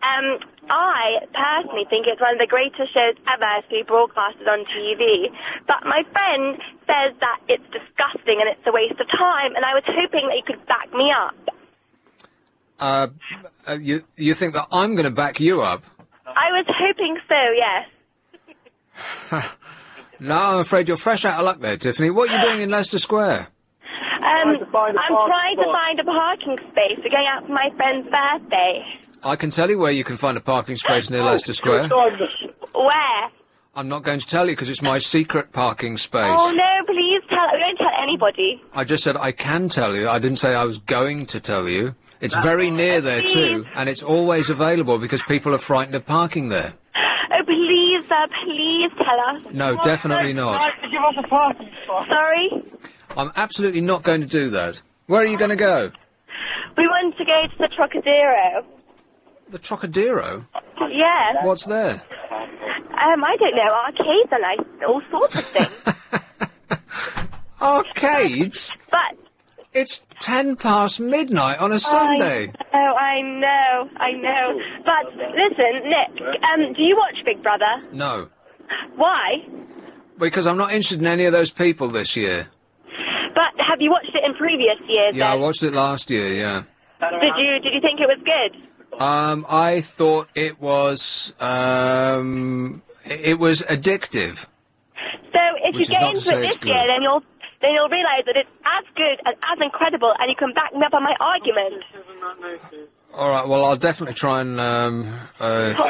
S6: I personally think it's one of the greatest shows ever to be broadcasted on TV. But my friend says that it's disgusting and it's a waste of time, and I was hoping that you could back me up.
S2: You think that I'm going to back you up?
S6: I was hoping so, yes.
S2: No, I'm afraid you're fresh out of luck there, Tiffany. What are you doing in Leicester Square?
S6: I'm trying to find a parking space. We're going out for my friend's birthday.
S2: I can tell you where you can find a parking space near Leicester Square.
S6: Where?
S2: I'm not going to tell you because it's my secret parking space.
S6: Oh, no, please don't tell anybody.
S2: I just said I can tell you. I didn't say I was going to tell you. It's very near there, too, and it's always available because people are frightened of parking there.
S6: Oh, please, sir, please tell us.
S2: No, definitely not.
S6: Give us a parking spot. Sorry?
S2: I'm absolutely not going to do that. Where are you going to go?
S6: We want to go to the Trocadero.
S2: The Trocadero?
S6: Yeah.
S2: What's there?
S6: I don't know, arcades are nice, all sorts of things.
S2: Arcades?
S6: But...
S2: It's 10 past midnight on a Sunday.
S6: I know. But, listen, Nick, do you watch Big Brother?
S2: No.
S6: Why?
S2: Because I'm not interested in any of those people this year.
S6: But have you watched it in previous years,
S2: Yeah,
S6: then?
S2: I watched it last year, yeah.
S6: Did you think it was good?
S2: I thought it was addictive.
S6: So if you get into it this year, then you'll realise that it's as good and as incredible, and you can back me up on my argument.
S2: All right, well, I'll definitely try and try and do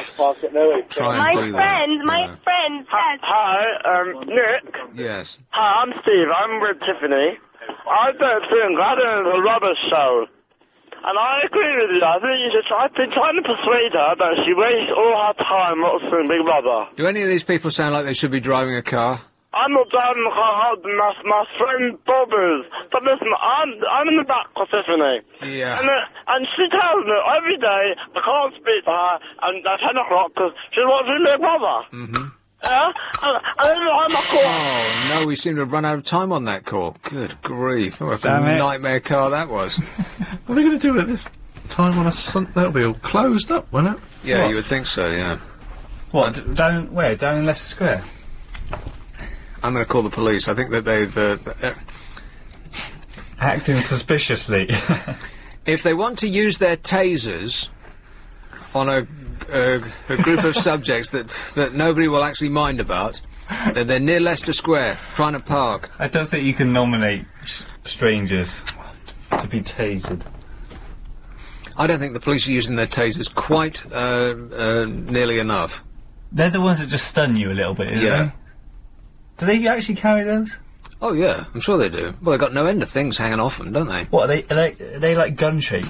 S2: that.
S6: My friend says...
S9: Hi, Nick.
S2: Yes.
S9: Hi, I'm Steve. I'm with Tiffany. I think it's a rubbish show. And I agree with you. I think I've been trying to persuade her that she wastes all her time watching Big Brother.
S2: Do any of these people sound like they should be driving a car?
S9: I'm not driving the car, my friend Bob is. But listen, I'm in the back with Tiffany.
S2: Yeah.
S9: And she tells me every day I can't speak to her at 10 o'clock because she's watching Big Brother.
S2: Mm-hmm.
S9: Yeah? And then I'm a call.
S2: Oh, no, we seem to have run out of time on that call. Good grief. What a nightmare car that was.
S3: What are we going to do at this time on a Sunday? That'll be all closed up, won't it?
S2: Yeah, you would think so, yeah.
S4: What, down where? Down in Leicester Square?
S2: I'm going to call the police. I think that they've...
S4: acting suspiciously.
S2: If they want to use their tasers on a group of subjects that nobody will actually mind about, then they're near Leicester Square, trying to park.
S4: I don't think you can nominate strangers to be tasered.
S2: I don't think the police are using their tasers quite nearly enough.
S4: They're the ones that just stun you a little bit, isn't they? Do they actually carry those?
S2: Oh, yeah, I'm sure they do. Well, they've got no end of things hanging off them, don't they?
S4: What, are they like gun shape?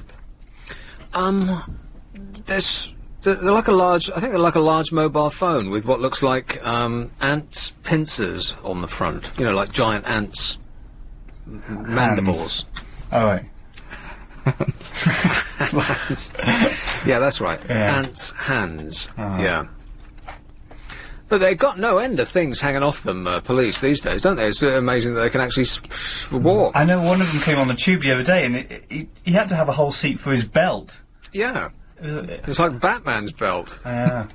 S2: They're like a large... I think they're like a large mobile phone with what looks like, ants' pincers on the front. You know, like giant ants' mandibles.
S4: Oh, right.
S2: Yeah, that's right.
S4: Yeah.
S2: Ants' hands. Yeah. But they've got no end of things hanging off them, police, these days, don't they? It's amazing that they can actually walk.
S4: I know one of them came on the tube the other day, and he had to have a whole seat for his belt.
S2: Yeah. It's like Batman's belt.
S4: Yeah.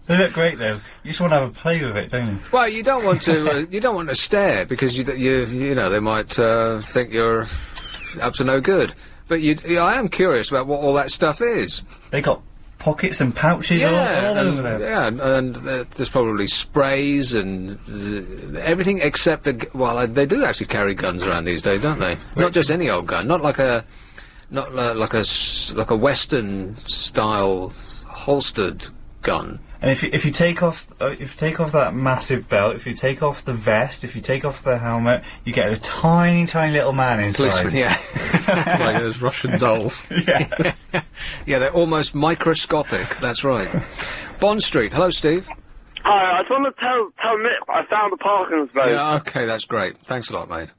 S4: They look great, though. You just want to have a play with it, don't you?
S2: Well, you don't want to. You don't want to stare because you know they might think you're up to no good. But I am curious about what all that stuff is.
S4: They got pockets and pouches all over them.
S2: Yeah, and there's probably sprays and everything except they do actually carry guns around these days, don't they? Not just any old gun, not like a Western style holstered gun.
S4: And if you take off that massive belt, if you take off the vest, if you take off the helmet, you get a tiny little man inside.
S2: Policeman, yeah.
S3: Like those Russian dolls.
S4: Yeah.
S2: Yeah, they're almost microscopic. That's right. Bond Street. Hello, Steve.
S9: Hi, I just want to tell Nick I found the parking space.
S2: Yeah, okay, that's great. Thanks a lot, mate.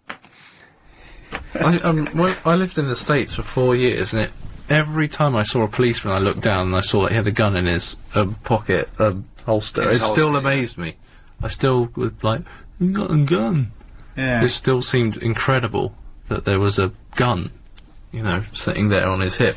S3: I lived in the States for 4 years, and every time I saw a policeman, I looked down and I saw that he had a gun in his pocket, holster. It still amazed me. I still was like, "You got a gun?"
S4: Yeah.
S3: It still seemed incredible that there was a gun, sitting there on his hip.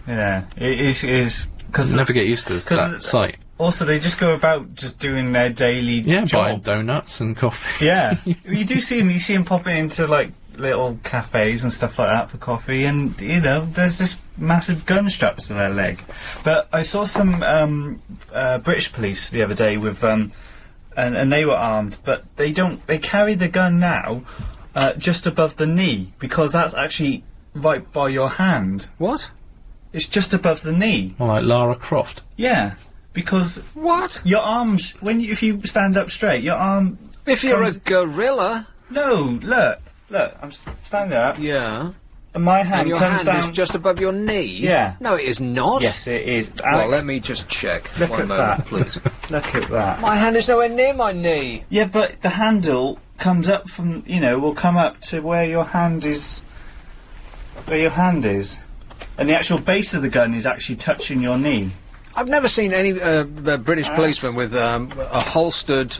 S4: Yeah, it is because
S3: never get used to that sight.
S4: Also, they just go about just doing their daily job.
S3: Buying donuts and coffee.
S4: Yeah, you do see them. You see them popping into like little cafes and stuff like that for coffee, and there's this massive gun straps to their leg. But I saw some British police the other day with and they were armed, but they carry the gun now just above the knee, because that's actually right by your hand.
S2: What?
S4: It's just above the knee.
S3: Well, like Lara Croft.
S4: Yeah, because
S2: what?
S4: Your arms, if you stand up straight, your arm.
S2: If you're a gorilla.
S4: No, look, I'm standing up.
S2: Yeah.
S4: And my hand
S2: and your
S4: comes
S2: hand
S4: down.
S2: is just above your knee?
S4: Yeah.
S2: No, it is not.
S4: Yes, it is. Alex,
S2: well, let me just check.
S4: Look
S2: One
S4: at
S2: moment,
S4: that.
S2: please.
S4: Look at that.
S2: My hand is nowhere near my knee.
S4: Yeah, but the handle comes up from, will come up to where your hand is. Where your hand is. And the actual base of the gun is actually touching your knee.
S2: I've never seen any British policeman with a holstered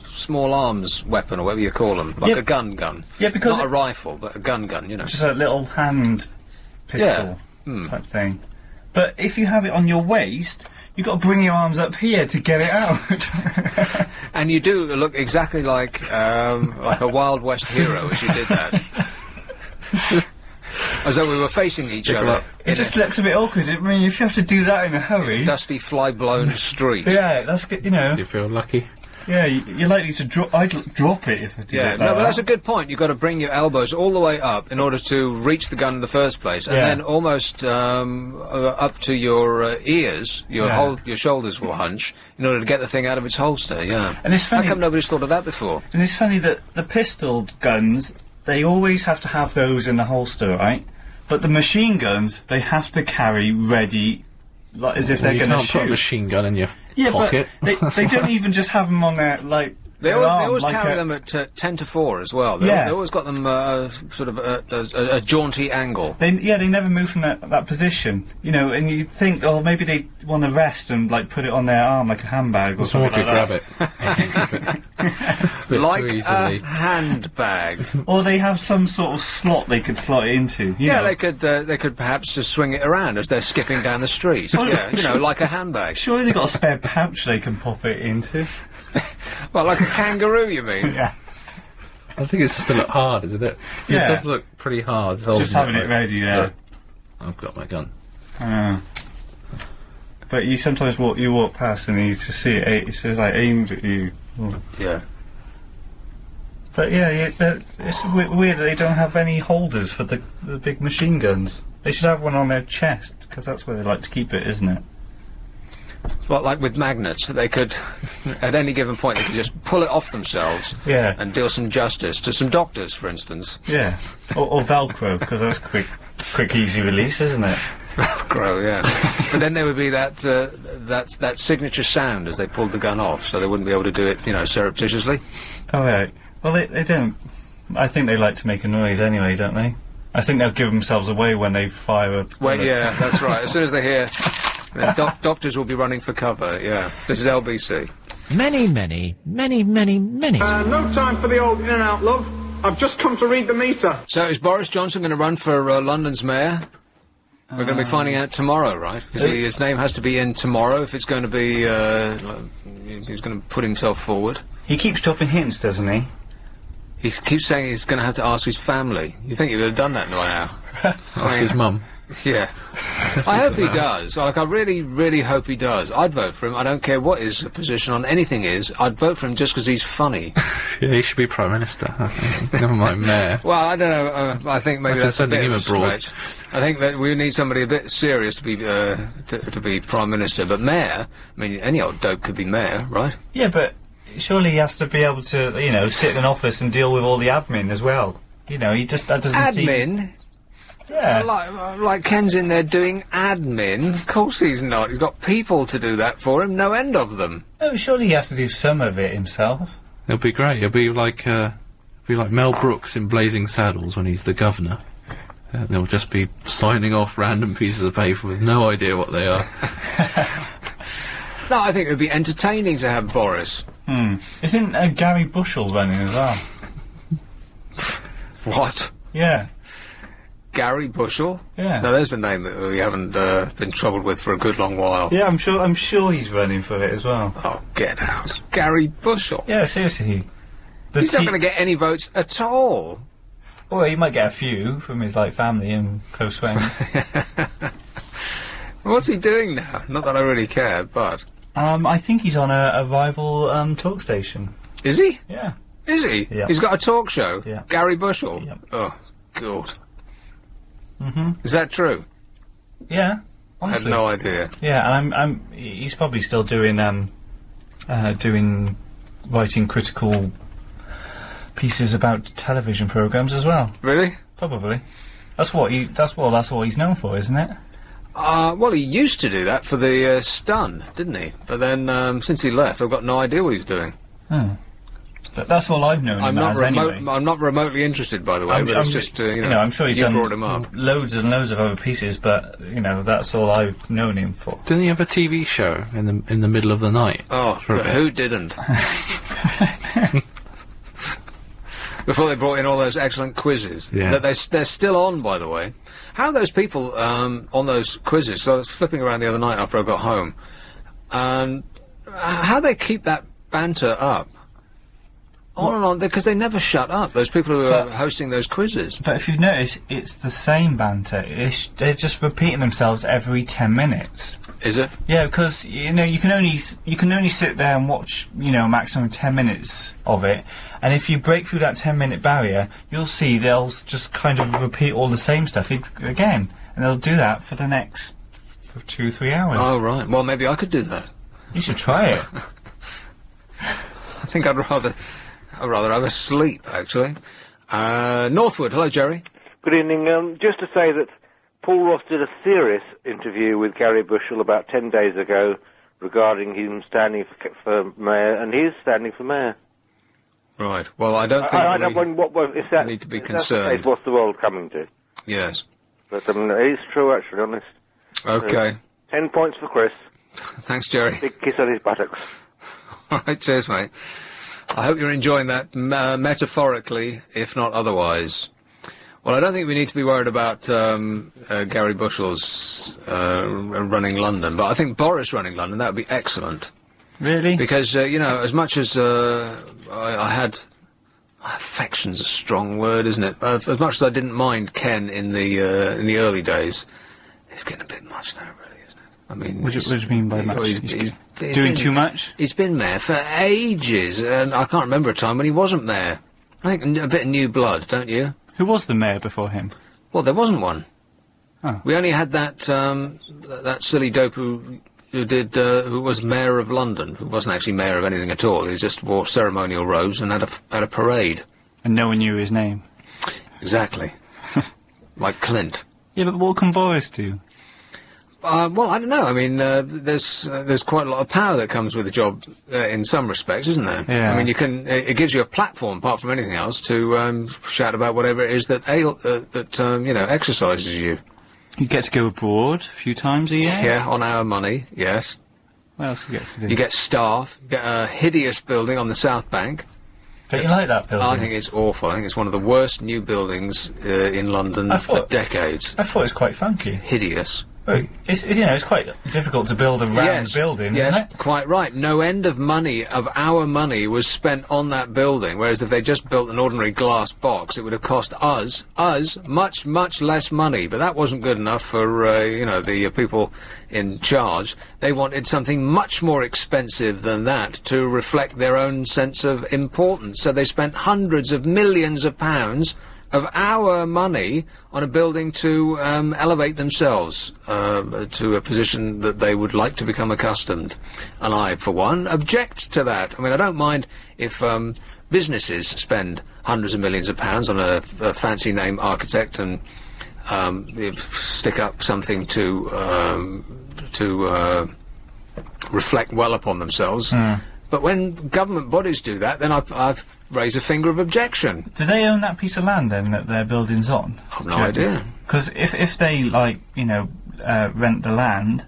S2: small arms weapon, or whatever you call them, like a gun. Yeah, because not a rifle, but a gun.
S4: Just a little hand pistol type thing. But if you have it on your waist, you've got to bring your arms up here to get it out.
S2: And you do look exactly like a Wild West hero as you did that. As though we were facing each other.
S4: It just looks a bit awkward. I mean, if you have to do that in a hurry...
S2: Dusty, fly-blown street.
S4: Yeah, that's good,
S3: Do you feel lucky?
S4: Yeah, you're likely to drop... I'd drop it if I did it like
S2: but that's a good point. You've got to bring your elbows all the way up in order to reach the gun in the first place. And then almost up to your ears, your shoulders will hunch in order to get the thing out of its holster, yeah.
S4: And it's funny...
S2: How come nobody's thought of that before?
S4: And it's funny that the pistol guns, they always have to have those in the holster, right? But the machine guns, they have to carry ready, like as if they're going to shoot.
S3: You can't put a machine gun in your
S4: pocket. But they don't even just have them on their, like,
S2: They always carry them at 10 to 4 as well. They always got them sort of a jaunty angle.
S4: They never move from that position. And you think, oh, maybe they want to rest and like put it on their arm like a handbag or something like that.
S3: Grab it.
S2: Like a handbag.
S4: Or they have some sort of slot they could slot it into. You know.
S2: They could perhaps just swing it around as they're skipping down the street. Like a handbag.
S4: Surely they've got a spare pouch they can pop it into.
S2: Well, like a kangaroo, you mean?
S4: Yeah.
S3: I think it's just to look hard, isn't it?
S4: Yeah.
S3: It does look pretty hard.
S4: Just having it ready, yeah.
S3: I've got my gun.
S4: But you sometimes walk past and you just see it, it's like aimed at you.
S2: Yeah.
S4: But it's weird that they don't have any holders for the big machine guns. They should have one on their chest, because that's where they like to keep it, isn't it?
S2: Well, like with magnets, that they could, at any given point, they could just pull it off themselves and deal some justice to some doctors, for instance.
S4: Yeah. Or Velcro, because that's quick, easy release, isn't it?
S2: Velcro, yeah. But then there would be that signature sound as they pulled the gun off, so they wouldn't be able to do it, surreptitiously.
S4: Oh, right. Well, they don't. I think they like to make a noise anyway, don't they? I think they'll give themselves away when they fire a...
S2: Well, yeah, that's right. As soon as they hear... And doctors will be running for cover, yeah. This is LBC.
S8: Many.
S10: No time for the old in and out, love. I've just come to read the meter.
S2: So is Boris Johnson going to run for London's mayor? We're going to be finding out tomorrow, right? Because his name has to be in tomorrow if it's going to be... he's going to put himself forward.
S4: He keeps dropping hints, doesn't he?
S2: He keeps saying he's going to have to ask his family. You think he would have done that by now?
S3: Ask his mum.
S2: Yeah. I hope he does. Like, I really, really hope he does. I'd vote for him. I don't care what his position on anything is. I'd vote for him just because he's funny.
S3: Yeah, he should be Prime Minister, I think. Never mind mayor.
S2: Well, I don't know. I think maybe that's a bit of a stretch. I think that we need somebody a bit serious to be Prime Minister. But mayor, I mean, any old dope could be mayor, right?
S4: Yeah, but surely he has to be able to, you know, sit in an office and deal with all the admin as well. You know, he just, that doesn't seem...
S2: Admin?
S4: Yeah.
S2: Like Ken's in there doing admin. Of course he's not. He's got people to do that for him, no end of them.
S4: No, surely he has to do some of it himself.
S3: It'll be great. It'll be like Mel Brooks in Blazing Saddles when he's the governor. They'll just be signing off random pieces of paper with no idea what they are.
S2: No, I think it would be entertaining to have Boris.
S4: Isn't Gary Bushell running as well?
S2: What?
S4: Yeah.
S2: Gary Bushell?
S4: Yeah.
S2: No, there's a name that we haven't been troubled with for a good long while.
S4: Yeah, I'm sure he's running for it as well.
S2: Oh, get out. Gary Bushell?
S4: Yeah, seriously.
S2: He's not going to get any votes at all.
S4: Well, he might get a few from his, like, family and close friends.
S2: What's he doing now? Not that I really care, but...
S4: I think he's on a rival, talk station.
S2: Is he?
S4: Yeah.
S2: Is he?
S4: Yeah.
S2: He's got a talk show?
S4: Yeah.
S2: Gary Bushell?
S4: Yep.
S2: Oh, God.
S4: Mm-hmm.
S2: Is that true?
S4: Yeah.
S2: I had no idea.
S4: Yeah, and he's probably still doing, writing critical pieces about television programs as well.
S2: Really?
S4: Probably. That's all he's known for, isn't it?
S2: Well, he used to do that for the Stun, didn't he? But then, since he left, I've got no idea what he's doing.
S4: But that's all I've known him as, anyway.
S2: I'm not remotely interested, by the way, but it's just, you know,
S4: I'm sure he's done
S2: brought him up.
S4: loads and loads of other pieces, but, you know, that's all I've known him for.
S3: Didn't he have a TV show in the middle of the night?
S2: Oh, but who didn't? Before they brought in all those excellent quizzes.
S3: Yeah.
S2: They're still on, by the way. How are those people, on those quizzes? So I was flipping around the other night after I got home, and how they keep that banter up? On and on, because they never shut up, those people who are hosting those quizzes.
S4: But if you've noticed, it's the same banter. They're just repeating themselves every 10 minutes.
S2: Is it?
S4: Yeah, because, you know, you can only sit there and watch, you know, maximum 10 minutes of it, and if you break through that 10-minute barrier, you'll see they'll just kind of repeat all the same stuff again, and they'll do that for the next 2-3 hours.
S2: Oh, right. Well, maybe I could do that.
S4: You should try it.
S2: I think I'd rather have a sleep, actually. Northwood, hello, Jerry.
S23: Good evening. Just to say that Paul Ross did a serious interview with Gary Bushell about 10 days ago regarding him standing for mayor, and he's standing for mayor.
S2: Right. Well, I don't think
S23: we
S2: need to be concerned.
S23: What's the world coming to?
S2: Yes.
S23: But it's true, actually, honest.
S2: Okay.
S23: 10 points for Chris.
S2: Thanks, Jerry.
S23: Big kiss on his buttocks.
S2: All right, cheers, mate. I hope you're enjoying that metaphorically, if not otherwise. Well, I don't think we need to be worried about Gary Bushell's running London, but I think Boris running London, that would be excellent.
S4: Really?
S2: Because, you know, as much as I had... affection's a strong word, isn't it? As much as I didn't mind Ken in the early days, it's getting a bit much now, really, isn't it? I mean...
S4: What do you mean by much? He's doing too much?
S2: He's been mayor for ages, and I can't remember a time when he wasn't mayor. I think a bit of new blood, don't you?
S4: Who was the mayor before him?
S2: Well, there wasn't one.
S4: Oh.
S2: We only had that silly dope who was mayor of London, who wasn't actually mayor of anything at all. He just wore ceremonial robes and had a parade.
S4: And no one knew his name.
S2: Exactly. Like Clint.
S4: Yeah, but what can Boris do?
S2: Well, I don't know. I mean, there's quite a lot of power that comes with the job in some respects, isn't there?
S4: Yeah.
S2: I mean, it gives you a platform, apart from anything else, to shout about whatever it is that you know, exercises you.
S4: You get to go abroad a few times a year?
S2: Yeah, on our money, yes.
S4: What else do you get to do?
S2: You get staff, you get a hideous building on the South Bank.
S4: Don't you like that building?
S2: I think it's awful. I think it's one of the worst new buildings in London for decades.
S4: I thought it was quite funky.
S2: Hideous.
S4: Well, it's quite difficult to build a round building, isn't it?
S2: Quite right. No end of money, of our money, was spent on that building, whereas if they just built an ordinary glass box, it would have cost us, much, much less money. But that wasn't good enough for, the people in charge. They wanted something much more expensive than that to reflect their own sense of importance. So they spent hundreds of millions of pounds of our money on a building to elevate themselves to a position that they would like to become accustomed. And I, for one, object to that. I mean, I don't mind if businesses spend hundreds of millions of pounds on a fancy name architect and stick up something to reflect well upon themselves. But when government bodies do that, then I've raised a finger of objection.
S4: Do they own that piece of land, then, that their building's on?
S2: I've no idea.
S4: Because if they, rent the land,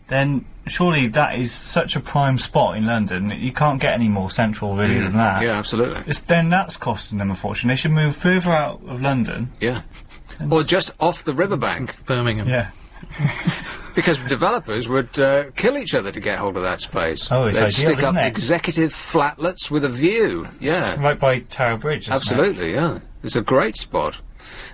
S4: then surely that is such a prime spot in London that you can't get any more central, really, than that.
S2: Yeah, absolutely.
S4: Then that's costing them a fortune. They should move further out of London.
S2: Yeah. Or just off the riverbank.
S3: Birmingham.
S4: Yeah.
S2: Because developers would kill each other to get hold of that space.
S4: Oh, it's
S2: They'd
S4: ideal,
S2: stick up
S4: isn't it?
S2: executive flatlets with a view. Yeah.
S4: Right by Tower Bridge, isn't
S2: Absolutely, yeah. It's a great spot.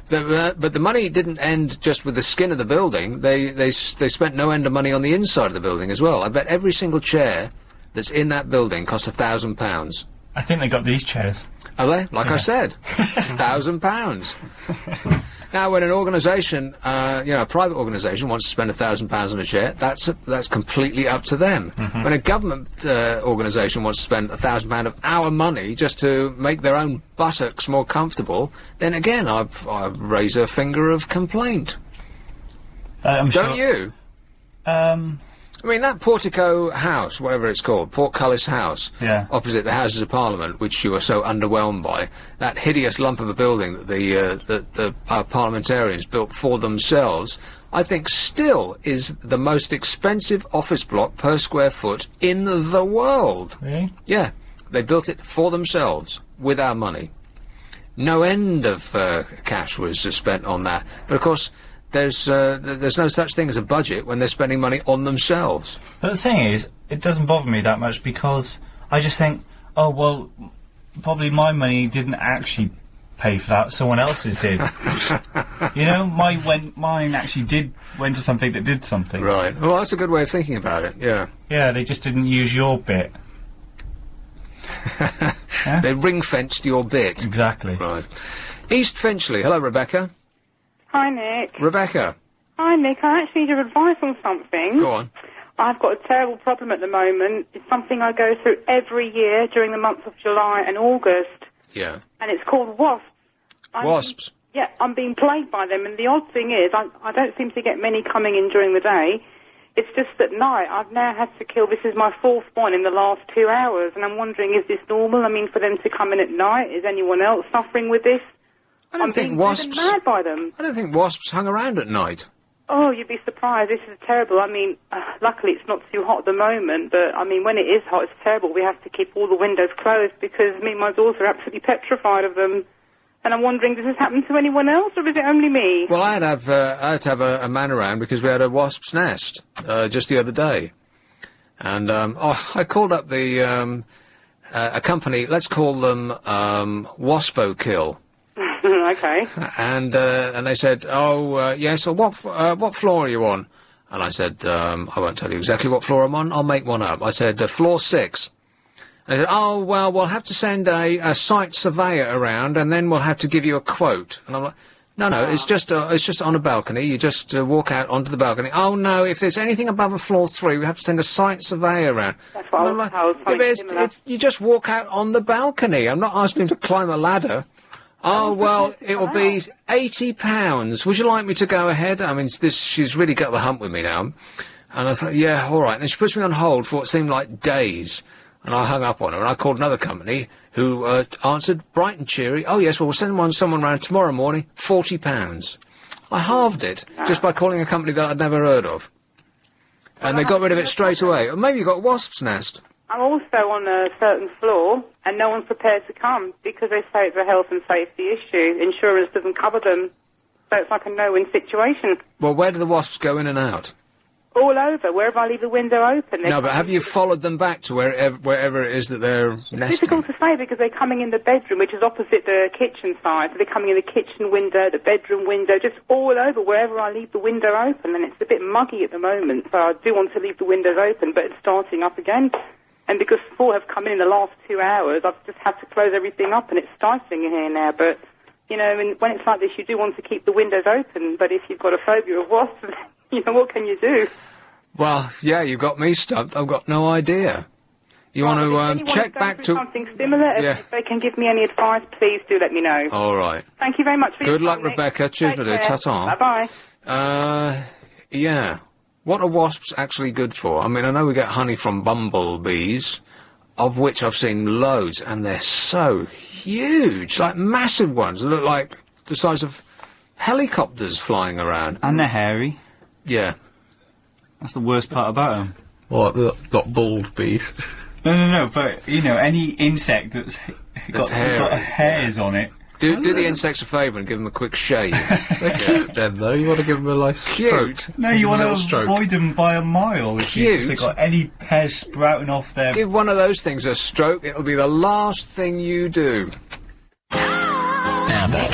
S2: But the money didn't end just with the skin of the building. They spent no end of money on the inside of the building as well. I bet every single chair that's in that building cost £1,000.
S4: I think they got these chairs.
S2: Are they? Like I said, £1,000. Now, when an organisation, a private organisation wants to spend £1,000 on a chair, that's completely up to them. When a government organisation wants to spend £1,000 of our money just to make their own buttocks more comfortable, then again, I've raised a finger of complaint. Don't you? I mean, that Portico House, whatever it's called, Portcullis House, opposite the Houses of Parliament, which you were so underwhelmed by, that hideous lump of a building that our parliamentarians built for themselves, I think still is the most expensive office block per square foot in the world.
S4: Really?
S2: Yeah. They built it for themselves, with our money. No end of cash was spent on that. But, of course, there's no such thing as a budget when they're spending money on themselves.
S4: But the thing is, it doesn't bother me that much because I just think, oh, well, probably my money didn't actually pay for that, someone else's did. You know, mine actually went to something that did something.
S2: Right. Well, that's a good way of thinking about it, yeah.
S4: Yeah, they just didn't use your bit.
S2: Yeah? They ring-fenced your bit.
S4: Exactly.
S2: Right. East Finchley. Hello, Rebecca.
S8: Hi, Nick.
S2: Rebecca.
S8: Hi, Nick. I actually need your advice on something.
S2: Go on.
S8: I've got a terrible problem at the moment. It's something I go through every year during the months of July and August.
S2: Yeah.
S8: And it's called wasps.
S2: Wasps?
S8: Yeah, I'm being plagued by them. And the odd thing is, I don't seem to get many coming in during the day. It's just at night. I've now had to kill, this is my fourth one in the last 2 hours. And I'm wondering, is this normal? I mean, for them to come in at night, is anyone else suffering with this?
S2: I'm being mad
S8: by them.
S2: I don't think wasps hung around at night.
S8: Oh, you'd be surprised. This is terrible. I mean, luckily it's not too hot at the moment, but, I mean, when it is hot, it's terrible. We have to keep all the windows closed because me and my daughter are absolutely petrified of them. And I'm wondering, does this happen to anyone else, or is it only me?
S2: Well, I had to have a man around because we had a wasp's nest just the other day. And, I called up a company, let's call them Waspo Kill.
S8: Okay.
S2: And they said, yes, so what floor are you on? And I said, I won't tell you exactly what floor I'm on, I'll make one up. I said, floor 6. And they said, oh, well, we'll have to send a site surveyor around, and then we'll have to give you a quote. And I'm like, no, it's just on a balcony. You just walk out onto the balcony. Oh, no, if there's anything above a floor 3, we have to send a site surveyor around.
S8: That's what I was told.
S2: You just walk out on the balcony. I'm not asking him to climb a ladder. Oh, well, it will be £80. Would you like me to go ahead? I mean, she's really got the hump with me now. And I thought, yeah, all right. And then she puts me on hold for what seemed like days. And I hung up on her, and I called another company who answered bright and cheery. Oh, yes, well, we'll send someone round tomorrow morning, £40. I halved it just by calling a company that I'd never heard of. And they got rid of it straight away. Or maybe you got a wasp's nest.
S8: I'm also on a certain floor, and no one's prepared to come because they say it's a health and safety issue. Insurance doesn't cover them, so it's like a no-win situation.
S2: Well, where do the wasps go in and out?
S8: All over, wherever I leave the window open.
S2: No, but have you followed them back to wherever it is that they're nesting?
S8: It's difficult to say because they're coming in the bedroom, which is opposite the kitchen side. So they're coming in the kitchen window, the bedroom window, just all over wherever I leave the window open. And it's a bit muggy at the moment, so I do want to leave the windows open, but it's starting up again. And because 4 have come in the last 2 hours, I've just had to close everything up, and it's stifling in here now. But, you know, when it's like this, you do want to keep the windows open, but if you've got a phobia of wasps, you know, what can you do?
S2: Well, yeah, you got me stumped. I've got no idea. You want to check back to
S8: something similar? If they can give me any advice, please do let me know.
S2: All right.
S8: Thank you very much for your
S2: Good luck,
S8: time, Nick.
S2: Rebecca. Cheers, my dear. Ta-ta.
S8: Bye-bye.
S2: Yeah. What are wasps actually good for? I mean, I know we get honey from bumblebees, of which I've seen loads, and they're so huge, like massive ones. They look like the size of helicopters flying around.
S4: And they're hairy.
S2: Yeah.
S4: That's the worst part about them.
S3: What, not bald bees?
S4: No, but, you know, any insect that's got hairs on it.
S2: Do the insects a favour and give them a quick shave.
S3: They're cute then, though. You want to give them a nice stroke.
S4: No, you want to avoid them by a mile. If they've got any hairs sprouting off their...
S2: Give one of those things a stroke, it'll be the last thing you do.
S12: Abbot.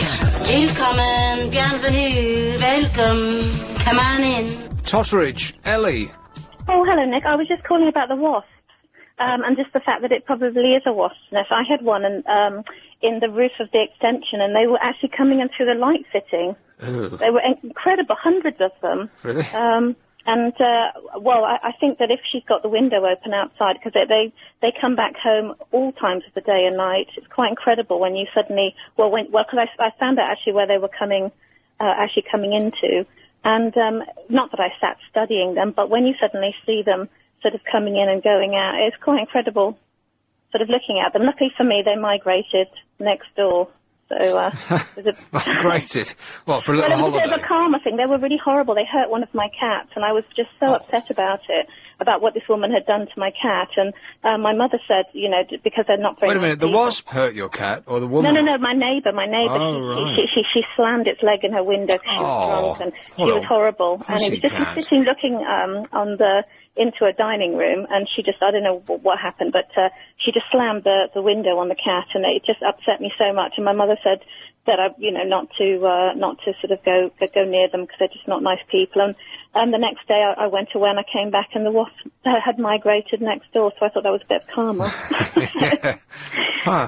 S17: Willkommen, bienvenue, welcome. Come on in.
S2: Totteridge, Ellie.
S1: Oh, hello, Nick. I was just calling about the wasps, and just the fact that it probably is a wasp's nest. I had one in the roof of the extension, and they were actually coming in through the light fitting.
S2: Ooh.
S1: They were incredible, hundreds of them.
S2: Really?
S1: I think that if she's got the window open outside, because they come back home all times of the day and night. It's quite incredible when you suddenly, because I found out actually where they were coming into. And not that I sat studying them, but when you suddenly see them sort of coming in and going out, it's quite incredible sort of looking at them. Luckily for me, they migrated next door. So,
S2: migrated? What, for a little
S1: holiday? Well, it was
S2: holiday?
S1: a bit of a karma thing. They were really horrible. They hurt one of my cats, and I was just so upset about it, about what this woman had done to my cat. And my mother said, you know, because they're not very
S2: Wait a minute, the
S1: people.
S2: wasp hurt your cat, or the woman?
S1: No, my neighbour.
S2: Oh, right.
S1: She slammed its leg in her window because she was drunk, and she was horrible. And it was just sitting looking into a dining room, and she just, I don't know what happened, but she just slammed the window on the cat, and it just upset me so much. And my mother said that not to sort of go near them because they're just not nice people. And the next day I went away and I came back, and the wasp had migrated next door, so I thought that was a bit of karma.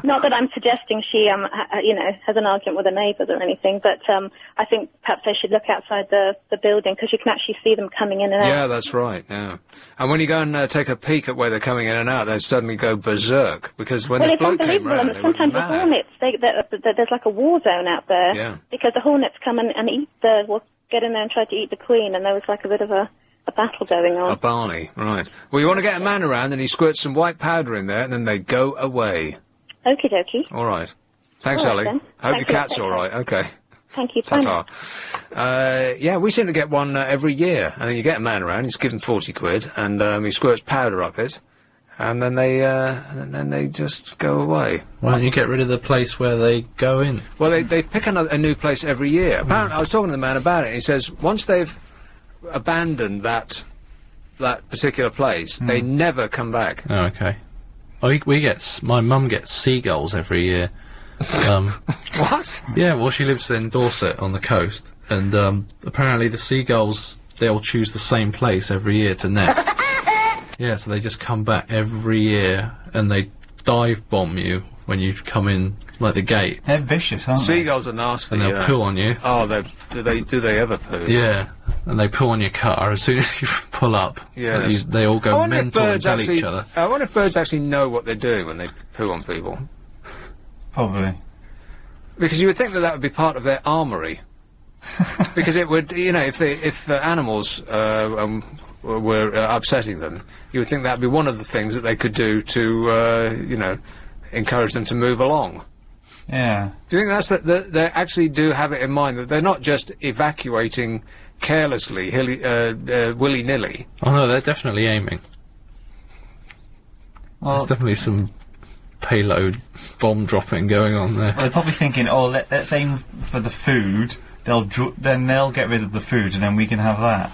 S1: Not that I'm suggesting she has an argument with her neighbours or anything, but I think perhaps they should look outside the building, because you can actually see them coming in and out.
S2: Yeah, that's right, yeah. And when you go and take a peek at where they're coming in and out, they suddenly go berserk, because when this bloke came round, they were
S1: sometimes the hornets, there's like a war zone out there, because the hornets come and eat get in there and try to eat the queen, and there was like a bit of a battle going on.
S2: A Barney, right. Well, you want to get a man around, and he squirts some white powder in there, and then they go away.
S1: Okie dokie.
S2: All right. Thanks,
S1: All right,
S2: Ellie.
S1: then.
S2: Hope
S1: Thank
S2: your
S1: you.
S2: cat's all right. Okay.
S1: Thank you.
S2: Ta-ta. Yeah, we seem to get one every year. And then you get a man around, he's given 40 quid, and he squirts powder up it, and then they just go away.
S3: Why don't you get rid of the place where they go in?
S2: Well, they pick a new place every year. Apparently, I was talking to the man about it, and he says once they've abandoned that particular place, they never come back.
S3: Oh, okay. My mum gets seagulls every year.
S2: What?
S3: Yeah, well, she lives in Dorset on the coast, and apparently the seagulls, they all choose the same place every year to nest. Yeah, so they just come back every year, and they dive bomb you when you come in, like the gate.
S4: They're vicious, aren't they?
S2: Seagulls are nasty.
S3: And they'll poo on you.
S2: Oh, do they ever poo?
S3: Yeah, and they poo on your car as soon as you pull up.
S2: Yeah,
S3: they all go mental and tell each other.
S2: I wonder if birds actually know what they're doing when they poo on people.
S4: Probably.
S2: Because you would think that would be part of their armoury. Because it would, if animals were upsetting them, you would think that would be one of the things that they could do to, encourage them to move along.
S4: Yeah.
S2: Do you think that's that they actually do have it in mind, that they're not just evacuating carelessly, willy-nilly?
S3: Oh no, they're definitely aiming.
S4: Well,
S3: there's definitely some payload bomb dropping going on there.
S4: Well, they're probably thinking, oh, let's aim for the food. Then they'll get rid of the food, and then we can have that.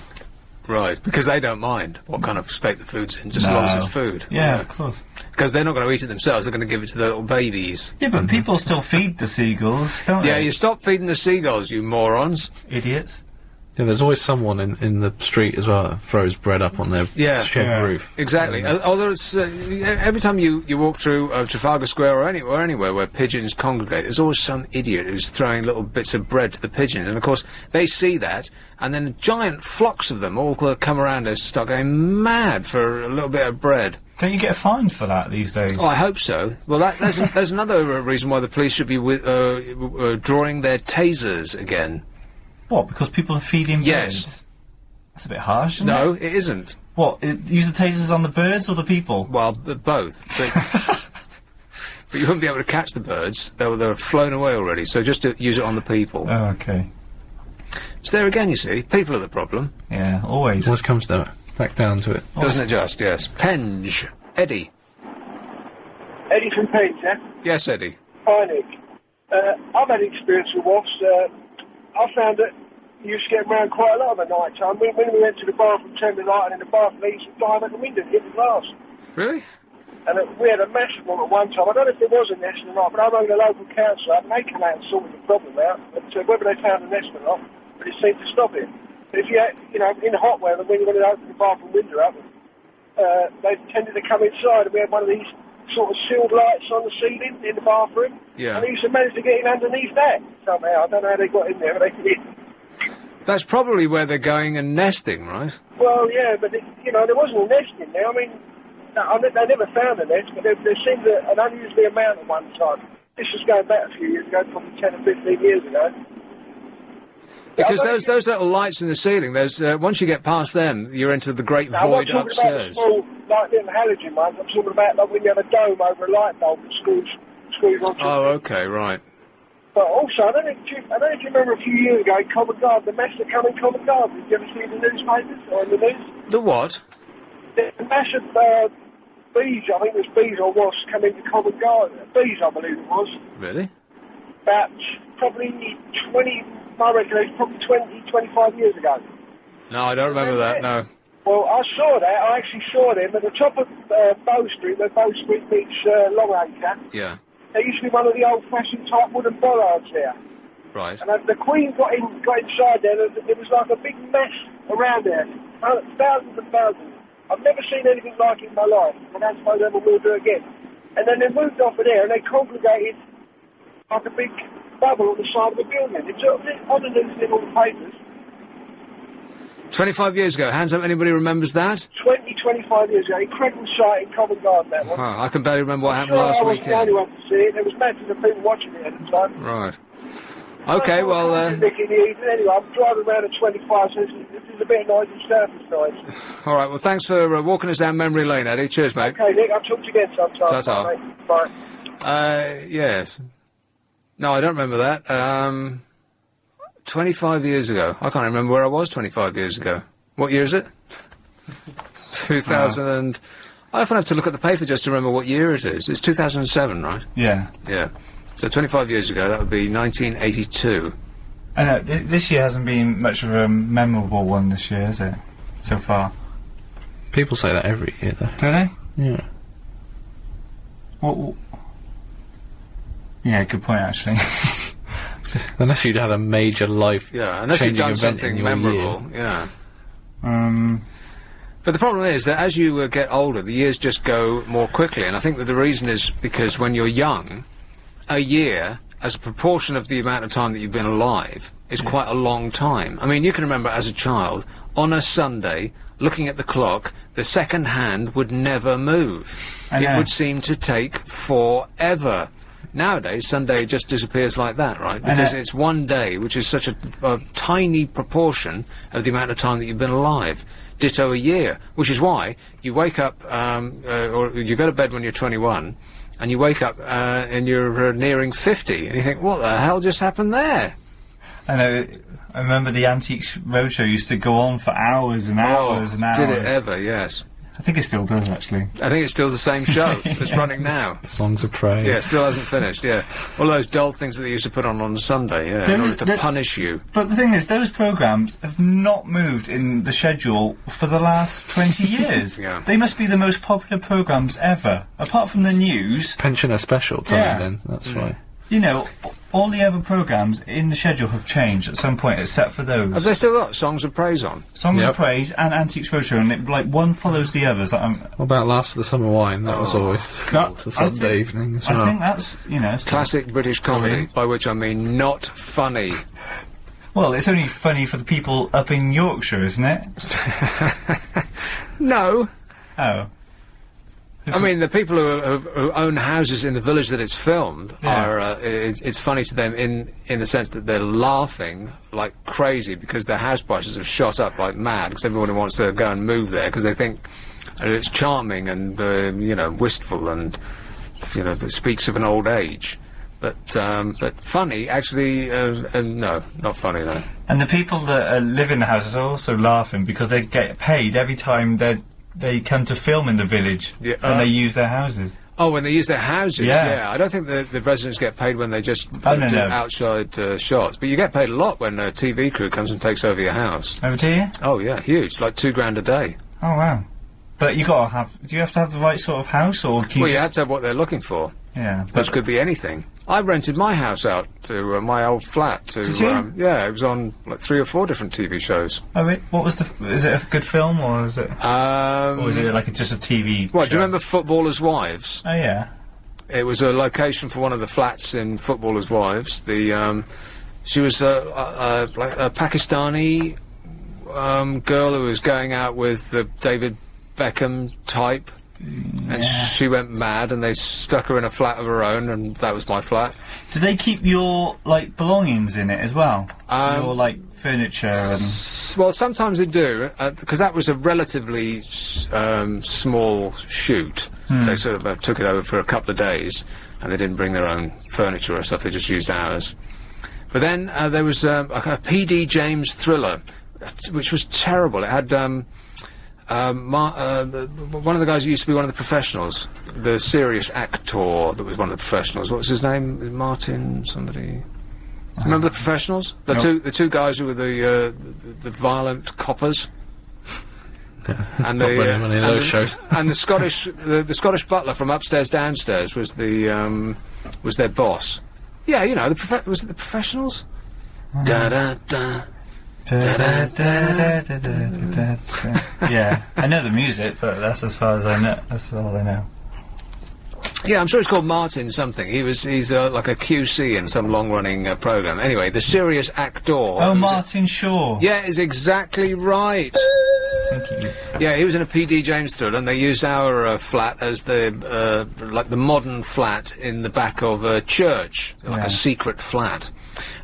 S2: Right, because they don't mind what kind of state the food's in, just as long as it's food.
S4: Yeah, of course.
S2: Because they're not going to eat it themselves, they're going to give it to the little babies.
S4: Yeah, but people still feed the seagulls, don't they?
S2: Yeah, you stop feeding the seagulls, you morons.
S4: Idiots.
S3: Yeah, there's always someone in the street as well that throws bread up on their shed roof.
S2: Exactly. Although it's, every time you walk through Trafalgar Square or anywhere where pigeons congregate, there's always some idiot who's throwing little bits of bread to the pigeons. And of course, they see that, and then giant flocks of them all come around and start going mad for a little bit of bread.
S4: Don't you get fined for that these days?
S2: Oh, I hope so. Well, there's another reason why the police should be drawing their tasers again.
S4: What, because people are feeding birds?
S2: Yes.
S4: That's a bit harsh, isn't
S2: No,
S4: it?
S2: it isn't.
S4: What, use the tasers on the birds or the people?
S2: Well, both. But you wouldn't be able to catch the birds. They're flown away already, so just to use it on the people.
S4: Oh, okay.
S2: It's there again, you see. People are the problem.
S4: Yeah, always.
S3: Always comes back down to it.
S2: Doesn't it just, yes. Penge. Eddie.
S13: Eddie from Penge, yeah?
S2: Yes, Eddie.
S13: Hi, Nick. I've had experience with wasps. I found that you used to get around quite a lot of the night time. When we went to the bathroom, turned the light on in the bathroom, they used to dive at the window and hit the glass.
S2: Really?
S13: And we had a massive one at one time. I don't know if there was a nest or not, but I rang the local council up and they came out and sorted the problem out. But whether they found a nest or not, but it seemed to stop it. But if you had, in hot weather, when you wanted to open the bathroom window up, they tended to come inside, and we had one of these sort of sealed lights on the ceiling in the bathroom.
S2: Yeah.
S13: And they used to manage to get in underneath that somehow. I don't know how they got in there, but they did.
S2: That's probably where they're going and nesting, right?
S13: Well, yeah, but, there wasn't a nest in there. I mean, they never found a nest, but there seemed an unusually amount at one time. This was going back a few years ago, probably 10 or 15 years ago.
S2: Because those little lights in the ceiling, there's once you get past them, you're into the great void upstairs.
S13: I'm not talking about small, like little halogen ones. I'm talking about like when you have a dome over a light bulb that screws onto.
S2: Oh, okay, right.
S13: But also, I don't know if you remember a few years ago in Covent Garden, the mess that came in Covent Garden. Did you ever see it in the newspapers or in the news?
S2: The what?
S13: The massive bees, I think it was bees or wasps, come into Covent Garden. Bees, I believe it was.
S2: Really?
S13: About probably 20... I reckon it was probably 20, 25 years ago.
S2: No, I don't remember that, no.
S13: Well, I saw that. I actually saw them at the top of Bow Street, where Bow Street meets Longacre.
S2: Yeah.
S13: There used to be one of the old-fashioned type wooden bollards there.
S2: Right.
S13: And the Queen got inside there, and it was like a big mess around there. Thousands and thousands. I've never seen anything like it in my life. I don't suppose I ever will do again. And then they moved off of there, and they congregated like a big bubble on the side of the building. It's on the news in all the papers.
S2: 25 years ago. Hands up, anybody remembers that?
S13: 25 years ago. Incredible sight in Covent Garden, that one.
S2: I can barely remember what happened last weekend.
S13: I was the only one to see it. There was massive of people watching it at the time.
S2: Right. Okay, well,
S13: in the evening. Anyway, I'm driving around at 25, so this is a bit of noisy surface noise.
S2: All right, well, thanks for walking us down memory lane, Eddie. Cheers, mate.
S13: Okay, Nick, I'll talk to you again sometime.
S2: Ta-ta.
S13: Bye.
S2: Yes. No, I don't remember that. 25 years ago. I can't remember where I was 25 years ago. What year is it? 2000 and... I often have to look at the paper just to remember what year it is. It's 2007, right?
S4: Yeah.
S2: Yeah. So 25 years ago, that would be 1982.
S4: I know, this year hasn't been much of a memorable one this year, has it? So far.
S3: People say that every year, though.
S4: Do they?
S3: Yeah.
S4: What? Yeah, good point, actually.
S3: Unless you'd had a major life
S2: unless you'd done something memorable,
S3: year.
S2: yeah. But the problem is that as you get older, the years just go more quickly, and I think that the reason is because when you're young, a year, as a proportion of the amount of time that you've been alive, is quite a long time. I mean, you can remember as a child, on a Sunday, looking at the clock, the second hand would never move. It would seem to take forever. Nowadays, Sunday just disappears like that, right? Because it's one day, which is such a tiny proportion of the amount of time that you've been alive. Ditto a year, which is why you wake up, or you go to bed when you're 21, and you wake up and you're nearing 50, and you think, what the hell just happened there?
S4: I know. I remember the Antiques Roadshow used to go on for hours and hours and hours.
S2: Did it ever? Yes.
S4: I think it still does, actually.
S2: I think it's still the same show that's running now.
S3: Songs of Praise.
S2: Yeah, it still hasn't finished, yeah. All those dull things that they used to put on Sunday, yeah, in order to punish you.
S4: But the thing is, those programmes have not moved in the schedule for the last 20 years.
S2: Yeah.
S4: They must be the most popular programmes ever. Apart from the news...
S3: Pensioner special, then, that's right.
S4: You know, all the other programmes in the schedule have changed at some point, except for those.
S2: Have they still got Songs of Praise on?
S4: Songs of Praise and Antiques Roadshow, and it, like, one follows the others.
S3: What about Last of the Summer Wine? That was always for Sunday evening as well.
S4: I think that's, you know...
S2: Classic British comedy, by which I mean not funny.
S4: Well, it's only funny for the people up in Yorkshire, isn't it?
S2: No.
S4: Oh.
S2: I mean, the people who own houses in the village that it's filmed are, it's funny to them in the sense that they're laughing like crazy because their house prices have shot up like mad because everybody wants to go and move there because they think it's charming and, you know, wistful and, you know, it speaks of an old age. But funny, actually, no, not funny, no.
S4: And the people that live in the houses are also laughing because they get paid every time they come to film in the village and they use their houses.
S2: Oh, when they use their houses, yeah. I don't think the residents get paid when they just do outside shots. But you get paid a lot when a TV crew comes and takes over your house.
S4: Oh, do you?
S2: Oh, yeah, huge. Like $2,000 a day.
S4: Oh, wow. But you gotta have... Do you have to have the right sort of house, or can you
S2: Well, you have to have what they're looking for.
S4: Yeah.
S2: Which could be anything. I rented my house out to my old flat to...
S4: Did you?
S2: Yeah, it was on like 3 or 4 different TV shows.
S4: Oh, wait, what was the... Is it a good film, or is it... or is it like just a TV
S2: What,
S4: show?
S2: do you remember Footballers' Wives?
S4: Oh, yeah.
S2: It was a location for one of the flats in Footballers' Wives. The, she was like a Pakistani girl who was going out with the David Beckham type. And she went mad, and they stuck her in a flat of her own, and that was my flat.
S4: Do they keep your, like, belongings in it as well? Your, like, furniture and...
S2: Well, sometimes they do, because that was a relatively small shoot. They sort of took it over for a couple of days, and they didn't bring their own furniture or stuff, they just used ours. But then there was a P.D. James thriller, which was terrible. It had... one of the guys who used to be one of the professionals, the serious actor that was one of the professionals. What was his name? Martin somebody. Remember the professionals? The two guys who were the violent coppers. And the
S3: shows.
S2: And the Scottish butler from Upstairs Downstairs was was their boss. Yeah, you know, was it the professionals? Da da da.
S4: Yeah, I know the music, but that's as far as I know. That's all I know.
S2: Yeah, I'm sure it's called Martin something. He's like a QC in some long-running program. Anyway, the serious actor.
S4: Oh, Martin Shaw.
S2: Yeah, is exactly right.
S4: Thank you.
S2: Yeah, he was in a P.D. James thriller, and they used our flat as the like the modern flat in the back of a church, like a secret flat.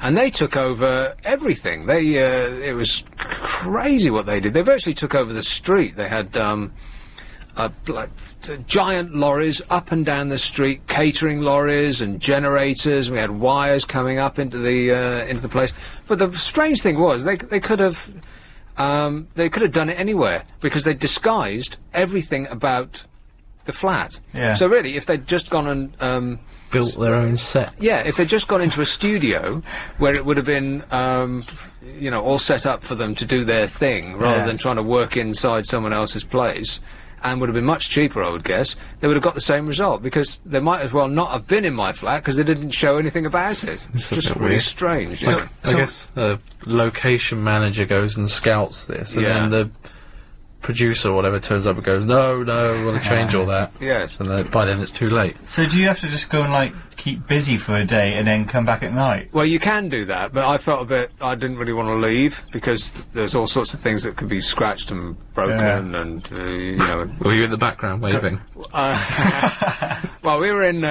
S2: And they took over everything. It was crazy what they did. They virtually took over the street. They had, like, giant lorries up and down the street, catering lorries and generators. We had wires coming up into the place. But the strange thing was, they could have done it anywhere, because they disguised everything about the flat.
S4: Yeah.
S2: So really, if they'd just gone and,
S3: built their own set.
S2: Yeah, if they'd just gone into a studio where it would have been, you know, all set up for them to do their thing, rather than trying to work inside someone else's place, and would have been much cheaper, I would guess, they would have got the same result, because they might as well not have been in my flat, because they didn't show anything about it. It's just really strange.
S3: I guess a location manager goes and scouts this, and then the producer or whatever turns up and goes, no, we want to change all that.
S2: Yes.
S3: And by then it's too late.
S4: So do you have to just go and, like, keep busy for a day and then come back at night?
S2: Well, you can do that, but I felt I didn't really want to leave, because there's all sorts of things that could be scratched and broken, and, you know...
S3: Were you in the background waving?
S2: Well, we were in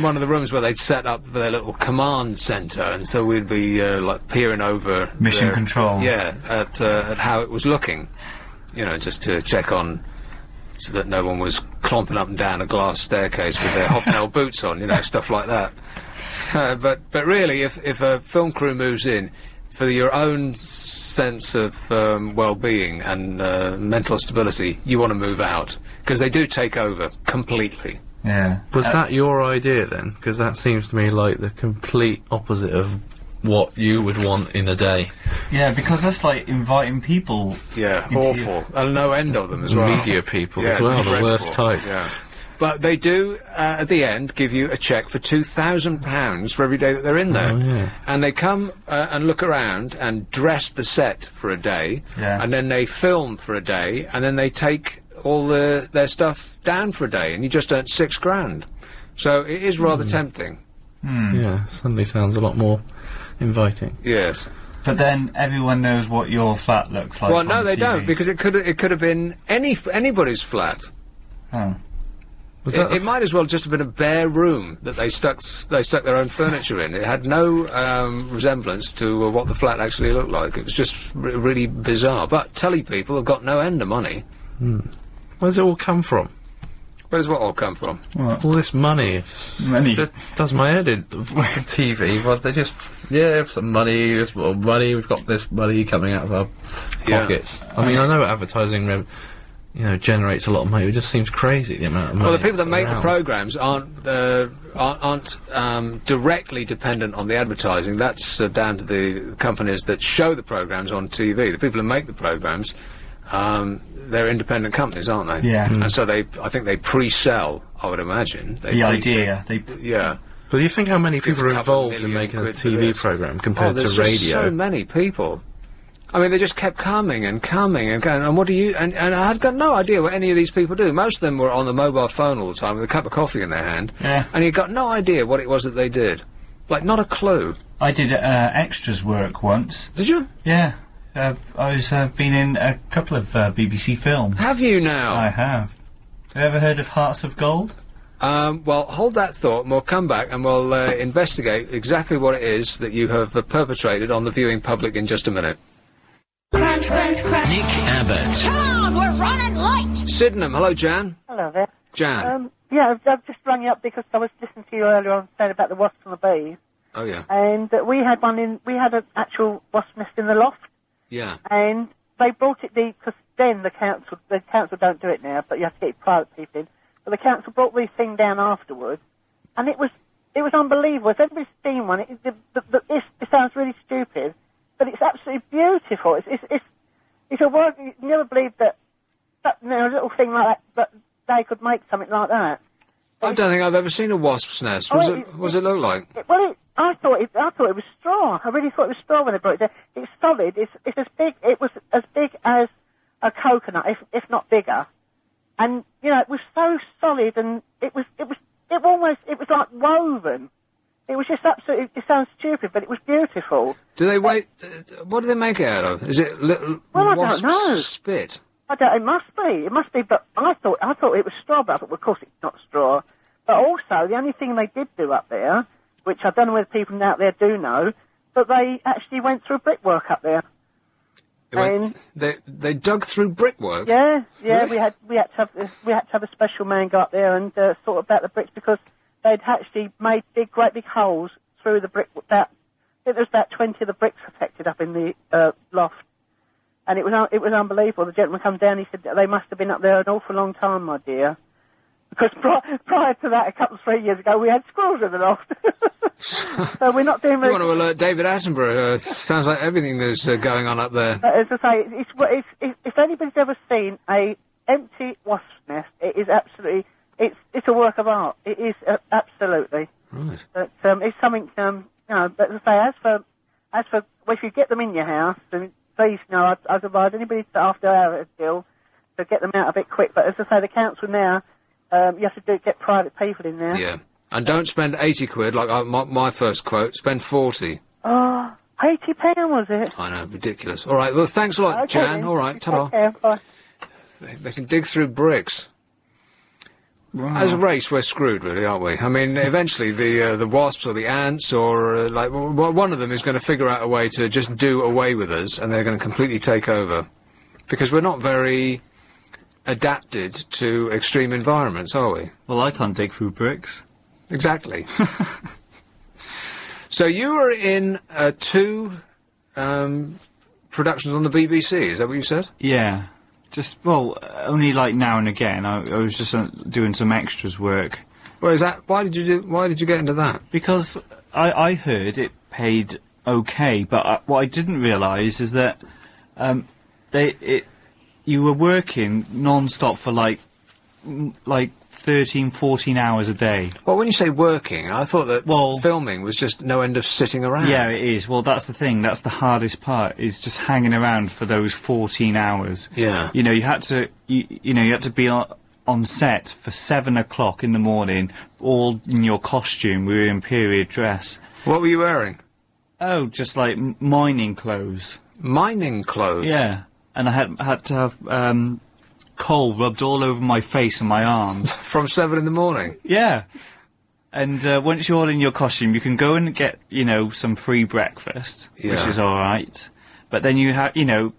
S2: one of the rooms where they'd set up their little command centre, and so we'd be, like, peering over...
S4: Mission control.
S2: Yeah, at how it was looking. You know, just to check on, so that no one was clomping up and down a glass staircase with their hobnail boots on, you know, stuff like that. But really, if a film crew moves in, for your own sense of well-being and mental stability, you want to move out, because they do take over completely.
S4: Yeah.
S3: Was that your idea then? Because that seems to me like the complete opposite of what you would want in a day.
S4: Yeah, because that's like inviting people.
S2: Yeah, awful. And no end of them as well.
S3: Media people as well, the worst type.
S2: Yeah. But they do, at the end, give you a cheque for £2,000 for every day that they're in there.
S3: Oh, yeah.
S2: And they come and look around and dress the set for a day,
S4: Yeah.
S2: and then they film for a day, and then they take all their stuff down for a day, and you just earn £6,000. So it is rather tempting.
S3: Yeah, suddenly sounds a lot more inviting.
S2: Yes.
S4: But then everyone knows what your flat looks like.
S2: Well, no,
S4: on
S2: they
S4: TV.
S2: don't, because it could have been anybody's flat.
S4: Oh.
S2: It might as well just have been a bare room that they stuck their own furniture in. It had no resemblance to what the flat actually looked like. It was just really bizarre. But telly people have got no end of money.
S3: Where's it all come from?
S2: Where does what all come from?
S4: What?
S3: All this money.
S4: Money.
S3: Just does my head in. TV, but they just, have some money, this more money, we've got this money coming out of our pockets. I mean, I know advertising generates a lot of money. It just seems crazy, the amount of money.
S2: Well, the people that make
S3: around.
S2: the programmes aren't directly dependent on the advertising. That's down to the companies that show the programmes on TV. The people who make the programmes, they're independent companies, aren't they?
S4: Yeah.
S2: And so I think they pre-sell, I would imagine.
S4: The idea.
S2: Yeah.
S3: But do you think how many people are involved in
S2: £2
S3: making a
S2: million
S3: TV programme compared to
S2: there's
S3: radio?
S2: Just so many people. I mean, they just kept coming and coming and going. And what do you? And I had got no idea what any of these people do. Most of them were on the mobile phone all the time with a cup of coffee in their hand.
S4: Yeah.
S2: And you got no idea what it was that they did. Like, not a clue.
S4: I did extras work once.
S2: Did you?
S4: Yeah. I was been in a couple of BBC films.
S2: Have you now?
S4: I have. Have you ever heard of Hearts of Gold?
S2: Well, hold that thought, and we'll come back and we'll investigate exactly what it is that you have perpetrated on the viewing public in just a minute.
S12: Crunch, crunch, crunch.
S11: Nick Abbott.
S12: Come on, we're running late.
S2: Sydenham, hello, Jan.
S14: Hello there.
S2: Jan.
S14: Yeah, I've just rung you up because I was listening to you earlier on saying about the wasps and the bees.
S2: Oh, yeah.
S14: And we had an actual wasp nest in the loft.
S2: Yeah.
S14: And they brought it because then the council don't do it now, but you have to get private people in. But the council brought the thing down afterwards, and it was unbelievable. If everybody's seen one, it sounds really stupid, but it's absolutely beautiful. It's a work. You never believe that a little thing like that they could make something like that.
S2: I don't think I've ever seen a wasp's nest. What does it look like?
S14: I thought it was straw. I really thought it was straw when they brought it down. It's solid. It's as big. It was as big as a coconut, if not bigger. And it was so solid, and it was like woven. It was just absolutely. It sounds stupid, but it was beautiful.
S2: Do they wait? What do they make it out of? Is it little
S14: I
S2: wasp
S14: don't know.
S2: spit?
S14: It must be. But I thought it was straw. But I thought, well, of course, it's not straw. But also, the only thing they did do up there, which I don't know whether people out there do know, but they actually went through brickwork up there.
S2: They dug through brickwork.
S14: Yeah.
S2: Really?
S14: We had to have a special man go up there and sort about the bricks because they'd actually made great big holes through the brick. I think there was about 20 of the bricks affected up in the loft, and it was unbelievable. The gentleman come down. He said they must have been up there an awful long time, my dear. Because prior to that, 3 years ago, we had squirrels in the loft. So we're not doing very...
S2: You want to alert David Attenborough. Sounds like everything that's going on up there.
S14: As I say, if anybody's ever seen a empty wasp nest, it is absolutely... It's a work of art. It is absolutely.
S2: Right.
S14: But it's something... but as I say, as for if you get them in your house, then please, I'd advise anybody after hours still to get them out a bit quick. But as I say, the council now... you have to get private people in there.
S2: Yeah. And don't spend 80 quid, like my first quote. Spend 40.
S14: Oh, £80 was it?
S2: I know, ridiculous. All right, well, thanks a lot,
S14: Okay,
S2: Jan.
S14: then.
S2: All right, ta-da.
S14: Okay, bye.
S2: They can dig through bricks.
S4: Wow.
S2: As a race, we're screwed, really, aren't we? I mean, eventually the wasps or the ants or, one of them is going to figure out a way to just do away with us, and they're going to completely take over. Because we're not very... adapted to extreme environments, are we?
S4: Well, I can't dig through bricks.
S2: Exactly. So you were in 2 productions on the BBC, is that what you said?
S4: Yeah. Only like now and again. I was just doing some extras work.
S2: Well, why did you get into that?
S4: Because I heard it paid okay, but what I didn't realise is that you were working non-stop for like 13, 14 hours a day.
S2: Well, when you say working, I thought that filming was just no end of sitting around.
S4: Yeah, it is. Well, that's the thing. That's the hardest part, is just hanging around for those 14 hours.
S2: Yeah.
S4: You know, you had to be on set for 7 o'clock in the morning, all in your costume. We were in period dress.
S2: What were you wearing?
S4: Oh, just like mining clothes.
S2: Mining clothes?
S4: Yeah. And I had to have coal rubbed all over my face and my arms.
S2: From 7 in the morning?
S4: Yeah. And once you're all in your costume, you can go and get, some free breakfast, which is all right. But then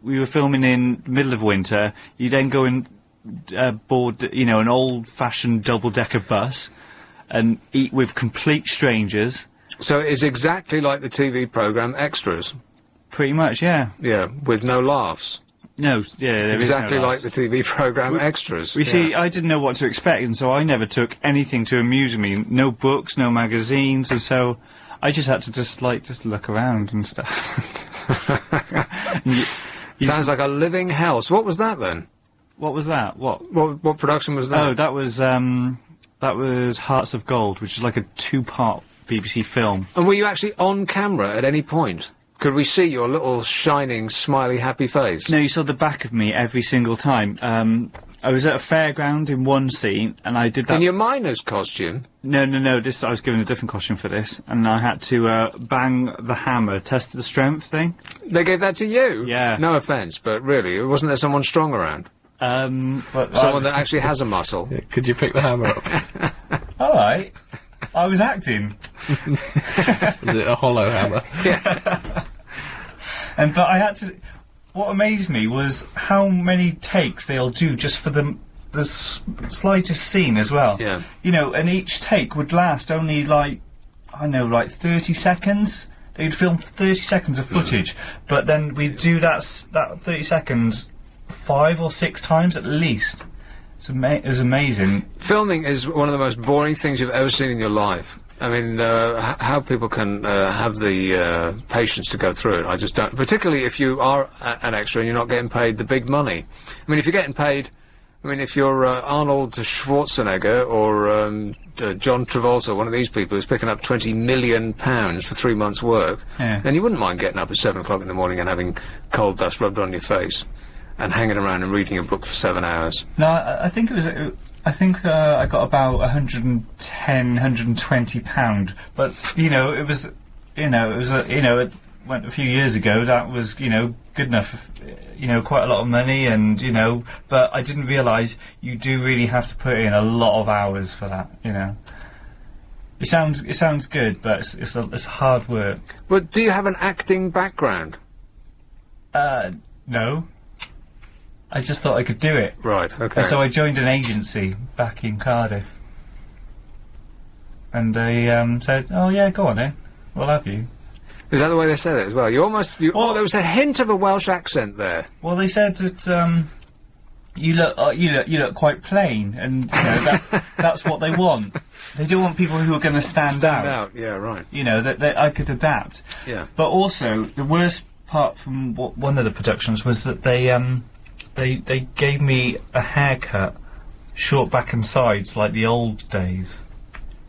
S4: we were filming in the middle of winter. You then go and board, an old-fashioned double-decker bus and eat with complete strangers.
S2: So it's exactly like the TV programme Extras?
S4: Pretty much, yeah.
S2: Yeah, with no laughs.
S4: No, yeah, there
S2: exactly
S4: is no
S2: like the TV programme Extras.
S4: You see, I didn't know what to expect, and so I never took anything to amuse me. No books, no magazines, and so I just had to just look around and stuff.
S2: Sounds like a living hell. So what was that then?
S4: What was that?
S2: What production was that?
S4: Oh, that was Hearts of Gold, which is like a 2-part BBC film.
S2: And were you actually on camera at any point? Could we see your little shining, smiley, happy face?
S4: No, you saw the back of me every single time. I was at a fairground in one scene, and I did that...
S2: In your miner's costume?
S4: No, I was given a different costume for this, and I had to bang the hammer, test the strength thing.
S2: They gave that to you?
S4: Yeah.
S2: No offence, but really, wasn't there someone strong around? Someone that actually has a muscle?
S3: Yeah, could you pick the hammer up?
S4: Alright. I was acting.
S3: Was it a hollow hammer?
S2: Yeah.
S4: But I had to... What amazed me was how many takes they'll do just for the slightest scene as well.
S2: Yeah.
S4: And each take would last only, 30 seconds. They'd film 30 seconds of footage, but then we'd do that 30 seconds 5 or 6 times at least. It was amazing.
S2: Filming is one of the most boring things you've ever seen in your life. I mean, how people can have the patience to go through it, I just don't. Particularly if you are an extra and you're not getting paid the big money. I mean, if you're getting paid... I mean, if you're Arnold Schwarzenegger or John Travolta, one of these people who's picking up £20 million for 3 months' work, then you wouldn't mind getting up at 7 o'clock in the morning and having coal dust rubbed on your face and hanging around and reading a book for 7 hours.
S4: No, I think it was... I got about £110, £120, but it went a few years ago. That was good enough, quite a lot of money, and but I didn't realise you do really have to put in a lot of hours for that. It sounds good, but it's hard work.
S2: Well, do you have an acting background?
S4: No. I just thought I could do it.
S2: Right, okay.
S4: And so I joined an agency back in Cardiff. And they said, oh yeah, go on then, we'll have you.
S2: Is that the way they said it as well? There was a hint of a Welsh accent there.
S4: Well, they said that you look quite plain, and that's what they want. They don't want people who are going to stand out.
S2: Yeah, right.
S4: That I could adapt.
S2: Yeah.
S4: But also, the worst part from one of the productions was that they gave me a haircut, short back and sides, like the old days.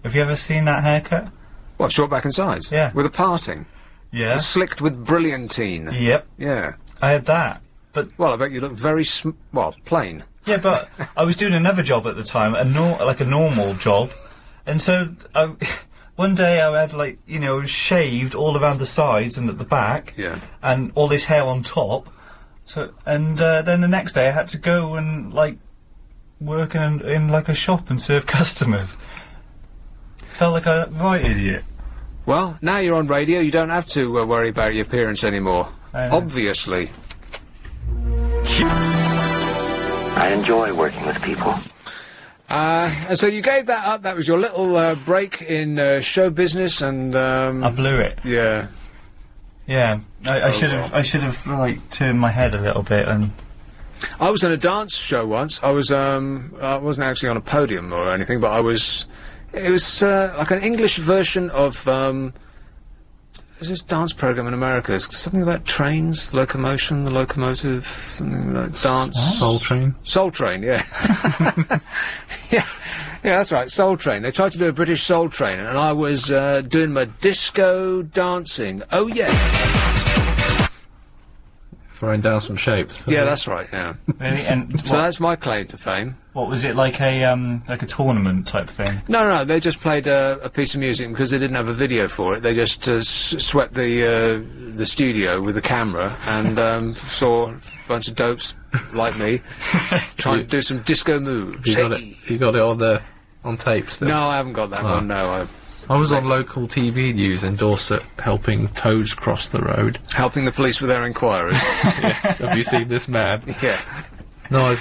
S4: Have you ever seen that haircut?
S2: What, short back and sides?
S4: Yeah.
S2: With a parting?
S4: Yeah.
S2: Slicked with brilliantine?
S4: Yep.
S2: Yeah.
S4: I had that, but...
S2: Well, I bet you look very plain.
S4: Yeah, but I was doing another job at the time, like a normal job, and so one day I had shaved all around the sides and at the back,
S2: yeah,
S4: and all this hair on top. So then the next day I had to go and work in a shop and serve customers. Felt like a right idiot.
S2: Well, now you're on radio, you don't have to worry about your appearance anymore. Obviously.
S11: I enjoy working with people.
S2: And so you gave that up. That was your little break in show business, and
S4: I blew it.
S2: Yeah.
S4: Yeah, I should have like turned my head a little bit. And
S2: I was in a dance show once. I wasn't actually on a podium or anything, but it was like an English version of there's this dance program in America. There's something about trains, locomotion, the locomotive, something like dance.
S3: Soul Train.
S2: Soul Train, yeah. Yeah, that's right, Soul Train. They tried to do a British Soul Train, and I was doing my disco dancing. Oh, yeah.
S3: Throwing down some shapes.
S2: Yeah, that's right, yeah.
S4: Really? And
S2: so that's my claim to fame.
S4: What was it, like a tournament type thing?
S2: No, they just played a piece of music because they didn't have a video for it. They just swept the studio with the camera and saw a bunch of dopes like me trying to do some disco moves.
S3: You got it on tape still?
S2: No, I haven't got that one. No,
S3: I was on local TV news in Dorset helping toads cross the road.
S2: Helping the police with their inquiries.
S3: Yeah. Have you seen this man?
S2: Yeah.
S3: No,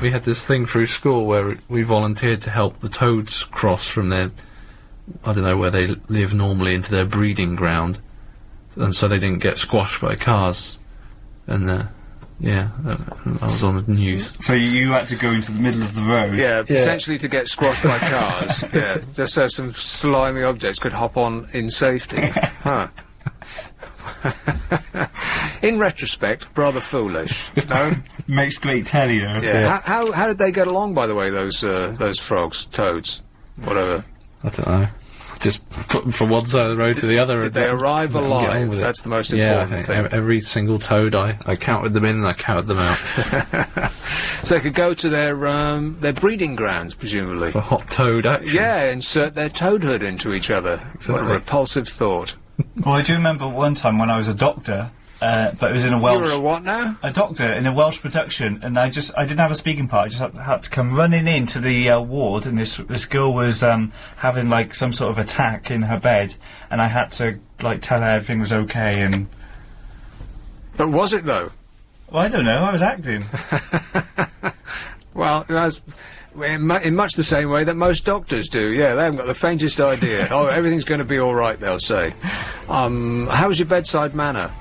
S3: we had this thing through school where we volunteered to help the toads cross from their, I don't know where they live normally, into their breeding ground, and so they didn't get squashed by cars. And yeah, I was on the news.
S4: So you had to go into the middle of the road?
S2: Yeah, potentially to get squashed by cars. Yeah, just so some slimy objects could hop on in safety. Huh. In retrospect, rather foolish. No?
S4: Makes great telly, though.
S2: Yeah. How did they get along, by the way, those frogs, toads, whatever?
S3: I don't know. Just put them from one side of the road to the other.
S2: Did they arrive alive? That's the most important thing.
S3: Every single toad, I counted them in and I counted them out.
S2: So they could go to their breeding grounds, presumably.
S3: For hot toad action.
S2: Yeah, insert their toadhood into each other. Exactly. What a repulsive thought.
S4: Well, I do remember one time when I was a doctor, but it was in a Welsh...
S2: You were a what now?
S4: A doctor in a Welsh production, and I didn't have a speaking part. I just had to come running into the ward, and this girl was having like some sort of attack in her bed, and I had to like tell her everything was okay. And
S2: but was it though?
S4: Well, I don't know. I was acting.
S2: Well, that's in much the same way that most doctors do. Yeah, they haven't got the faintest idea. Oh, everything's going to be all right, they'll say. How was your bedside manner?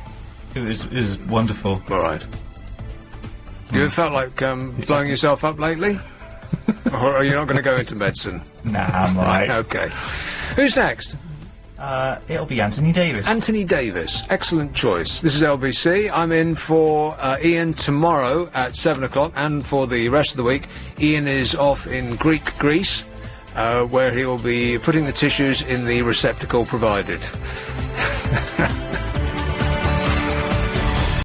S4: It was wonderful.
S2: All right. You ever felt like blowing yourself up lately? Or are you not going to go into medicine?
S4: Nah, I'm all right.
S2: Okay. Who's next?
S4: It'll be Anthony Davis.
S2: Anthony Davis. Excellent choice. This is LBC. I'm in for Ian tomorrow at 7 o'clock, and for the rest of the week, Ian is off in Greece, where he will be putting the tissues in the receptacle provided.